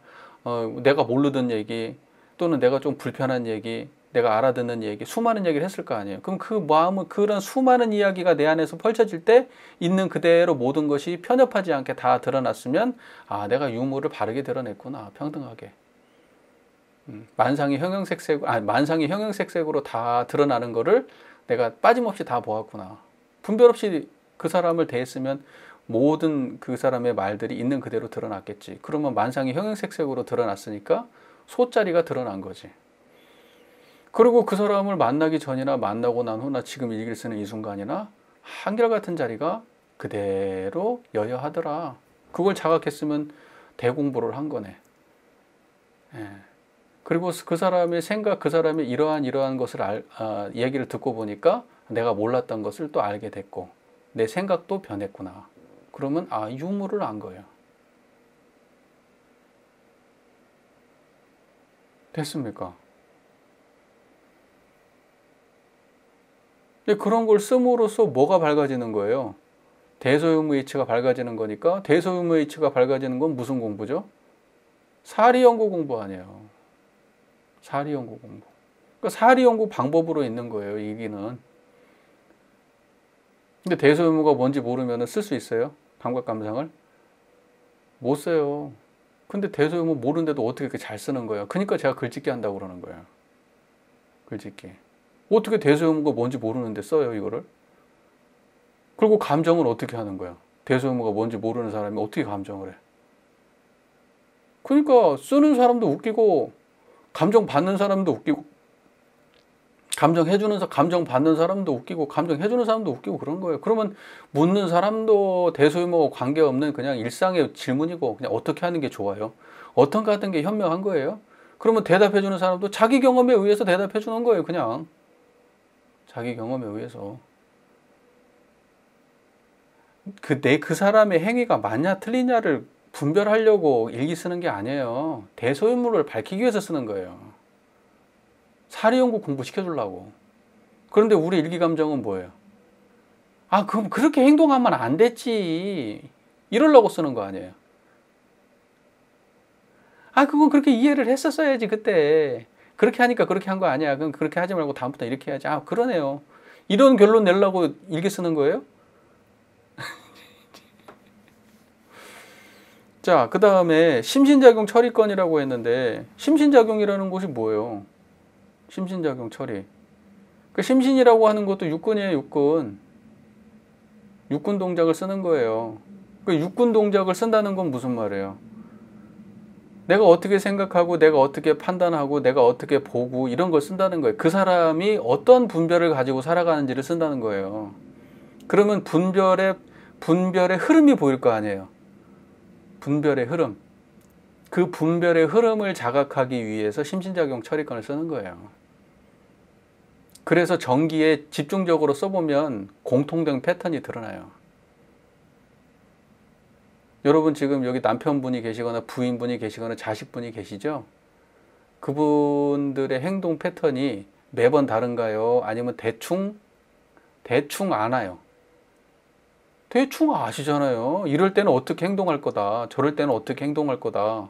A: 내가 모르던 얘기 또는 내가 좀 불편한 얘기 내가 알아듣는 얘기, 수많은 얘기를 했을 거 아니에요. 그럼 그 마음은 그런 수많은 이야기가 내 안에서 펼쳐질 때 있는 그대로 모든 것이 편협하지 않게 다 드러났으면 아, 내가 유무를 바르게 드러냈구나. 평등하게. 만상이 형형색색으로 다 드러나는 거를 내가 빠짐없이 다 보았구나. 분별 없이 그 사람을 대했으면 모든 그 사람의 말들이 있는 그대로 드러났겠지. 그러면 만상이 형형색색으로 드러났으니까 소자리가 드러난 거지. 그리고 그 사람을 만나기 전이나 만나고 난 후나 지금 일기를 쓰는 이 순간이나 한결같은 자리가 그대로 여여하더라. 그걸 자각했으면 대공부를 한 거네. 예. 그리고 그 사람의 생각, 그 사람의 이러한 것을 얘기를 듣고 보니까 내가 몰랐던 것을 또 알게 됐고 내 생각도 변했구나. 그러면 유무를 안 거예요. 됐습니까? 그런 걸 씀으로써 뭐가 밝아지는 거예요? 대소유무이치가 밝아지는 거니까 대소유무이치가 밝아지는 건 무슨 공부죠? 사리연구 공부 아니에요. 사리연구 공부. 그러니까 사리연구 방법으로 있는 거예요. 일기는. 근데 대소유무가 뭔지 모르면 쓸 수 있어요? 감각감상을? 못 써요. 근데 대소유무 모르는데도 어떻게 이렇게 잘 쓰는 거예요? 그러니까 제가 글짓기 한다고 그러는 거예요. 글짓기. 어떻게 대소유무가 뭔지 모르는데 써요, 이거를? 그리고 감정은 어떻게 하는 거야? 대소유무가 뭔지 모르는 사람이 어떻게 감정을 해? 그러니까 쓰는 사람도 웃기고 감정 받는 사람도 웃기고 감정 받는 사람도 웃기고 감정해주는 사람도 웃기고 그런 거예요. 그러면 묻는 사람도 대소유무와 관계없는 그냥 일상의 질문이고 그냥 어떻게 하는 게 좋아요? 어떻게 하는 게 현명한 거예요? 그러면 대답해주는 사람도 자기 경험에 의해서 대답해주는 거예요. 그냥 자기 경험에 의해서. 그 사람의 행위가 맞냐 틀리냐를 분별하려고 일기 쓰는 게 아니에요. 대소유무를 밝히기 위해서 쓰는 거예요. 사리연구 공부 시켜주려고. 그런데 우리 일기감정은 뭐예요? 그럼 그렇게 행동하면 안 됐지. 이러려고 쓰는 거 아니에요. 그건 그렇게 이해를 했었어야지 그때. 그렇게 하니까 그렇게 한 거 아니야. 그럼 그렇게 하지 말고 다음부터 이렇게 해야지. 그러네요. 이런 결론 내려고 일기 쓰는 거예요? 자, 그 다음에 심신작용 처리건이라고 했는데 심신작용이라는 것이 뭐예요? 심신작용 처리. 그 심신이라고 하는 것도 육군이에요, 육군. 육군 동작을 쓰는 거예요. 그 육군 동작을 쓴다는 건 무슨 말이에요? 내가 어떻게 생각하고 내가 어떻게 판단하고 내가 어떻게 보고 이런 걸 쓴다는 거예요. 그 사람이 어떤 분별을 가지고 살아가는지를 쓴다는 거예요. 그러면 분별의 흐름이 보일 거 아니에요. 분별의 흐름. 그 분별의 흐름을 자각하기 위해서 심신작용 처리건을 쓰는 거예요. 그래서 전기에 집중적으로 써보면 공통된 패턴이 드러나요. 여러분 지금 여기 남편분이 계시거나 부인분이 계시거나 자식분이 계시죠? 그분들의 행동 패턴이 매번 다른가요? 아니면 대충 아나요? 대충 아시잖아요. 이럴 때는 어떻게 행동할 거다. 저럴 때는 어떻게 행동할 거다.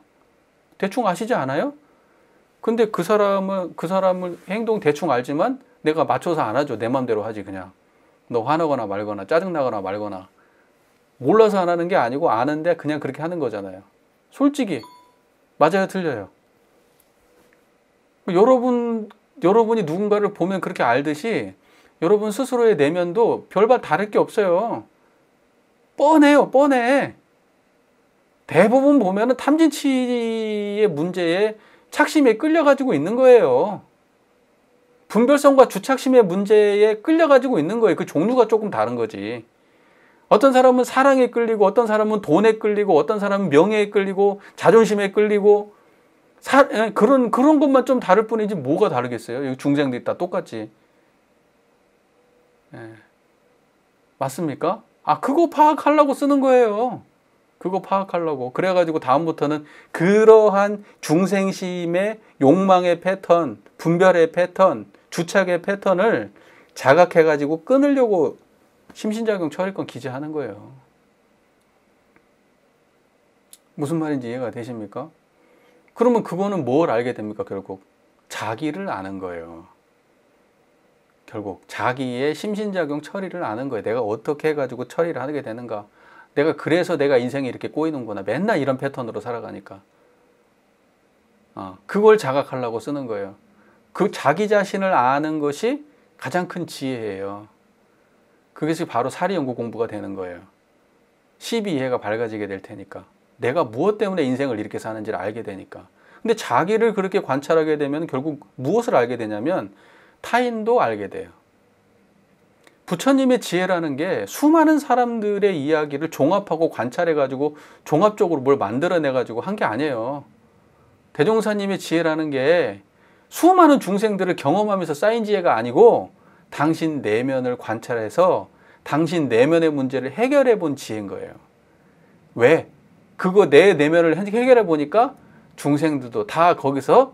A: 대충 아시지 않아요? 근데 그 사람을 행동 대충 알지만 내가 맞춰서 안 하죠. 내 맘대로 하지 그냥. 너 화나거나 말거나 짜증나거나 말거나. 몰라서 안 하는 게 아니고 아는데 그냥 그렇게 하는 거잖아요. 솔직히 맞아요, 틀려요? 여러분이 누군가를 보면 그렇게 알듯이 여러분 스스로의 내면도 별반 다를 게 없어요. 뻔해요, 뻔해. 대부분 보면은 탐진치의 문제에 착심에 끌려가지고 있는 거예요. 분별성과 주착심의 문제에 끌려가지고 있는 거예요. 그 종류가 조금 다른 거지. 어떤 사람은 사랑에 끌리고, 어떤 사람은 돈에 끌리고, 어떤 사람은 명예에 끌리고, 자존심에 끌리고, 그런 것만 좀 다를 뿐이지 뭐가 다르겠어요? 여기 중생들이 다 똑같지. 맞습니까? 그거 파악하려고 쓰는 거예요. 그거 파악하려고. 그래가지고 다음부터는 그러한 중생심의 욕망의 패턴, 분별의 패턴, 주착의 패턴을 자각해가지고 끊으려고 심신작용 처리건 기재하는 거예요. 무슨 말인지 이해가 되십니까? 그러면 그거는 뭘 알게 됩니까? 결국 자기를 아는 거예요. 결국 자기의 심신작용 처리를 아는 거예요. 내가 어떻게 해가지고 처리를 하게 되는가. 그래서 내가 인생이 이렇게 꼬이는구나. 맨날 이런 패턴으로 살아가니까. 그걸 자각하려고 쓰는 거예요. 그 자기 자신을 아는 것이 가장 큰 지혜예요. 그것이 바로 사리연구 공부가 되는 거예요. 12이해가 밝아지게 될 테니까. 내가 무엇 때문에 인생을 이렇게 사는지를 알게 되니까. 근데 자기를 그렇게 관찰하게 되면 결국 무엇을 알게 되냐면 타인도 알게 돼요. 부처님의 지혜라는 게 수많은 사람들의 이야기를 종합하고 관찰해가지고 종합적으로 뭘 만들어내가지고 한 게 아니에요. 대종사님의 지혜라는 게 수많은 중생들을 경험하면서 쌓인 지혜가 아니고 당신 내면을 관찰해서 당신 내면의 문제를 해결해 본 지혜인 거예요. 왜? 그거 내 내면을 해결해 보니까 중생들도 다 거기서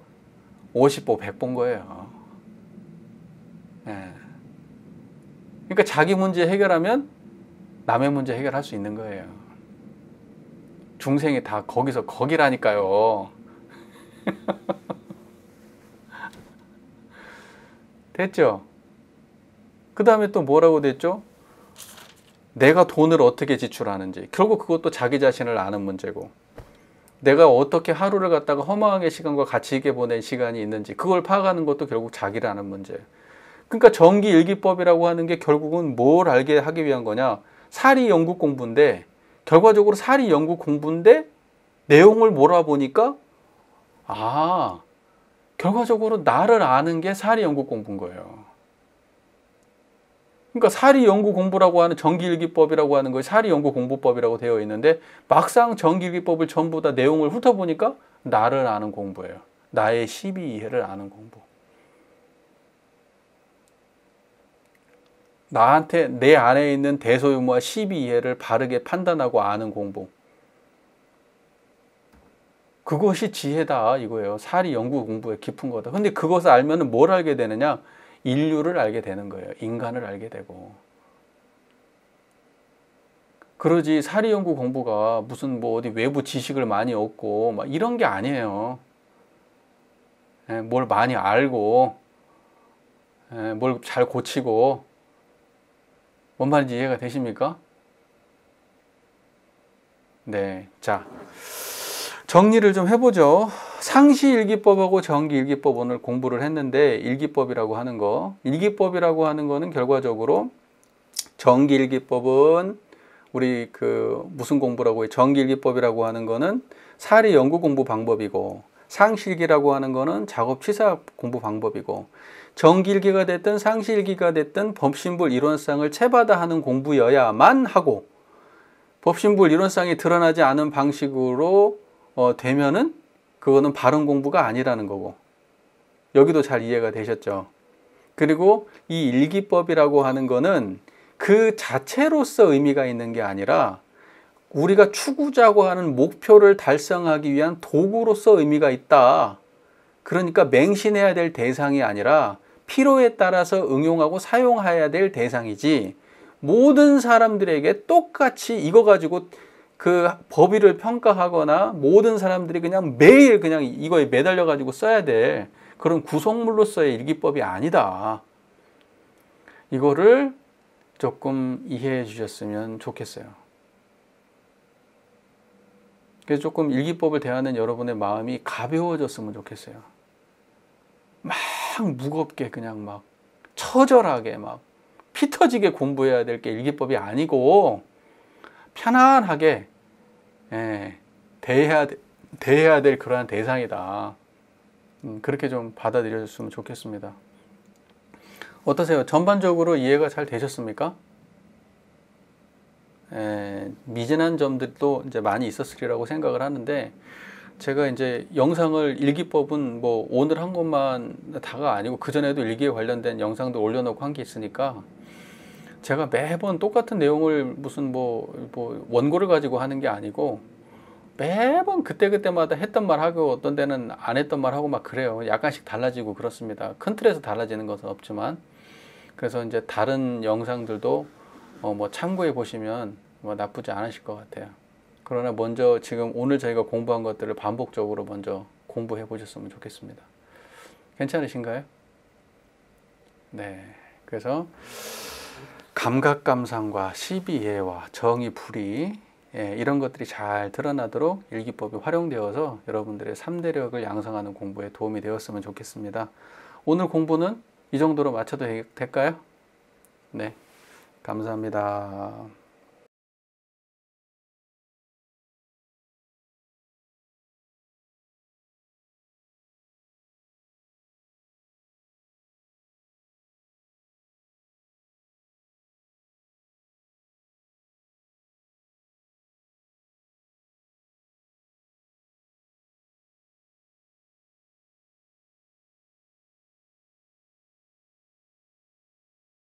A: 50보 100보인 거예요. 예. 그러니까 자기 문제 해결하면 남의 문제 해결할 수 있는 거예요. 중생이 다 거기라니까요. 됐죠? 그 다음에 또 뭐라고 됐죠? 내가 돈을 어떻게 지출하는지. 결국 그것도 자기 자신을 아는 문제고, 내가 어떻게 하루를 갖다가 허망하게 시간과 가치 있게 보낸 시간이 있는지 그걸 파악하는 것도 결국 자기를 아는 문제예요. 그러니까 정기일기법이라고 하는 게 결국은 뭘 알게 하기 위한 거냐? 사리 연구 공부인데, 결과적으로 사리 연구 공부인데 내용을 몰아보니까 결과적으로 나를 아는 게 사리 연구 공부인 거예요. 그러니까 사리 연구 공부라고 하는 정기일기법이라고 하는 거에 사리 연구 공부법이라고 되어 있는데, 막상 정기일기법을 전부 다 내용을 훑어보니까 나를 아는 공부예요. 나의 12이해를 아는 공부. 나한테 내 안에 있는 대소유무와 12이해를 바르게 판단하고 아는 공부. 그것이 지혜다 이거예요. 사리 연구 공부의 깊은 거다. 근데 그것을 알면 뭘 알게 되느냐? 인류를 알게 되는 거예요. 인간을 알게 되고. 그러지 사리 연구 공부가 무슨 뭐 어디 외부 지식을 많이 얻고 막 이런 게 아니에요. 뭘 많이 알고 뭘 잘 고치고. 뭔 말인지 이해가 되십니까? 네, 자 정리를 좀 해보죠. 상시일기법하고 정기일기법 오늘 공부를 했는데, 일기법이라고 하는 거는 결과적으로 정기일기법은 우리 무슨 공부라고 해요? 정기일기법이라고 하는 거는 사리 연구 공부 방법이고, 상시일기라고 하는 거는 작업 취사 공부 방법이고, 정기일기가 됐든 상시일기가 됐든 법신불 이론상을 채받아 하는 공부여야만 하고, 법신불 이론상이 드러나지 않은 방식으로 되면은 그거는 바른 공부가 아니라는 거고. 여기도 잘 이해가 되셨죠? 그리고 이 일기법이라고 하는 거는 그 자체로서 의미가 있는 게 아니라 우리가 추구자고 하는 목표를 달성하기 위한 도구로서 의미가 있다. 그러니까 맹신해야 될 대상이 아니라 필요에 따라서 응용하고 사용해야 될 대상이지, 모든 사람들에게 똑같이 이거 가지고 그 법의를 평가하거나 모든 사람들이 그냥 매일 그냥 이거에 매달려 가지고 써야 될 그런 구성물로서의 일기법이 아니다. 이거를 조금 이해해 주셨으면 좋겠어요. 그래서 조금 일기법을 대하는 여러분의 마음이 가벼워졌으면 좋겠어요. 막 무겁게 그냥 막 처절하게 막 피 터지게 공부해야 될 게 일기법이 아니고, 편안하게 대해야 될 그러한 대상이다. 그렇게 좀 받아들여줬으면 좋겠습니다. 어떠세요? 전반적으로 이해가 잘 되셨습니까? 미진한 점들도 이제 많이 있었으리라고 생각을 하는데, 제가 이제 영상을 일기법은 뭐 오늘 한 것만 다가 아니고 그전에도 일기에 관련된 영상도 올려놓고 한 게 있으니까, 제가 매번 똑같은 내용을 무슨 뭐 원고를 가지고 하는 게 아니고 매번 그때그때마다 했던 말 하고 어떤 데는 안 했던 말 하고 막 그래요. 약간씩 달라지고 그렇습니다. 큰 틀에서 달라지는 것은 없지만. 그래서 이제 다른 영상들도 뭐 참고해 보시면 뭐 나쁘지 않으실 것 같아요. 그러나 먼저 지금 오늘 저희가 공부한 것들을 반복적으로 먼저 공부해 보셨으면 좋겠습니다. 괜찮으신가요? 네. 그래서 감각감상과 시비예와 정의 불의, 이런 것들이 잘 드러나도록 일기법이 활용되어서 여러분들의 3대력을 양성하는 공부에 도움이 되었으면 좋겠습니다. 오늘 공부는 이 정도로 마쳐도 될까요? 네. 감사합니다.